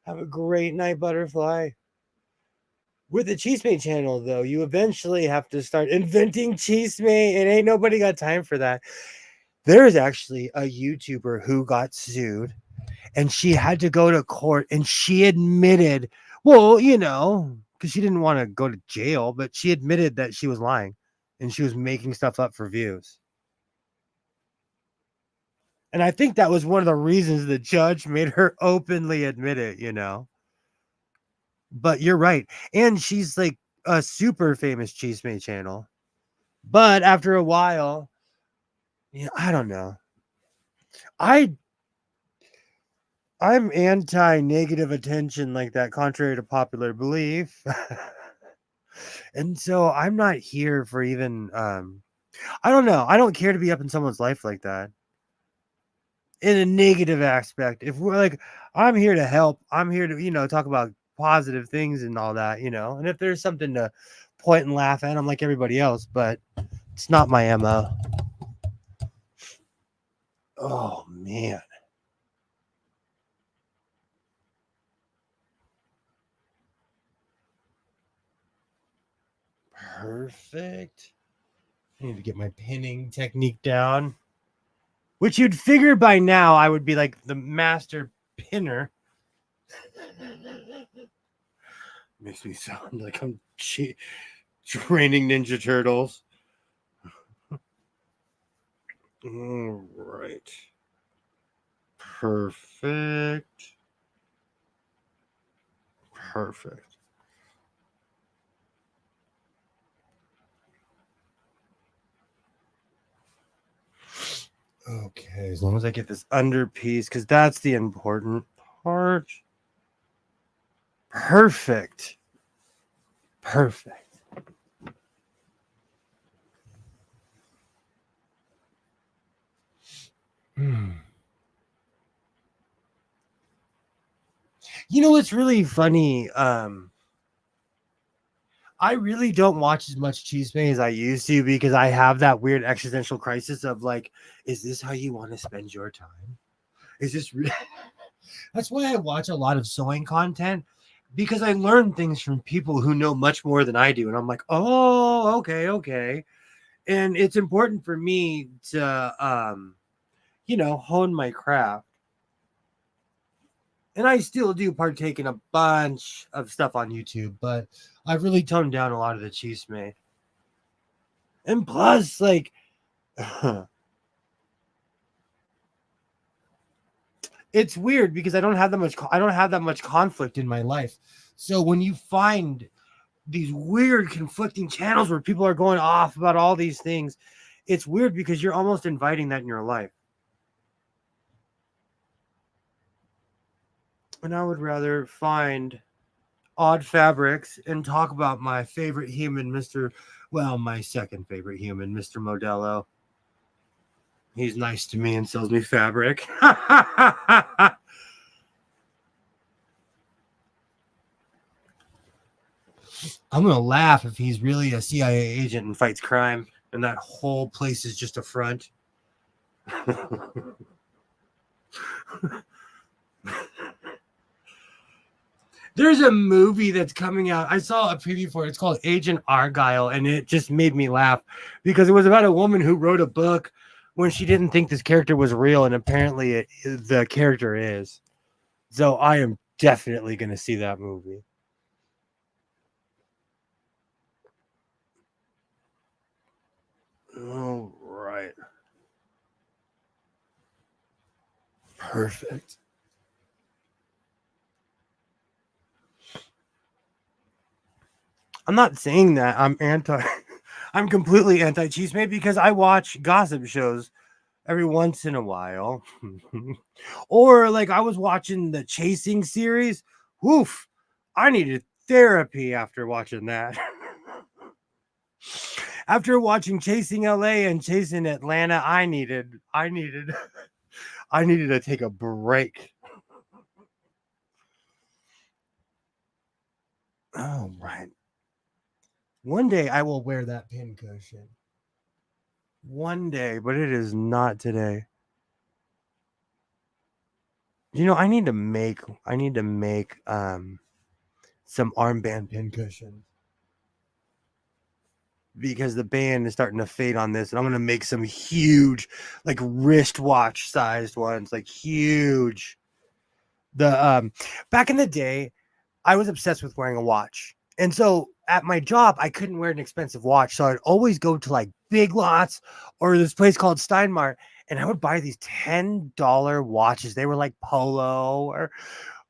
Have a great night, Butterfly. With the Cheesemate channel, though, you eventually have to start inventing Cheesemate, and ain't nobody got time for that. There's actually a YouTuber who got sued, and she had to go to court, and she admitted, well, because she didn't want to go to jail, but she admitted that she was lying, and she was making stuff up for views. And I think that was one of the reasons the judge made her openly admit it. But you're right. And she's like a super famous Cheesemate channel. But after a while, I don't know. I'm anti-negative attention like that, contrary to popular belief. And so I'm not here for even I don't know. I don't care to be up in someone's life like that. In a negative aspect. If we're like, I'm here to help. I'm here to, talk about positive things and all that. And if there's something to point and laugh at, I'm like everybody else, but it's not my MO. Oh man. Perfect. I need to get my pinning technique down. Which you'd figure by now I would be like the master pinner. Makes me sound like I'm training Ninja Turtles. All right. Perfect. Perfect. Okay, as long as I get this under piece, because that's the important part. Perfect. Perfect. What's really funny? I really don't watch as much Cheesemate as I used to because I have that weird existential crisis of like, is this how you want to spend your time? Is this real? That's why I watch a lot of sewing content, because I learn things from people who know much more than I do. And I'm like, oh, okay. And it's important for me to, hone my craft. And I still do partake in a bunch of stuff on YouTube, but I've really toned down a lot of the Cheesemate. And plus, like, it's weird because I don't have that much conflict in my life. So when you find these weird conflicting channels where people are going off about all these things, it's weird because you're almost inviting that in your life. And I would rather find odd fabrics and talk about my favorite human, my second favorite human, Mr. Modelo. He's nice to me and sells me fabric. I'm going to laugh if he's really a CIA agent and fights crime and that whole place is just a front. There's a movie that's coming out. I saw a preview for it. It's called Agent Argyle, and it just made me laugh because it was about a woman who wrote a book when she didn't think this character was real, and apparently the character is. So I am definitely going to see that movie. All right. Perfect. I'm not saying that I'm completely anti Cheesemate because I watch gossip shows every once in a while. Or like I was watching the Chasing series. Woof. I needed therapy after watching that. After watching Chasing LA and Chasing Atlanta, I needed to take a break. Oh, right. One day I will wear that pin cushion. One day, but it is not today. I need to make some armband pin cushions because the band is starting to fade on this, and I'm gonna make some huge, like wristwatch sized ones, like huge. The back in the day, I was obsessed with wearing a watch. And so at my job, I couldn't wear an expensive watch. So I'd always go to like Big Lots or this place called Steinmart, and I would buy these $10 watches. They were like Polo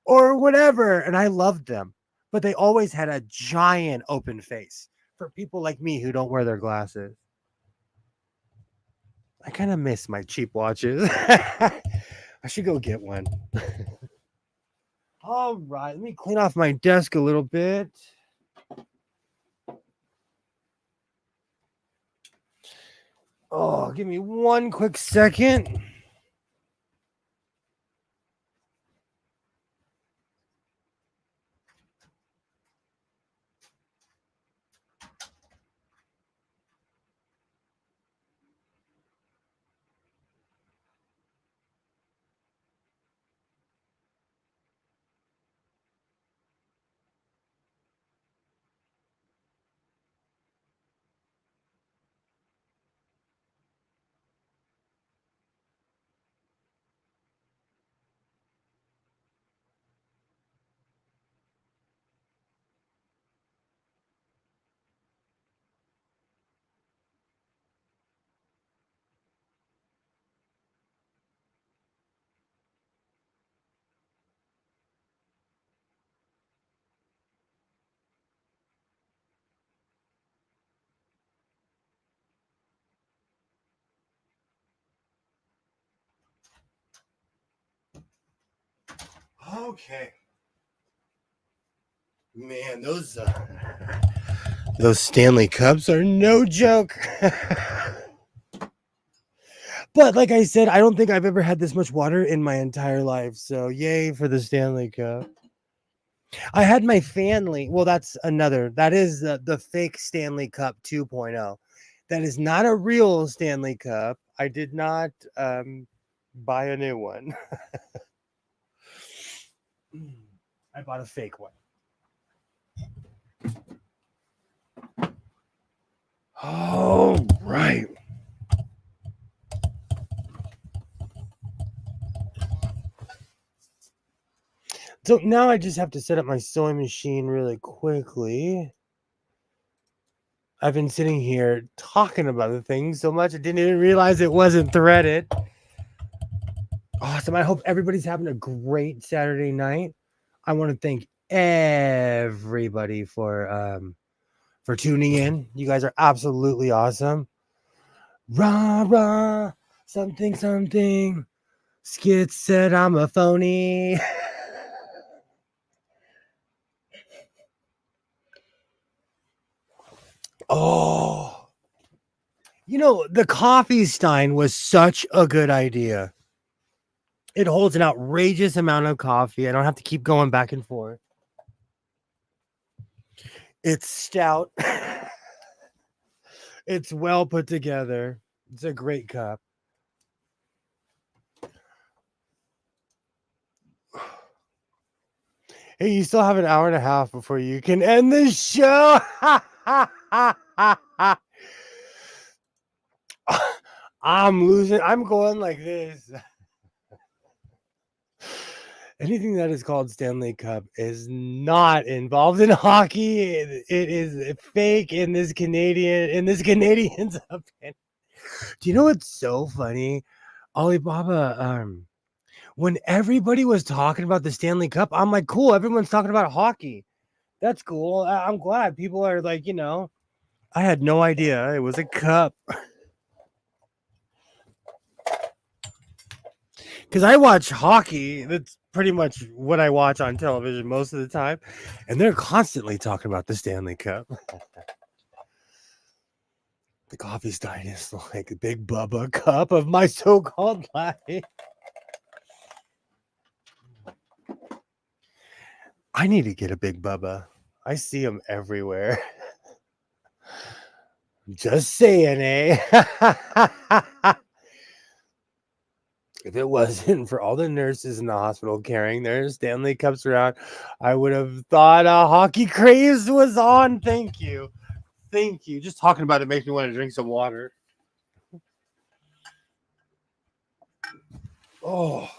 or whatever, and I loved them. But they always had a giant open face for people like me who don't wear their glasses. I kind of miss my cheap watches. I should go get one. All right, let me clean off my desk a little bit. Oh, give me one quick second. Okay. Man, those Stanley Cups are no joke. But like I said, I don't think I've ever had this much water in my entire life. So yay for the Stanley Cup. I had my family. Well, that's another. That is the fake Stanley Cup 2.0. That is not a real Stanley Cup. I did not buy a new one. I bought a fake one. Oh, right. So now I just have to set up my sewing machine really quickly. I've been sitting here talking about the thing so much I didn't even realize it wasn't threaded. Awesome. I hope everybody's having a great Saturday night. I want to thank everybody for tuning in. You guys are absolutely awesome. Rah rah, something something. Skit said I'm a phony. Oh, the coffee stein was such a good idea. It holds an outrageous amount of coffee. I don't have to keep going back and forth. It's stout. It's well put together. It's a great cup. Hey, you still have an hour and a half before you can end the show. I'm losing. I'm going like this. Anything that is called Stanley Cup is not involved in hockey. It is fake in this Canadian's opinion. Do you know what's so funny? Alibaba, when everybody was talking about the Stanley Cup, I'm like, cool, everyone's talking about hockey. That's cool. I'm glad people are like, I had no idea it was a cup. Because I watch hockey. That's pretty much what I watch on television most of the time. And they're constantly talking about the Stanley Cup. The coffee stein is like a big Bubba cup of my so-called life. I need to get a big Bubba. I see them everywhere. Just saying, eh? If it wasn't for all the nurses in the hospital carrying their Stanley Cups around, I would have thought a hockey craze was on. Thank you. Thank you. Just talking about it makes me want to drink some water. Oh.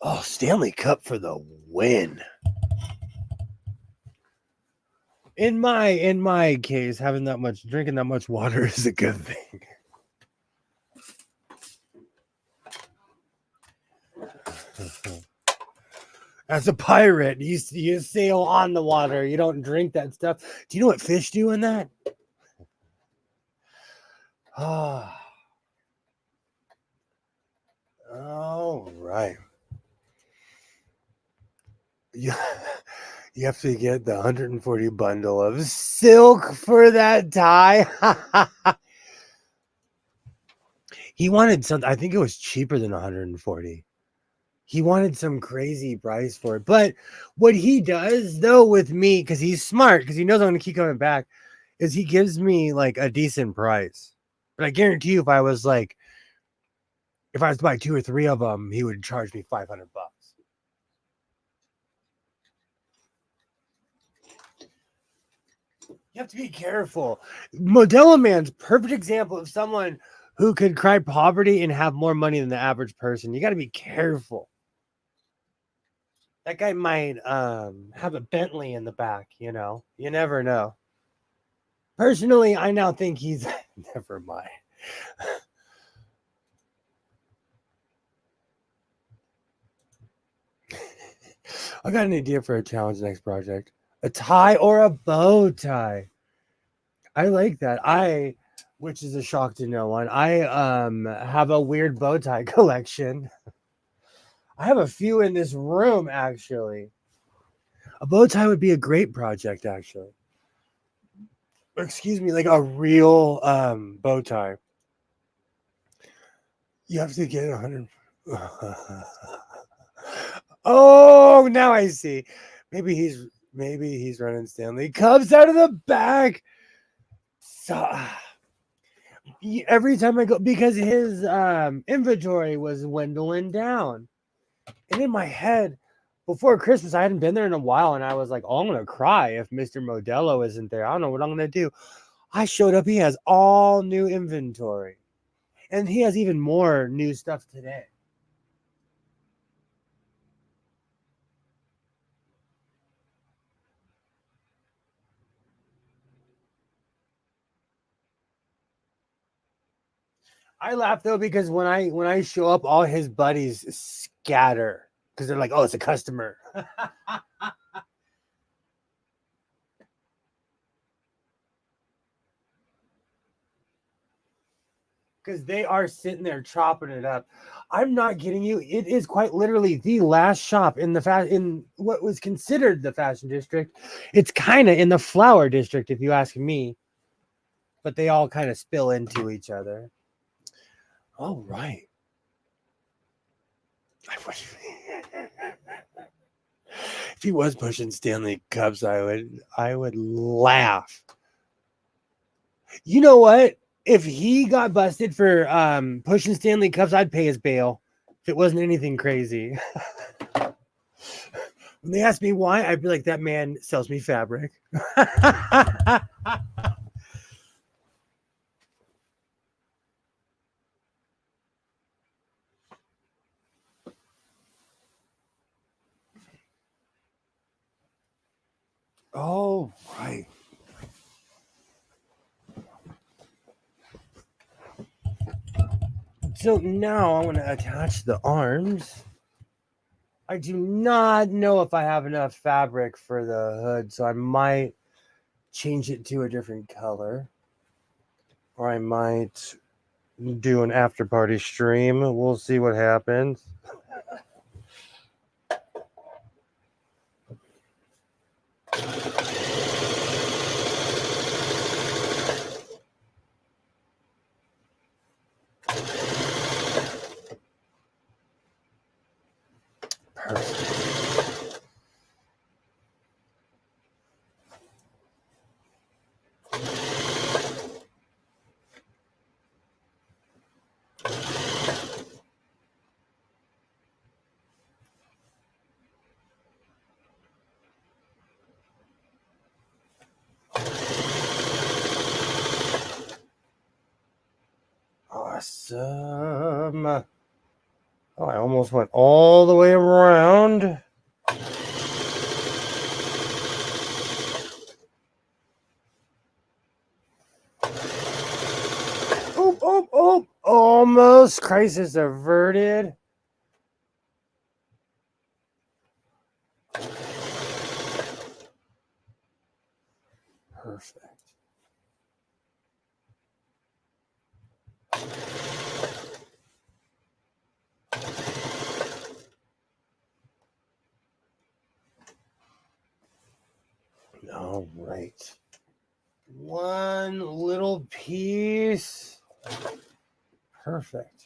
Oh, Stanley Cup for the win. In my case, drinking that much water is a good thing. As a pirate, you sail on the water. You don't drink that stuff. Do you know what fish do in that? Ah. All right. You have to get the 140 bundle of silk for that tie. He wanted something. I think it was cheaper than 140. He wanted some crazy price for it. But what he does, though, with me, because he's smart, because he knows I'm going to keep coming back, is he gives me like a decent price. But I guarantee you, if I was to buy 2 or 3 of them, he would charge me $500. You have to be careful. Modelo Man's perfect example of someone who could cry poverty and have more money than the average person. You got to be careful. That guy might have a Bentley in the back, you know. You never know. Personally, I now think he's never mind. I got an idea for a challenge next project. A tie or a bow tie. I like that. Which is a shock to no one. I have a weird bow tie collection. I have a few in this room actually. A bow tie would be a great project actually. Excuse me, like a real bow tie. You have to get 100. Oh, now I see. Maybe he's running Stanley Cups out of the back. So every time I go, because his inventory was dwindling down, and in my head, before Christmas, I hadn't been there in a while, and I was like, "Oh, I'm gonna cry if Mr. Modelo isn't there. I don't know what I'm gonna do." I showed up. He has all new inventory, and he has even more new stuff today. I laugh though because when I show up, all his buddies scatter because they're like, "Oh, it's a customer." Because they are sitting there chopping it up. I'm not kidding you. It is quite literally the last shop in what was considered the fashion district. It's kind of in the flower district, if you ask me. But they all kind of spill into each other. All right. If he was pushing Stanley Cups, I would laugh. You know what? If he got busted for pushing Stanley Cups, I'd pay his bail. If it wasn't anything crazy. When they ask me why, I'd be like, that man sells me fabric. Oh, right. So now I want to attach the arms. I do not know if I have enough fabric for the hood, so I might change it to a different color. Or I might do an after party stream. We'll see what happens. Perfect. awesome. Oh, I almost went all the way around. Oop, oop, oop. Almost. Crisis averted. Perfect. All right. One little piece. Perfect.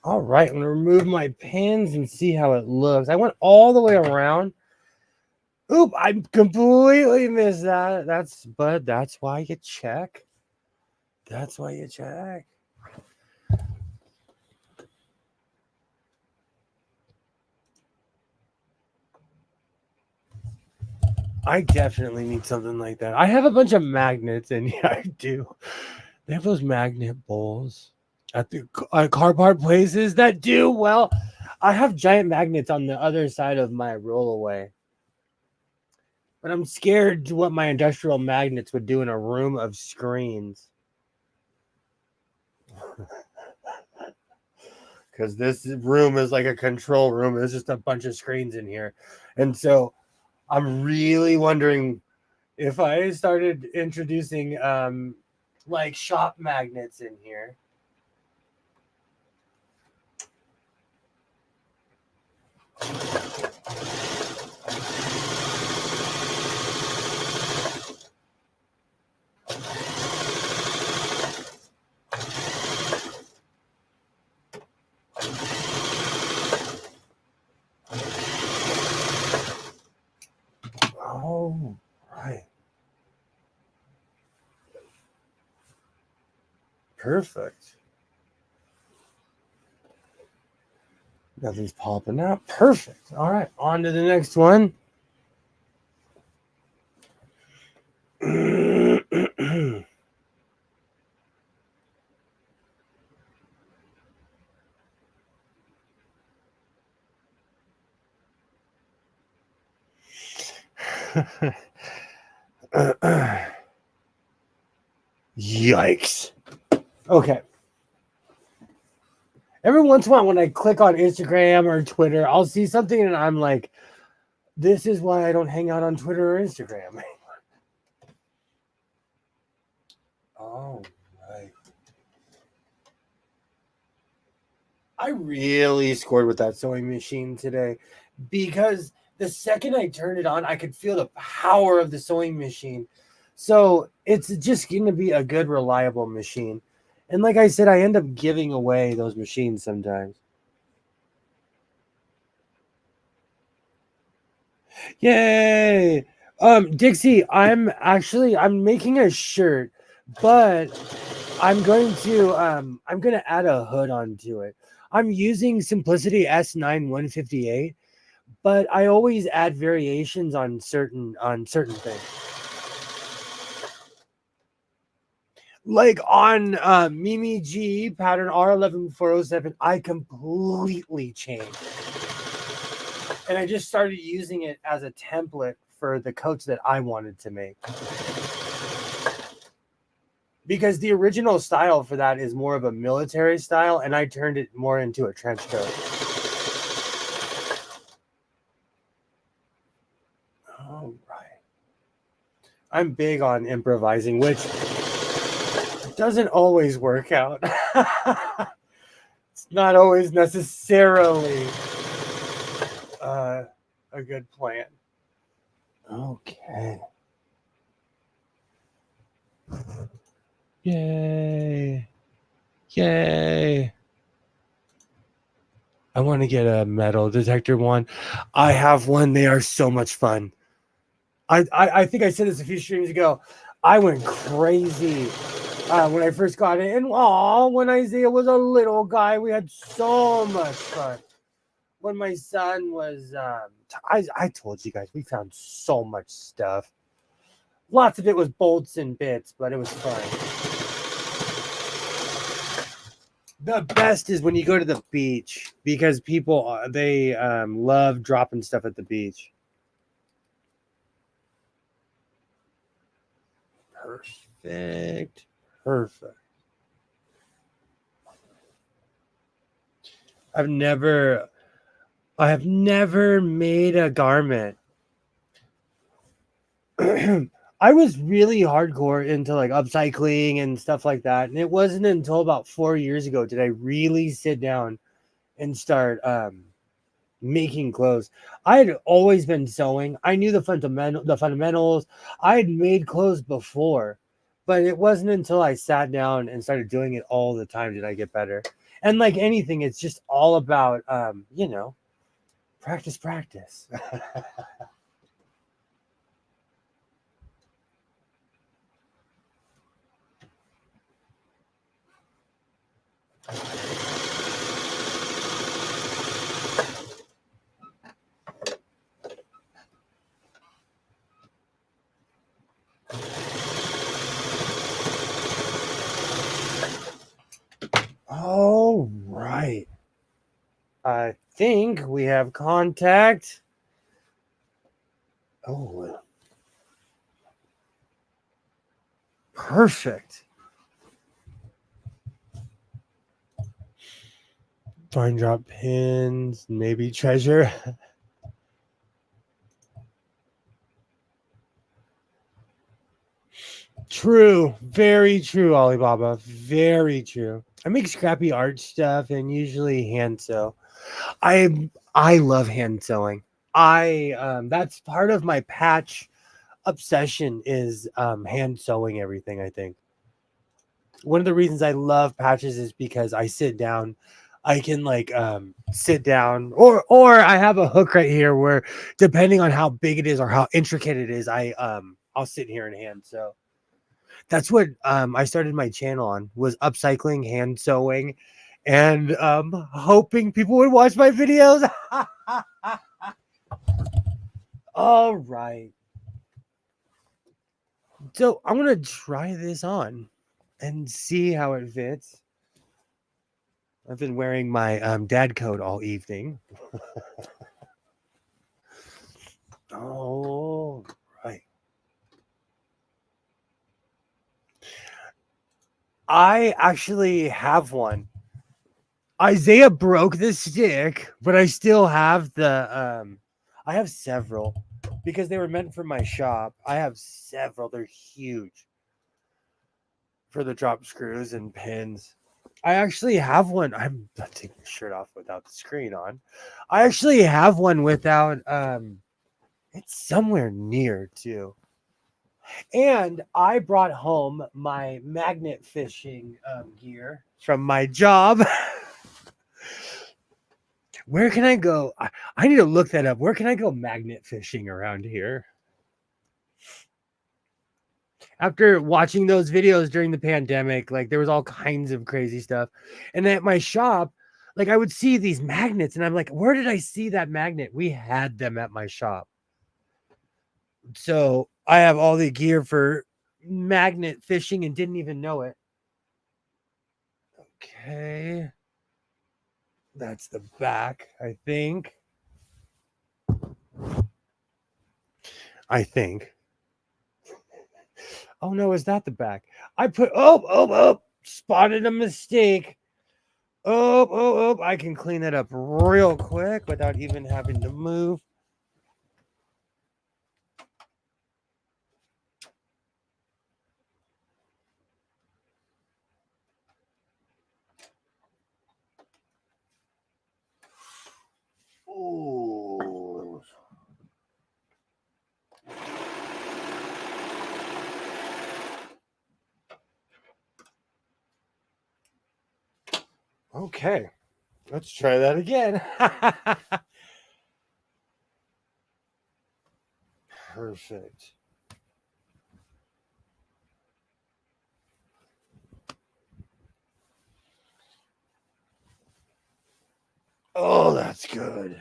All right, I'm going to remove my pins and see how it looks. I went all the way around. Oop, I completely missed that. But that's why you check. That's why you check. I definitely need something like that. I have a bunch of magnets in here. I do. They have those magnet bowls at the car part places that do well. I have giant magnets on the other side of my rollaway. But I'm scared what my industrial magnets would do in a room of screens. Because this room is like a control room. There's just a bunch of screens in here. And so I'm really wondering if I started introducing like shop magnets in here. Oh, right. Perfect. Nothing's popping out. Perfect. All right, on to the next one. Yikes. Okay. Every once in a while, when I click on Instagram or Twitter, I'll see something and I'm like, this is why I don't hang out on Twitter or Instagram. Oh, right. I really scored with that sewing machine today because the second I turned it on, I could feel the power of the sewing machine. So it's just going to be a good, reliable machine. And like I said, I end up giving away those machines sometimes. Yay! Dixie, I'm making a shirt, but I'm going to add a hood onto it. I'm using Simplicity S9 158, but I always add variations on certain things. Like on Mimi G pattern R11407, I completely changed. And I just started using it as a template for the coats that I wanted to make. Because the original style for that is more of a military style, and I turned it more into a trench coat. All right. I'm big on improvising, which doesn't always work out. It's not always necessarily a good plan. Okay. Yay. Yay. I want to get a metal detector one. I have one. They are so much fun. I think I said this a few streams ago. I went crazy when I first got it. And when Isaiah was a little guy, we had so much fun. When my son was, I told you guys, we found so much stuff. Lots of it was bolts and bits, but it was fun. The best is when you go to the beach because people they love dropping stuff at the beach. Perfect. Perfect. I have never made a garment. I was really hardcore into like upcycling and stuff like that. And it wasn't until about 4 years ago did I really sit down and start making clothes. I had always been sewing. I knew the fundamentals. I had made clothes before, but it wasn't until I sat down and started doing it all the time did I get better. And like anything, it's just all about practice. All right. I think we have contact. Oh, perfect. Fine drop pins, maybe treasure. True. Very true, Alibaba. Very true. I make scrappy art stuff and usually hand sew. I love hand sewing. I that's part of my patch obsession is hand sewing everything, I think. One of the reasons I love patches is because I sit down. I can like sit down or I have a hook right here where depending on how big it is or how intricate it is, I'll sit here and hand sew. That's what I started my channel on was upcycling, hand sewing, and hoping people would watch my videos. All right. So I'm gonna try this on and see how it fits. I've been wearing my dad coat all evening. All right. I actually have one. Isaiah broke the stick, but I still have the I have several because they were meant for my shop. I have several. They're huge for the drop screws and pins. I actually have one. I'm not taking the shirt off without the screen on. I actually have one without it's somewhere near too. And I brought home my magnet fishing gear from my job. Where can I go? I need to look that up. Where can I go magnet fishing around here? After watching those videos during the pandemic, like there was all kinds of crazy stuff. And at my shop, like I would see these magnets and I'm like, where did I see that magnet? We had them at my shop. So I have all the gear for magnet fishing and didn't even know it. Okay. That's the back, I think. I think. Oh no, is that the back? I put spotted a mistake. I can clean that up real quick without even having to move. Ooh. Okay, let's try that again. Perfect. Oh, that's good.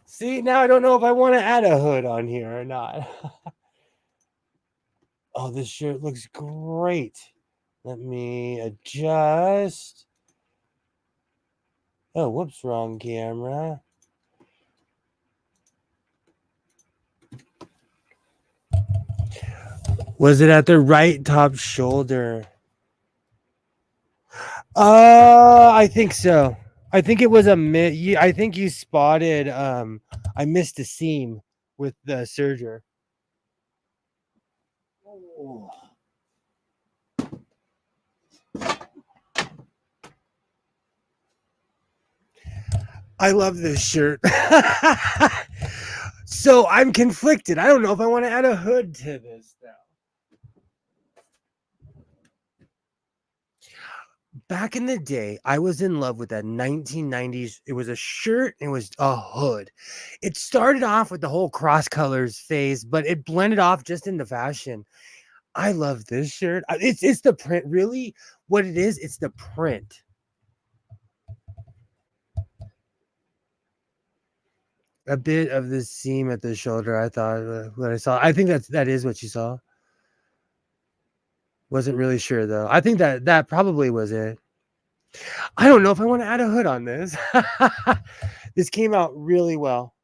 See, now I don't know if I want to add a hood on here or not. Oh, this shirt looks great. Let me adjust. Oh, whoops, wrong camera. Was it at the right top shoulder? I think so. I think it was I think you spotted. I missed a seam with the serger. Oh. I love this shirt. So I'm conflicted. I don't know if I want to add a hood to this now. Back in the day, I was in love with that 1990s. It was a shirt, it was a hood. It started off with the whole cross colors phase, but it blended off just into fashion. I love this shirt. It's the print, really. What it is, it's the print. A bit of the seam at the shoulder. I thought what I saw. I think that is what you saw. Wasn't really sure though. I think that probably was it. I don't know if I want to add a hood on this. This came out really well.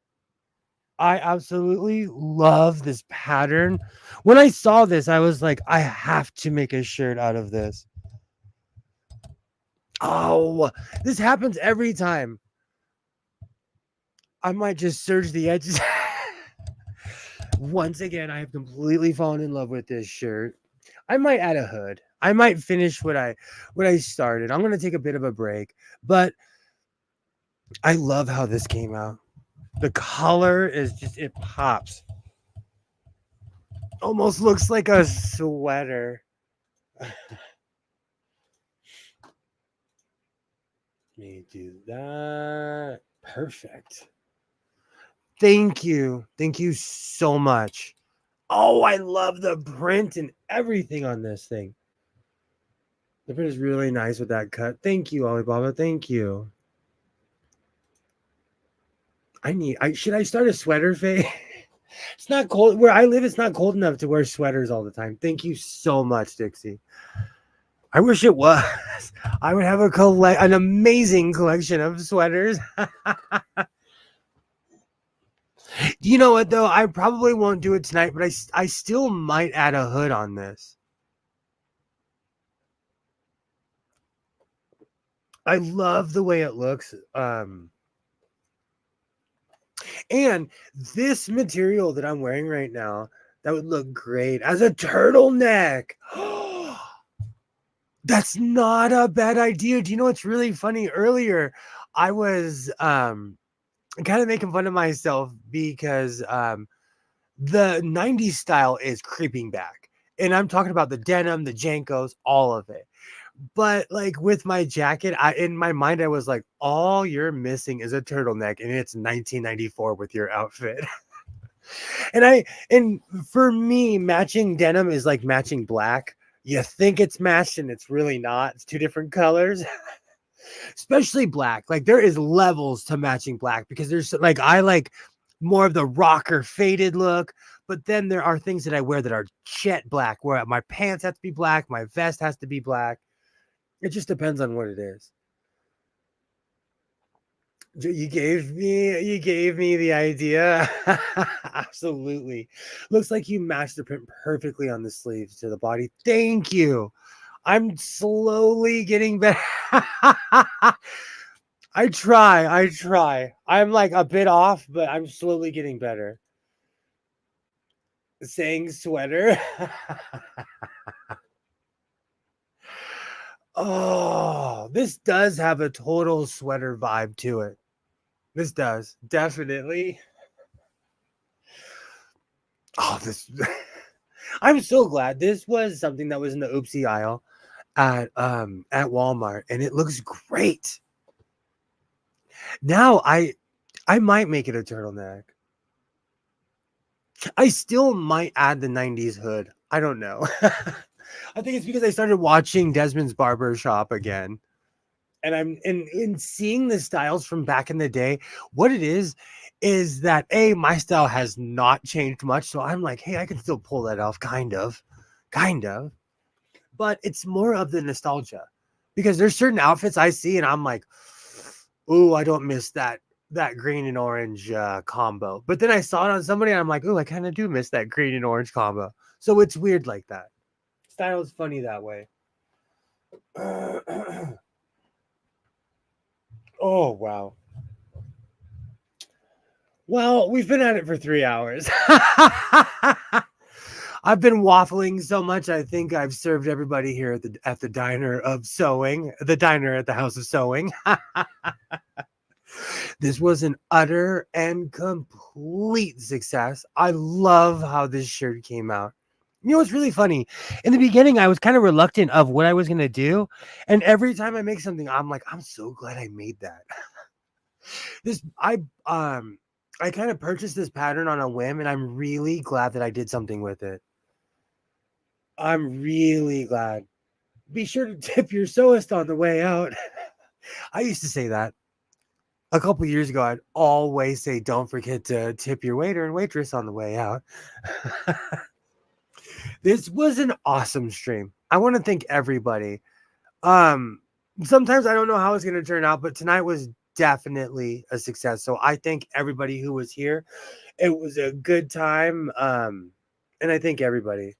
I absolutely love this pattern. When I saw this, I was like, I have to make a shirt out of this. Oh, this happens every time. I might just serge the edges. Once again, I have completely fallen in love with this shirt. I might add a hood. I might finish what I started. I'm going to take a bit of a break, but I love how this came out. The color is just, it pops. Almost looks like a sweater. Let me do that. Perfect. Thank you. Thank you so much. Oh, I love the print and everything on this thing. The print is really nice with that cut. Thank you, Alibaba. Thank you. Should I start a sweater phase? It's not cold where I live. It's not cold enough to wear sweaters all the time. Thank you so much, Dixie. I wish it was. I would have an amazing collection of sweaters. You know what though? I probably won't do it tonight, but I still might add a hood on this. I love the way it looks. And this material that I'm wearing right now, that would look great as a turtleneck. That's not a bad idea. Do you know what's really funny? Earlier, I was kind of making fun of myself because the 90s style is creeping back. And I'm talking about the denim, the Jankos, all of it. But like with my jacket, in my mind, I was like, all you're missing is a turtleneck, and it's 1994 with your outfit. and for me, matching denim is like matching black. You think it's matched and it's really not. It's two different colors. Especially black. Like there is levels to matching black because there's like I like more of the rocker faded look, but then there are things that I wear that are jet black, where my pants have to be black, my vest has to be black. It just depends on what it is. You gave me the idea. Absolutely. Looks like you matched the print perfectly on the sleeves to the body. Thank you. I'm slowly getting better. I try. I'm like a bit off, but I'm slowly getting better. Saying sweater. Oh, this does have a total sweater vibe to it. This does. Definitely. Oh, this I'm so glad this was something that was in the oopsie aisle at Walmart, and it looks great. Now I might make it a turtleneck. I still might add the 90s hood. I don't know. I think it's because I started watching Desmond's Barber Shop again. And I'm in seeing the styles from back in the day, what it is that my style has not changed much. So I'm like, hey, I can still pull that off, kind of. But it's more of the nostalgia because there's certain outfits I see and I'm like, ooh, I don't miss that green and orange combo. But then I saw it on somebody and I'm like, ooh, I kind of do miss that green and orange combo. So it's weird like that. Style is funny that way. Oh, wow. Well, we've been at it for 3 hours. I've been waffling so much. I think I've served everybody here at the diner of sewing, the diner at the House of Sewing. This was an utter and complete success. I love how this shirt came out. You know, it's really funny. In the beginning, I was kind of reluctant of what I was going to do. And every time I make something, I'm like, I'm so glad I made that. This, I kind of purchased this pattern on a whim, and I'm really glad that I did something with it. I'm really glad. Be sure to tip your sewist on the way out. I used to say that. A couple years ago, I'd always say, don't forget to tip your waiter and waitress on the way out. This was an awesome stream. I want to thank everybody. Um, Sometimes I don't know how it's going to turn out, but tonight was definitely a success. So I thank everybody who was here. It was a good time. And I thank everybody.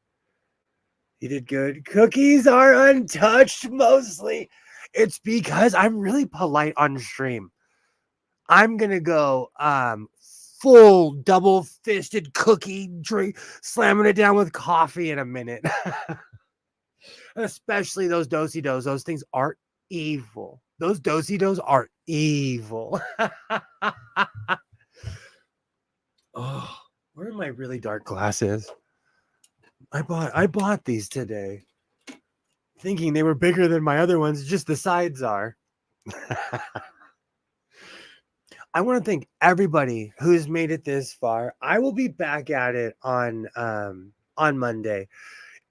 You did good. Cookies are untouched mostly. It's because I'm really polite on stream. I'm gonna go full double fisted cookie drink, slamming it down with coffee in a minute. Especially those dosey dos. Those things are evil. Those dosey dos are evil. Oh, where are my really dark glasses? I bought these today, thinking they were bigger than my other ones. Just the sides are. I want to thank everybody who's made it this far. I will be back at it on Monday.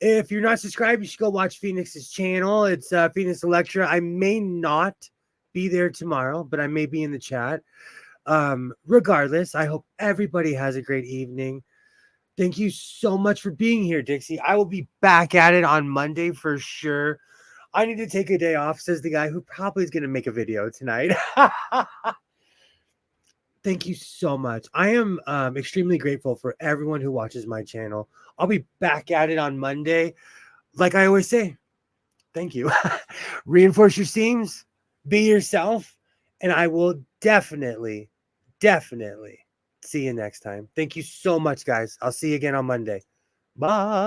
If you're not subscribed, you should go watch Phoenix's channel. It's Phoenix Electra. I may not be there tomorrow, but I may be in the chat. Regardless, I hope everybody has a great evening. Thank you so much for being here, Dixie. I will be back at it on Monday for sure. I need to take a day off, says the guy who probably is going to make a video tonight. Thank you so much. I am extremely grateful for everyone who watches my channel. I'll be back at it on Monday. Like I always say, thank you. Reinforce your seams, be yourself, and I will definitely see you next time. Thank you so much, guys. I'll see you again on Monday. Bye.